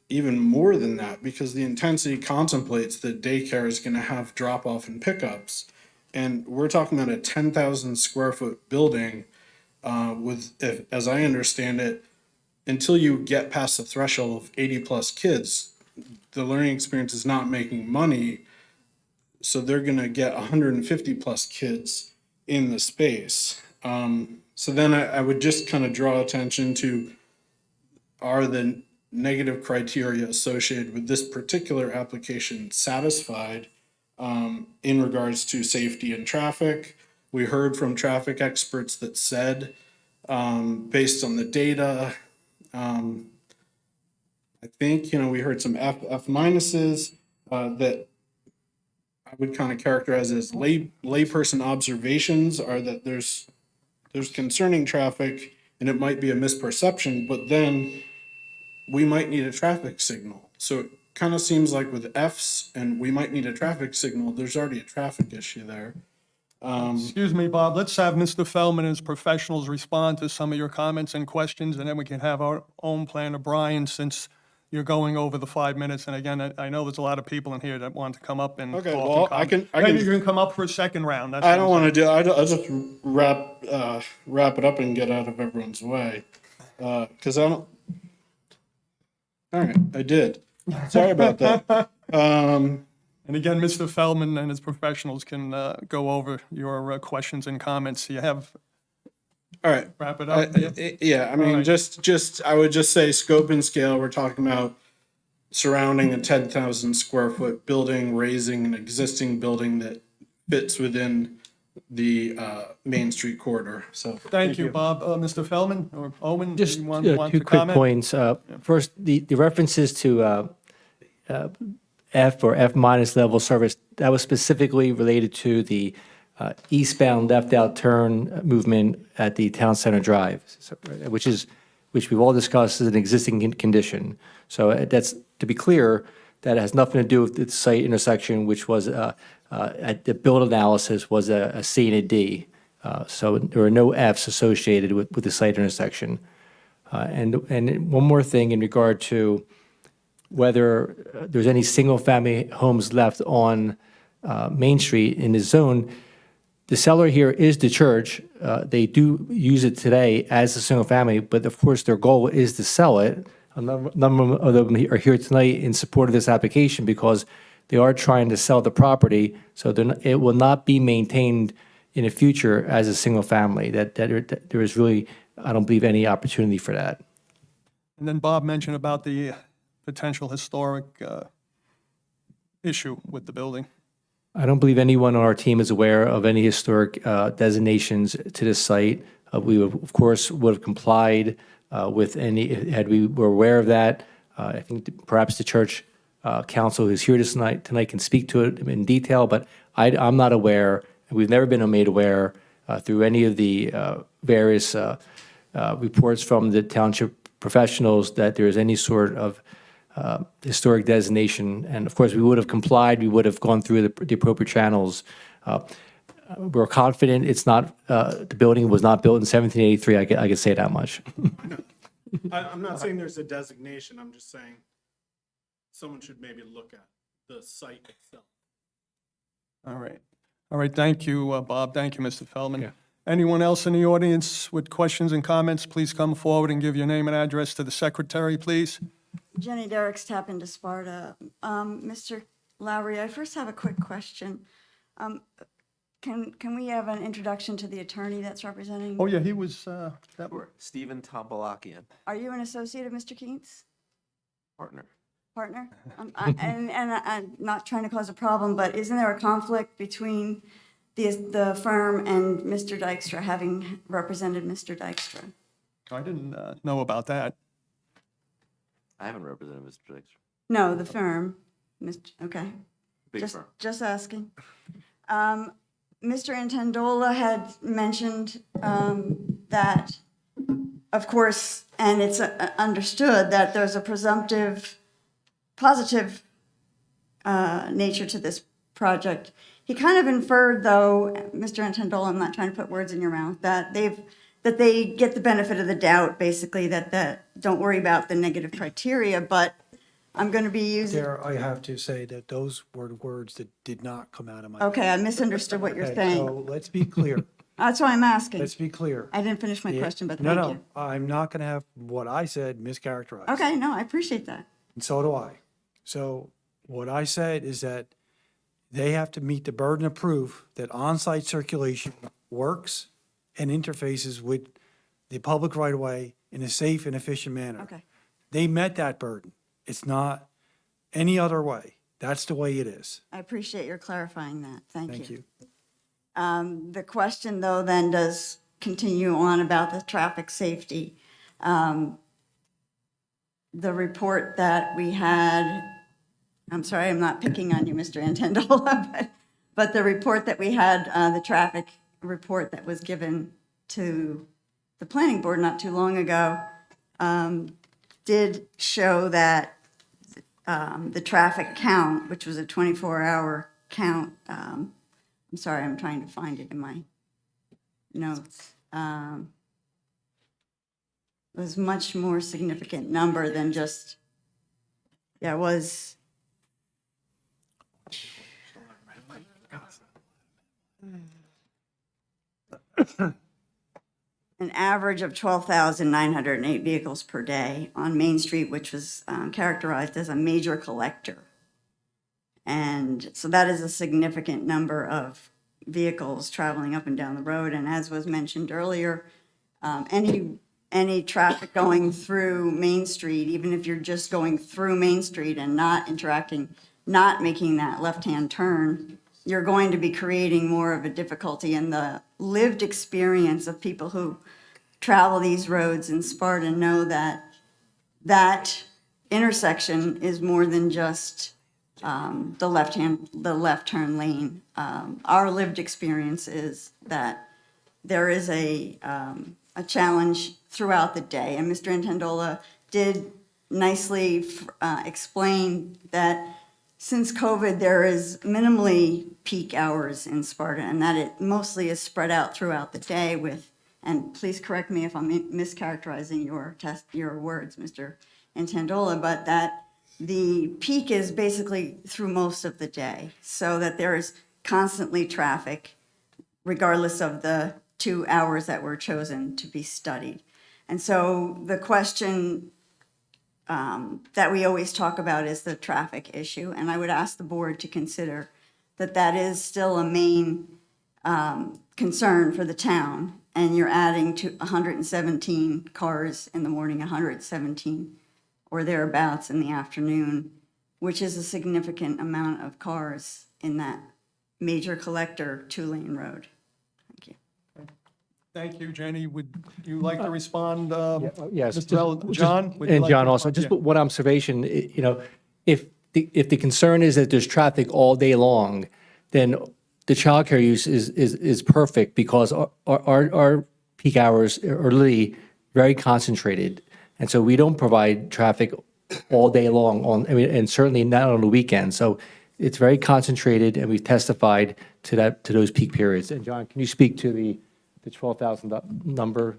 S19: even more than that? Because the intensity contemplates that daycare is going to have drop off and pickups. And we're talking about a 10,000 square foot building as I understand it, until you get past the threshold of 80 plus kids, the learning experience is not making money. So they're going to get 150 plus kids in the space. So then I would just kind of draw attention to, are the negative criteria associated with this particular application satisfied in regards to safety and traffic? We heard from traffic experts that said, based on the data, I think, we heard some F minuses that I would kind of characterize as layperson observations, are that there's concerning traffic and it might be a misperception, but then we might need a traffic signal. So it kind of seems like with Fs and we might need a traffic signal, there's already a traffic issue there.
S1: Excuse me, Bob, let's have Mr. Feldman and his professionals respond to some of your comments and questions, and then we can have our own planner, Brian, since you're going over the 5 minutes. And again, I know there's a lot of people in here that want to come up and
S19: Okay,
S1: talk
S19: well,
S1: and
S19: I
S1: comment.
S19: can-
S1: Maybe you can come up for a second round. That's
S19: I
S1: what
S19: don't
S1: I'm
S19: want to do, I'll just wrap it up and get out of everyone's way. Cause I don't, all right, I did. Sorry about that.
S1: And again, Mr. Feldman and his professionals can go over your questions and comments. You have,
S19: All right.
S1: wrap it up.
S19: Yeah, I
S1: All
S19: mean,
S1: right.
S19: just I would just say scope and scale. We're talking about surrounding a 10,000 square foot building, raising an existing building that fits within the Main Street corridor. So
S1: Thank you, Bob. Mr. Feldman or Owen, do
S5: Just
S1: you want
S5: two
S1: to
S5: quick
S1: comment?
S5: points. First, the references to F or F minus level service, that was specifically related to the eastbound left-out turn movement at the Town Center Drive, which we've all discussed as an existing condition. So that's, to be clear, that has nothing to do with the site intersection, which was, at the build analysis, was a C and a D. So there are no Fs associated with the site intersection. And one more thing in regard to whether there's any single-family homes left on Main Street in the zone. The seller here is the church. They do use it today as a single family, but of course, their goal is to sell it. A number of them are here tonight in support of this application because they are trying to sell the property, so it will not be maintained in the future as a single family. That there is really, I don't believe, any opportunity for that.
S1: And then Bob mentioned about the potential historic issue with the building.
S5: I don't believe anyone on our team is aware of any historic designations to this site. We, of course, would have complied with any, had we were aware of that. I think perhaps the church council who's here tonight can speak to it in detail, but I'm not aware, and we've never been made aware through any of the various reports from the township professionals that there is any sort of historic designation. And of course, we would have complied, we would have gone through the appropriate channels. We're confident it's not, the building was not built in 1783, I can say that much.
S19: I'm not saying there's a designation, I'm just saying someone should maybe look at the site itself.
S1: All right, thank you, Bob, thank you, Mr. Feldman. Anyone else in the audience with questions and comments, please come forward and give your name and address to the secretary, please.
S20: Jenny Derricks, Tap into Sparta. Mr. Lowry, I first have a quick question. Can we have an introduction to the attorney that's representing?
S1: Oh, yeah, he was,
S4: Stephen Tombalakian,
S20: Are you an associate of Mr. Keats?
S4: partner.
S20: Partner? And I'm not trying to cause a problem, but isn't there a conflict between the firm and Mr. Dykstra, having represented Mr. Dykstra?
S1: I didn't know about that.
S4: I haven't represented Mr. Dix.
S20: No, the firm. Okay.
S4: Big firm.
S20: Just asking. Mr. Antendola had mentioned that, of course, and it's understood that there's a presumptive positive nature to this project. He kind of inferred, though, Mr. Antendola, I'm not trying to put words in your mouth, that they get the benefit of the doubt, basically, that don't worry about the negative criteria, but I'm going to be using.
S13: There, I have to say that those were the words that did not come out of my.
S20: Okay, I misunderstood what you're
S13: Okay,
S20: saying.
S13: So let's be clear.
S20: That's why I'm asking.
S13: Let's be clear.
S20: I didn't finish my question, but
S13: No,
S20: thank
S13: no,
S20: you.
S13: I'm not going to have what I said mischaracterized.
S20: Okay, no, I appreciate that.
S13: And so do I. So what I said is that they have to meet the burden of proof that on-site circulation works and interfaces with the public right-of-way in a safe and efficient manner.
S20: Okay.
S13: They met that burden. It's not any other way. That's the way it is.
S20: I appreciate your clarifying that. Thank you.
S13: Thank you.
S20: The question, though, then does continue on about the traffic safety. The report that we had, I'm sorry, I'm not picking on you, Mr. Antendola, but the report that we had, the traffic report that was given to the planning board not too long ago, did show that the traffic count, which was a 24-hour count, I'm sorry, I'm trying to find it in my notes, was much more significant number than just, yeah, it was. An average of 12,908 vehicles per day on Main Street, which was characterized as a major collector. And so that is a significant number of vehicles traveling up and down the road. And as was mentioned earlier, any traffic going through Main Street, even if you're just going through Main Street and not interacting, not making that left-hand turn, you're going to be creating more of a difficulty in the lived experience of people who travel these roads in Sparta know that that intersection is more than just the left turn lane. Our lived experience is that there is a challenge throughout the day. And Mr. Antendola did nicely explain that since COVID, there is minimally peak hours in Sparta, and that it mostly is spread out throughout the day with and please correct me if I'm mischaracterizing your words, Mr. Intendola, but that the peak is basically through most of the day, so that there is constantly traffic regardless of the 2 hours that were chosen to be studied. And so the question that we always talk about is the traffic issue, and I would ask the board to consider that that is still a main concern for the town, and you're adding to 117 cars in the morning, 117 or thereabouts in the afternoon, which is a significant amount of cars in that major collector 2-lane road. Thank you.
S1: Thank you, Jenny. Would you like to respond?
S5: Yes.
S1: Mr. John? would you
S5: And
S1: like
S5: John
S1: to
S5: also,
S1: respond?
S5: just
S1: Yeah.
S5: one observation, if the concern is that there's traffic all day long, then the childcare use is perfect because our peak hours are literally very concentrated. And so we don't provide traffic all day long and certainly not on the weekend. So it's very concentrated and we've testified to those peak periods. And John, can you speak to the 12,000 number?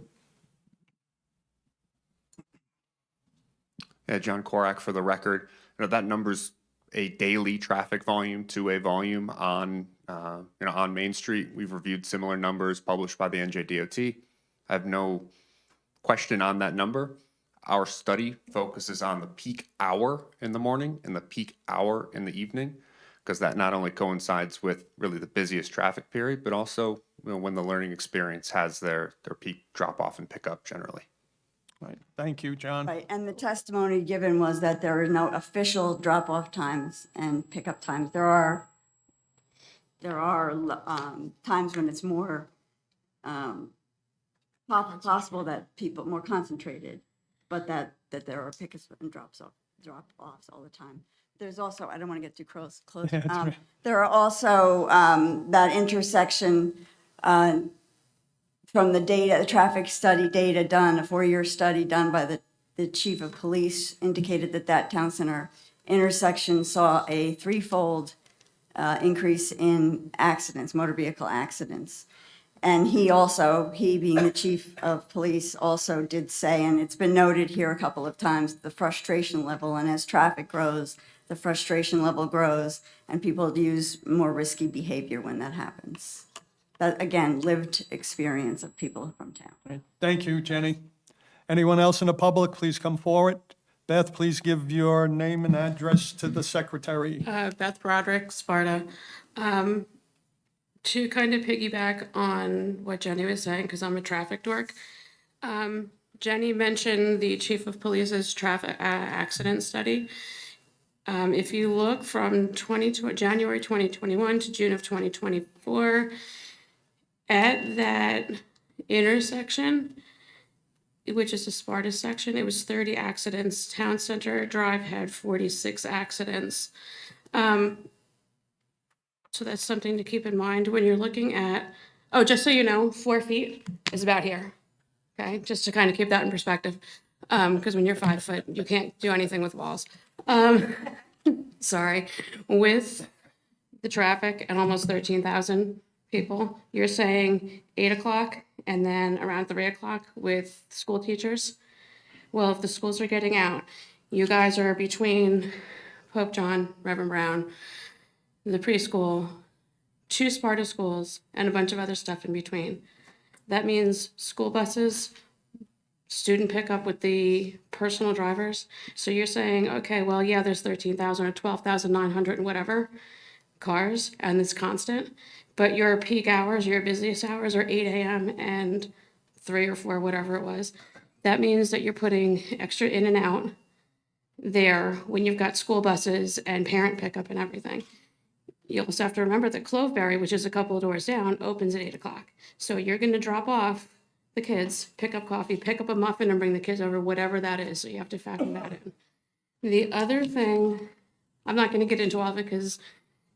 S10: Yeah, John Korak for the record. That number's a daily traffic volume, two-way volume on Main Street. We've reviewed similar numbers published by the NJDOT. I have no question on that number. Our study focuses on the peak hour in the morning and the peak hour in the evening, because that not only coincides with really the busiest traffic period, but also when the learning experience has their peak drop-off and pickup generally.
S1: Right. Thank you, John.
S20: Right, and the testimony given was that there are no official drop-off times and pickup times. There are times when it's more possible that people more concentrated, but that there are pickups and drop-offs all the time. There's also, I don't want to get too close.
S1: Yeah, that's right.
S20: There are also that intersection from the data, the traffic study data done, a 4-year study done by the chief of police indicated that town center intersection saw a 3-fold increase in accidents, motor vehicle accidents. And he being the chief of police, also did say, and it's been noted here a couple of times, the frustration level, and as traffic grows, the frustration level grows, and people use more risky behavior when that happens. That, again, lived experience of people from town.
S1: Thank you, Jenny. Anyone else in the public, please come forward. Beth, please give your name and address to the secretary.
S21: Beth Broderick, Sparta. To kind of piggyback on what Jenny was saying, because I'm a traffic dork, Jenny mentioned the chief of police's traffic accident study. If you look from January 2021 to June of 2024, at that intersection, which is the Sparta section, it was 30 accidents. Town Center Drive had 46 accidents. So that's something to keep in mind when you're looking at, just so you know, 4 feet is about here. Okay, just to kind of keep that in perspective. Because when you're 5 foot, you can't do anything with walls. Sorry. With the traffic and almost 13,000 people, you're saying 8 o'clock and then around 3 o'clock with school teachers. Well, if the schools are getting out, you guys are between Pope John, Reverend Brown, the preschool, 2 Sparta schools, and a bunch of other stuff in between. That means school buses, student pickup with the personal drivers. So you're saying, okay, well, yeah, there's 13,000 or 12,900 and whatever cars, and it's constant. But your peak hours, your busiest hours are 8 a.m. and 3 or 4, whatever it was. That means that you're putting extra in and out there when you've got school buses and parent pickup and everything. You also have to remember that Cloveberry, which is a couple of doors down, opens at 8 o'clock. So you're going to drop off the kids, pick up coffee, pick up a muffin, and bring the kids over, whatever that is. So you have to factor that in. The other thing, I'm not going to get into all of it because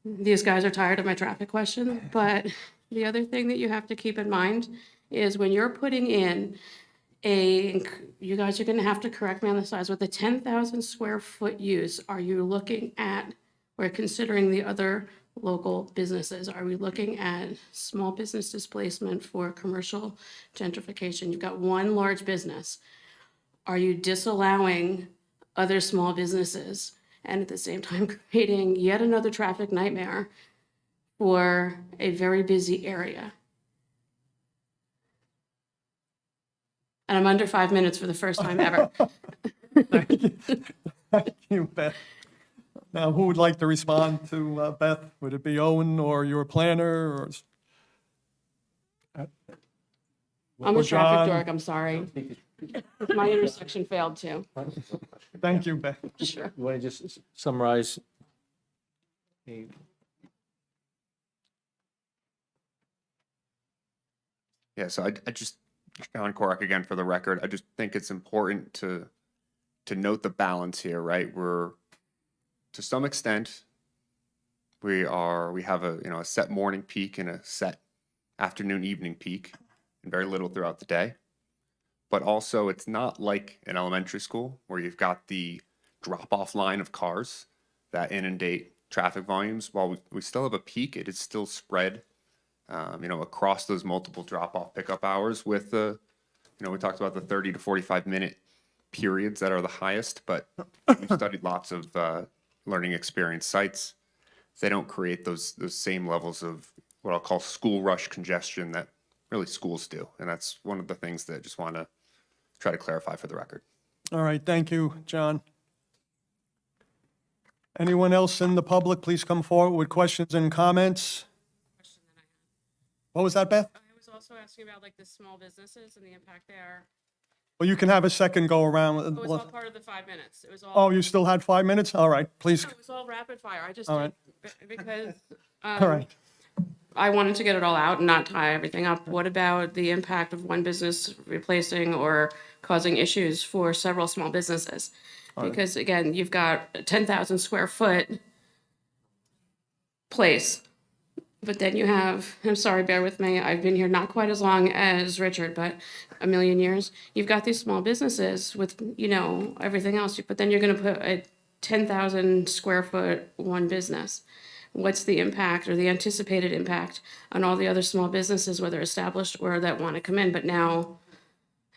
S21: these guys are tired of my traffic question, but the other thing that you have to keep in mind is when you're putting in you guys are going to have to correct me on the size, with the 10,000 square foot use, are you looking at or considering the other local businesses? Are we looking at small business displacement for commercial gentrification? You've got one large business. Are you disallowing other small businesses and at the same time creating yet another traffic nightmare for a very busy area? And I'm under 5 minutes for the first time ever.
S1: Thank you, Beth. Now, who would like to respond to Beth? Would it be Owen or your planner or?
S21: I'm
S1: or
S21: a traffic
S1: John?
S21: dork, I'm sorry. My intersection failed too.
S1: Thank you, Beth.
S21: Sure.
S5: You want to just summarize?
S10: Yeah, so I just, John Corrick again for the record, I just think it's important to note the balance here, right? We're, to some extent, we have a, you know, a set morning peak and a set afternoon, evening peak, and very little throughout the day. But also, it's not like an elementary school where you've got the drop-off line of cars that inundate traffic volumes. While we still have a peak, it is still spread, you know, across those multiple drop-off pickup hours with the, you know, we talked about the 30 to 45-minute periods that are the highest, but we've studied lots of learning experience sites. They don't create those same levels of what I'll call school rush congestion that really schools do. And that's one of the things that I just want to try to clarify for the record.
S1: All right, thank you, John. Anyone else in the public, please come forward with questions and comments. What was that, Beth?
S21: I was also asking about like the small businesses and the impact there.
S1: Well, you can have a second go around.
S21: It was all part of the 5 minutes. It was all.
S1: Oh, you still had 5 minutes? All right, please.
S21: It was all rapid fire. I just,
S1: All right.
S21: because.
S1: All right.
S21: I wanted to get it all out and not tie everything up. What about the impact of one business replacing or causing issues for several small businesses? Because again, you've got a 10,000 square foot place, but then you have, I'm sorry, bear with me, I've been here not quite as long as Richard, but a million years. You've got these small businesses with, you know, everything else, but then you're gonna put a 10,000 square foot one business. What's the impact or the anticipated impact on all the other small businesses, whether established or that want to come in, but now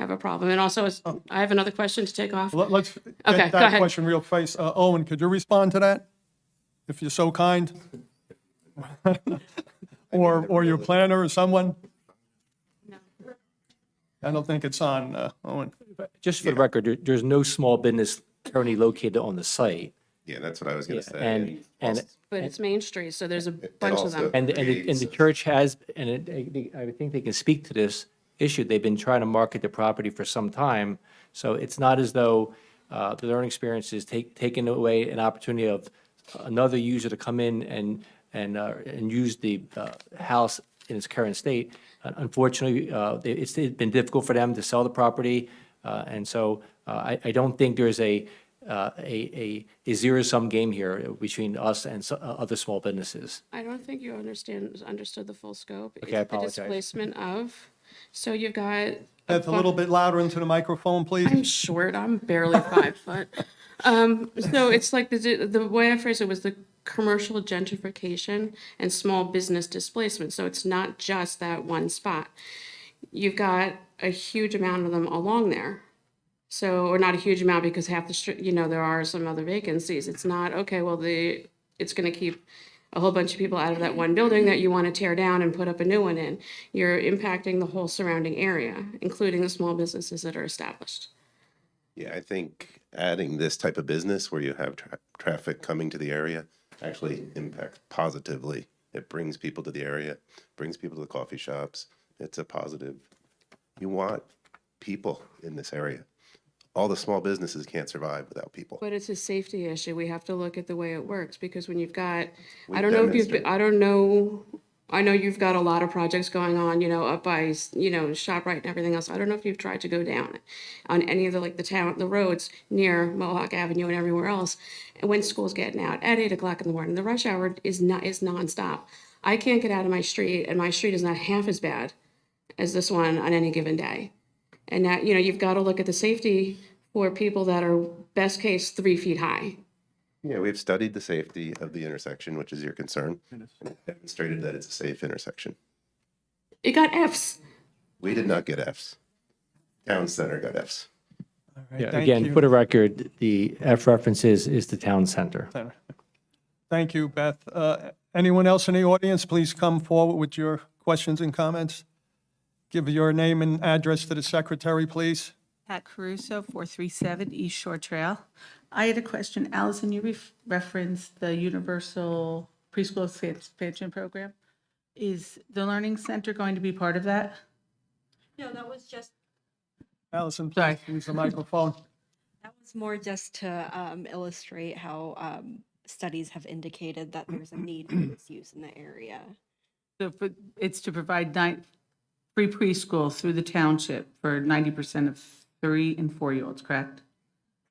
S21: have a problem? And also, I have another question to take off.
S1: Let's
S21: Okay,
S1: get
S21: go
S1: that
S21: ahead.
S1: question real fast. Owen, could you respond to that? If you're so kind? Or your planner or someone? I don't think it's on, Owen.
S5: Just for the record, there's no small business currently located on the site.
S8: Yeah, that's what I was going to say.
S5: And
S21: But it's Main Street, so there's a bunch of them.
S5: And the church has, and I think they can speak to this issue. They've been trying to market the property for some time. So it's not as though the learning experience is taking away an opportunity of another user to come in and use the house in its current state. Unfortunately, it's been difficult for them to sell the property. And so I don't think there's a zero-sum game here between us and other small businesses.
S21: I don't think you understood the full scope.
S5: Okay, I
S21: It's the
S5: apologize.
S21: displacement of, so you've got.
S1: Beth, a little bit louder into the microphone, please.
S21: I'm short, I'm barely 5 foot. So it's like the way I phrased it was the commercial gentrification and small business displacement. So it's not just that one spot. You've got a huge amount of them along there. So, or not a huge amount because half the street, you know, there are some other vacancies. It's not, okay, well, it's going to keep a whole bunch of people out of that one building that you want to tear down and put up a new one in. You're impacting the whole surrounding area, including the small businesses that are established.
S8: Yeah, I think adding this type of business where you have traffic coming to the area actually impacts positively. It brings people to the area, brings people to the coffee shops. It's a positive. You want people in this area. All the small businesses can't survive without people.
S21: But it's a safety issue. We have to look at the way it works because when you've got,
S8: We've
S21: I don't know if you've,
S8: demonstrated.
S21: I don't know, I know you've got a lot of projects going on, you know, up by, you know, ShopRite and everything else. I don't know if you've tried to go down on any of the, like the roads near Mohawk Avenue and everywhere else. And when school's getting out at 8 o'clock in the morning, the rush hour is nonstop. I can't get out of my street and my street is not half as bad as this one on any given day. And that, you know, you've got to look at the safety for people that are best case 3 feet high.
S8: Yeah, we've studied the safety of the intersection, which is your concern, and demonstrated that it's a safe intersection.
S21: It got Fs.
S8: We did not get Fs. Town Center got Fs.
S5: Yeah,
S1: thank
S5: again,
S1: you.
S5: for the record, the F references is the town center.
S1: Thank you, Beth. Anyone else in the audience, please come forward with your questions and comments. Give your name and address to the secretary, please.
S11: Pat Caruso, 437 East Shore Trail. I had a question. Allison, you referenced the Universal Preschool Expansion Program. Is the Learning Center going to be part of that?
S22: No, that was just,
S1: Allison, please use the microphone.
S22: that was more just to illustrate how studies have indicated that there's a need for this use in the area.
S11: So it's to provide free preschool through the township for 90% of 3 and 4-year-olds, correct?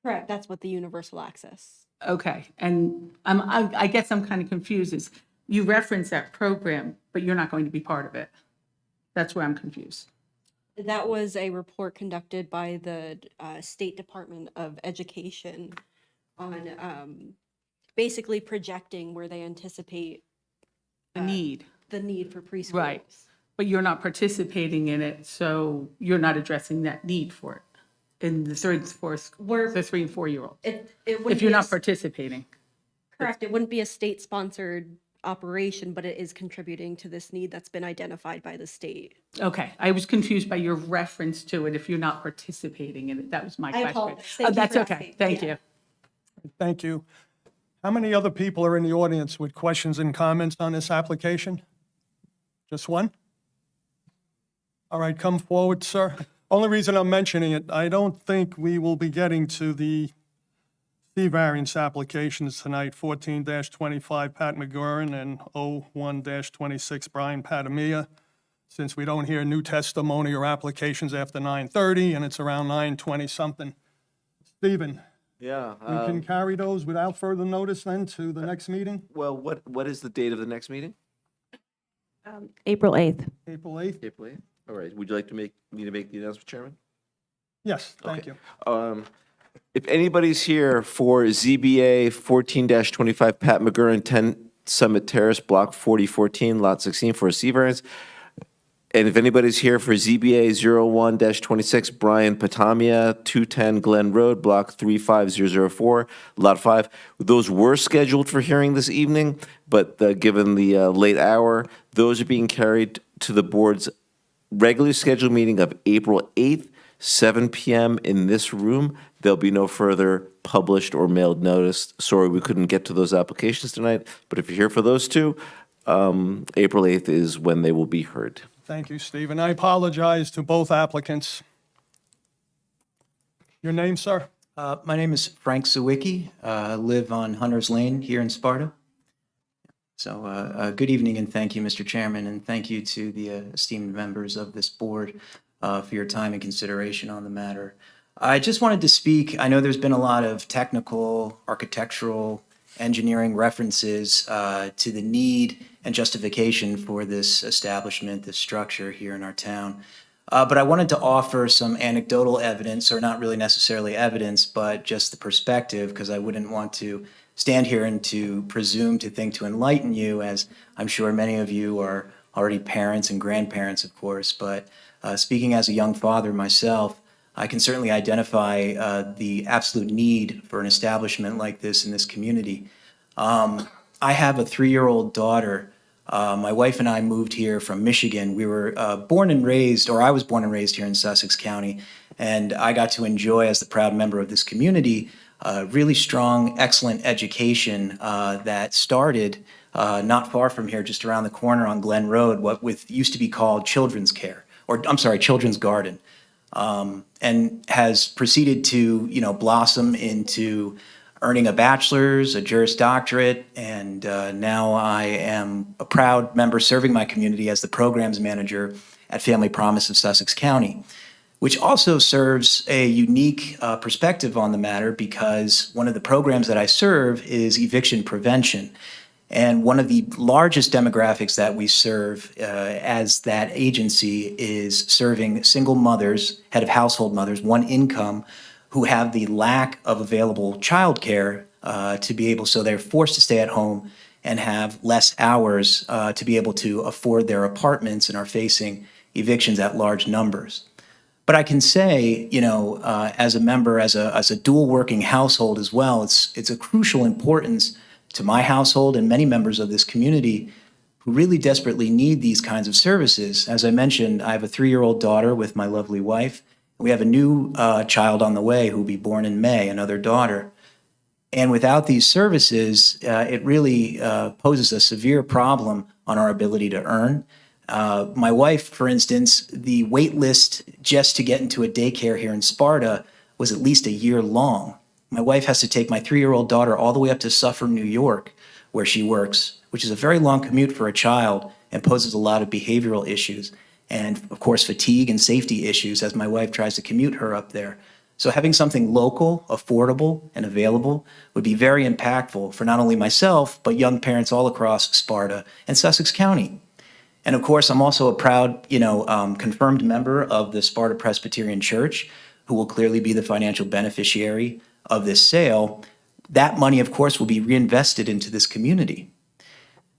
S22: Correct, that's what the universal access.
S11: Okay, and I guess I'm kind of confused. Is you reference that program, but you're not going to be part of it. That's where I'm confused.
S22: That was a report conducted by the State Department of Education on basically projecting where they anticipate
S11: The need.
S22: the need for preschool.
S11: Right. But you're not participating in it, so you're not addressing that need for it in the 3 and 4-year-olds.
S22: It wouldn't
S11: If you're
S22: be a
S11: not participating.
S22: Correct, it wouldn't be a state-sponsored operation, but it is contributing to this need that's been identified by the state.
S11: Okay, I was confused by your reference to it if you're not participating in it. That was my
S22: I
S11: question.
S22: apologize. Thank you
S11: That's
S22: for
S11: okay,
S22: asking.
S11: thank
S22: Yeah.
S11: you.
S1: Thank you. How many other people are in the audience with questions and comments on this application? Just one? All right, come forward, sir. Only reason I'm mentioning it, I don't think we will be getting to the C variance applications tonight, 14-25 Pat McGurran and 01-26 Brian Padamia, since we don't hear new testimony or applications after 9:30, and it's around 9:20 something. Stephen,
S4: Yeah.
S1: we can carry those without further notice then to the next meeting?
S4: Well, what is the date of the next meeting?
S2: April 8th.
S1: April 8th?
S4: April 8th? All right. Would you like me to make the announcement, Chairman?
S1: Yes, thank you.
S4: If anybody's here for ZBA 14-25 Pat McGurran, 10 Summit Terrace, Block 4014, Lot 16 for a C variance, and if anybody's here for ZBA 01-26 Brian Patamia, 210 Glen Road, Block 35004, Lot 5, those were scheduled for hearing this evening, but given the late hour, those are being carried to the board's regularly scheduled meeting of April 8th, 7 p.m. in this room. There'll be no further published or mailed notice. Sorry, we couldn't get to those applications tonight, but if you're here for those two, April 8th is when they will be heard.
S1: Thank you, Stephen. I apologize to both applicants. Your name, sir?
S23: My name is Frank Sawicki. I live on Hunter's Lane here in Sparta. So good evening and thank you, Mr. Chairman, and thank you to the esteemed members of this board for your time and consideration on the matter. I just wanted to speak. I know there's been a lot of technical, architectural, engineering references to the need and justification for this establishment, this structure here in our town. But I wanted to offer some anecdotal evidence, or not really necessarily evidence, but just the perspective, because I wouldn't want to stand here and to presume to think to enlighten you, as I'm sure many of you are already parents and grandparents, of course. But speaking as a young father myself, I can certainly identify the absolute need for an establishment like this in this community. I have a 3-year-old daughter. My wife and I moved here from Michigan. We were born and raised, or I was born and raised here in Sussex County, and I got to enjoy, as the proud member of this community, really strong, excellent education that started not far from here, just around the corner on Glen Road, what used to be called Children's Care, or I'm sorry, Children's Garden, and has proceeded to, blossom into earning a bachelor's, a Juris Doctorate, and now I am a proud member serving my community as the programs manager at Family Promise of Sussex County, which also serves a unique perspective on the matter, because one of the programs that I serve is eviction prevention. And one of the largest demographics that we serve as that agency is serving single mothers, head of household mothers, one income, who have the lack of available childcare to be able, so they're forced to stay at home and have less hours to be able to afford their apartments and are facing evictions at large numbers. But I can say, as a member, as a dual working household as well, it's a crucial importance to my household and many members of this community who really desperately need these kinds of services. As I mentioned, I have a 3-year-old daughter with my lovely wife. We have a new child on the way who will be born in May, another daughter. And without these services, it really poses a severe problem on our ability to earn. My wife, for instance, the wait list just to get into a daycare here in Sparta was at least a year long. My wife has to take my 3-year-old daughter all the way up to Suffern, New York, where she works, which is a very long commute for a child and poses a lot of behavioral issues and, of course, fatigue and safety issues as my wife tries to commute her up there. So having something local, affordable, and available would be very impactful for not only myself, but young parents all across Sparta and Sussex County. And of course, I'm also a proud, confirmed member of the Sparta Presbyterian Church, who will clearly be the financial beneficiary of this sale. That money, of course, will be reinvested into this community.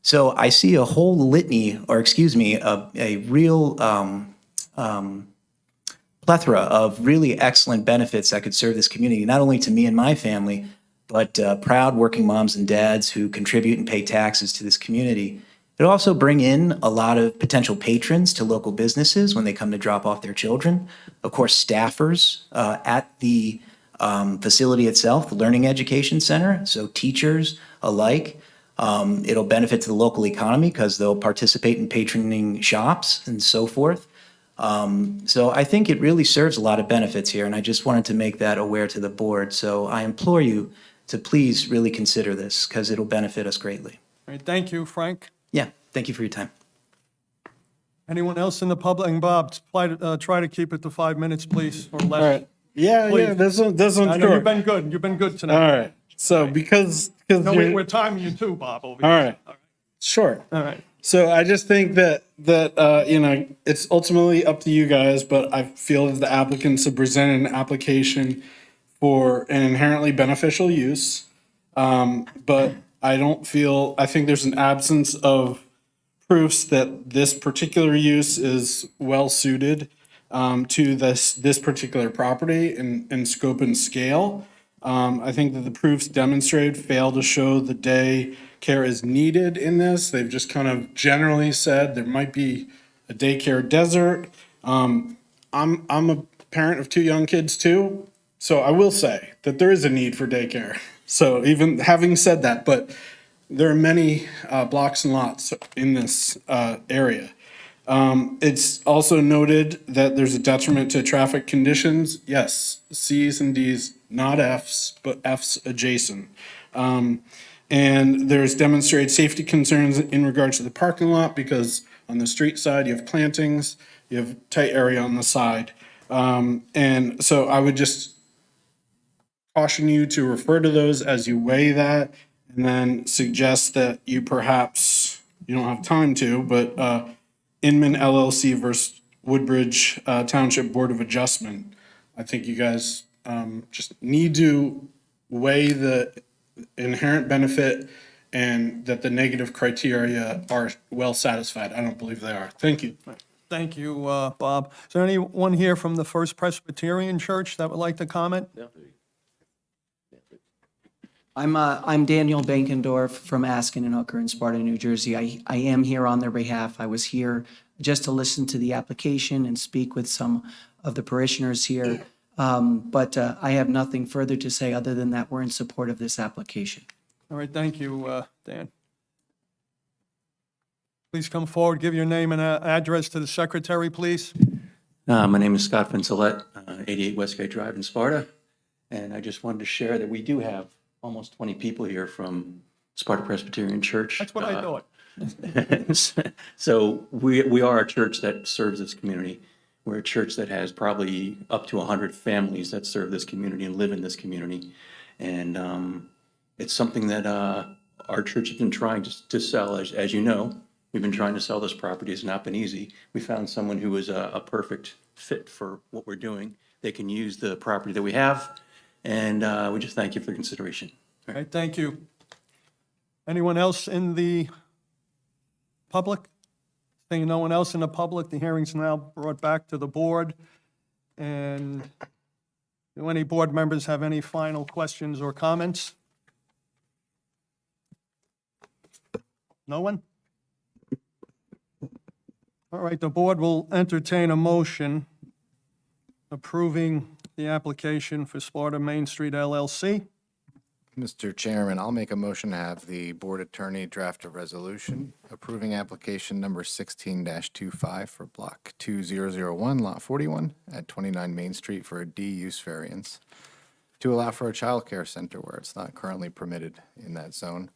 S23: So I see a whole litany, or excuse me, a real plethora of really excellent benefits that could serve this community, not only to me and my family, but proud working moms and dads who contribute and pay taxes to this community. It'll also bring in a lot of potential patrons to local businesses when they come to drop off their children. Of course, staffers at the facility itself, the Learning Education Center, so teachers alike. It'll benefit to the local economy because they'll participate in patroning shops and so forth. So I think it really serves a lot of benefits here, and I just wanted to make that aware to the board. So I implore you to please really consider this because it'll benefit us greatly.
S1: All right, thank you, Frank.
S23: Yeah, thank you for your time.
S1: Anyone else in the public? And Bob, try to keep it to 5 minutes, please, or less.
S19: All right. Yeah,
S1: Please.
S19: yeah, this one's
S1: I know
S19: good.
S1: you've been good. You've been good
S19: All
S1: tonight.
S19: right. So because
S1: No,
S19: you're-
S1: we're timing you too, Bob. Over
S19: all
S1: here.
S19: right, sure.
S1: All right.
S19: So I just think that it's ultimately up to you guys, but I feel that the applicants have presented an application for an inherently beneficial use. But I think there's an absence of proofs that this particular use is well suited to this particular property in scope and scale. I think that the proofs demonstrated fail to show the day care is needed in this. They've just kind of generally said there might be a daycare desert. I'm a parent of 2 young kids too, so I will say that there is a need for daycare. So even having said that, but there are many blocks and lots in this area. It's also noted that there's a detriment to traffic conditions. Yes, C's and D's, not F's, but F's adjacent. And there's demonstrated safety concerns in regards to the parking lot because on the street side, you have plantings, you have tight area on the side. And so I would just caution you to refer to those as you weigh that and then suggest that you perhaps, you don't have time to, but Inman LLC versus Woodbridge Township Board of Adjustment. I think you guys just need to weigh the inherent benefit and that the negative criteria are well satisfied. I don't believe they are. Thank you.
S1: Thank you, Bob. Is there anyone here from the First Presbyterian Church that would like to comment?
S12: I'm Daniel Bankendorf from Askin and Hooker in Sparta, New Jersey. I am here on their behalf. I was here just to listen to the application and speak with some of the parishioners here. But I have nothing further to say other than that we're in support of this application.
S1: All right, thank you, Dan. Please come forward, give your name and address to the secretary, please.
S23: My name is Scott Vincelette, 88 Westgate Drive in Sparta. And I just wanted to share that we do have almost 20 people here from Sparta Presbyterian Church.
S1: That's what I thought.
S23: So we are a church that serves this community. We're a church that has probably up to 100 families that serve this community and live in this community. And it's something that our church has been trying to sell. As you know, we've been trying to sell this property. It's not been easy. We found someone who is a perfect fit for what we're doing. They can use the property that we have. And we just thank you for your consideration.
S1: Okay, thank you. Anyone else in the public? Seeing no one else in the public, the hearing's now brought back to the board. And do any board members have any final questions or comments? No one? All right, the board will entertain a motion approving the application for Sparta Main Street LLC.
S7: Mr. Chairman, I'll make a motion to have the board attorney draft a resolution approving application number 16-25 for block 2001, lot 41 at 29 Main Street for a D use variance to allow for a childcare center where it's not currently permitted in that zone.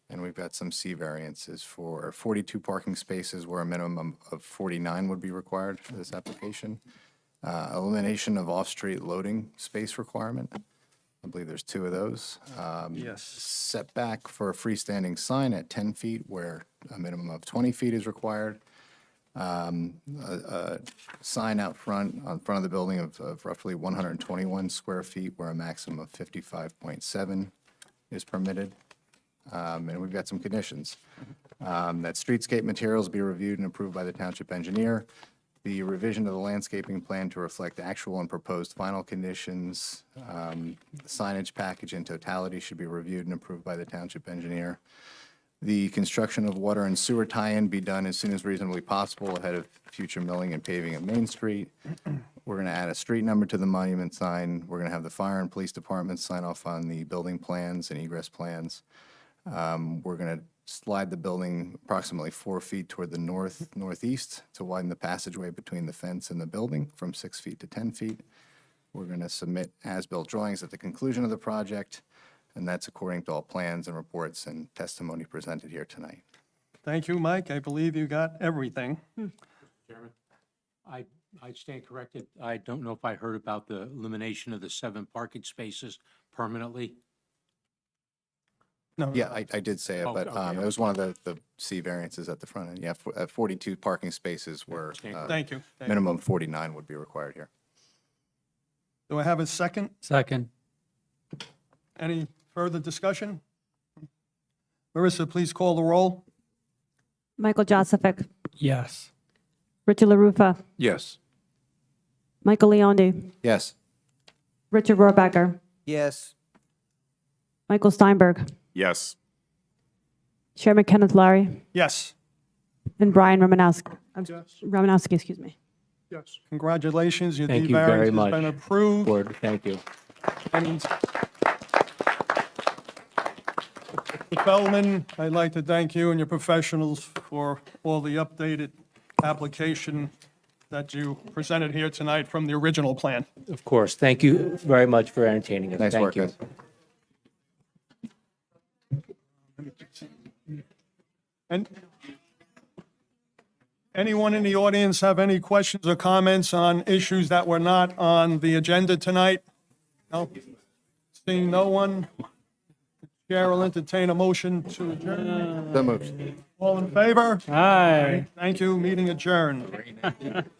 S7: And we've got some C variances for 42 parking spaces where a minimum of 49 would be required for this application. Elimination of off-street loading space requirement. I believe there's 2 of those.
S1: Yes.
S7: Setback for a freestanding sign at 10 feet where a minimum of 20 feet is required. A sign out front, on front of the building of roughly 121 square feet where a maximum of 55.7 is permitted. And we've got some conditions. That streetscape materials be reviewed and approved by the township engineer. The revision of the landscaping plan to reflect actual and proposed final conditions. The signage package in totality should be reviewed and approved by the township engineer. The construction of water and sewer tie-in be done as soon as reasonably possible ahead of future milling and paving of Main Street. We're going to add a street number to the monument sign. We're going to have the fire and police departments sign off on the building plans and egress plans. We're going to slide the building approximately 4 feet toward the northeast to widen the passageway between the fence and the building from 6 feet to 10 feet. We're going to submit as-built drawings at the conclusion of the project, and that's according to all plans and reports and testimony presented here tonight.
S1: Thank you, Mike. I believe you got everything.
S5: Chairman, I stand corrected. I don't know if I heard about the elimination of the 7 parking spaces permanently.
S1: No.
S7: Yeah, I did say it, but
S5: Okay.
S7: it was one of the C variances at the front end. Yeah, 42 parking spaces where
S1: Thank you. Thank you.
S7: minimum 49 would be required here.
S1: Do I have a second?
S19: Second.
S1: Any further discussion? Marissa, please call the roll.
S2: Michael Joseph,
S19: Yes.
S2: Richard LaRufa,
S9: Yes.
S2: Michael Leondi,
S7: Yes.
S2: Richard Rohrbacher,
S3: Yes.
S2: Michael Steinberg,
S16: Yes.
S2: Chairman Kenneth Larry,
S1: Yes.
S2: and Brian Romanowski.
S1: Yes.
S2: Romanowski, excuse me.
S1: Yes. Congratulations, your
S5: Thank
S1: D
S5: you very
S1: variance has
S5: much.
S1: been approved.
S5: Board, thank you.
S1: And Mr. Feldman, I'd like to thank you and your professionals for all the updated application that you presented here tonight from the original plan.
S5: Of course. Thank you very much for entertaining us.
S7: Nice
S5: Thank
S7: work,
S5: you.
S7: guys.
S1: And anyone in the audience have any questions or comments on issues that were not on the agenda tonight? No? Seeing no one, Chair will entertain a motion to adjourn.
S7: So moved.
S1: All in favor?
S19: Aye.
S1: Thank you, meeting adjourned.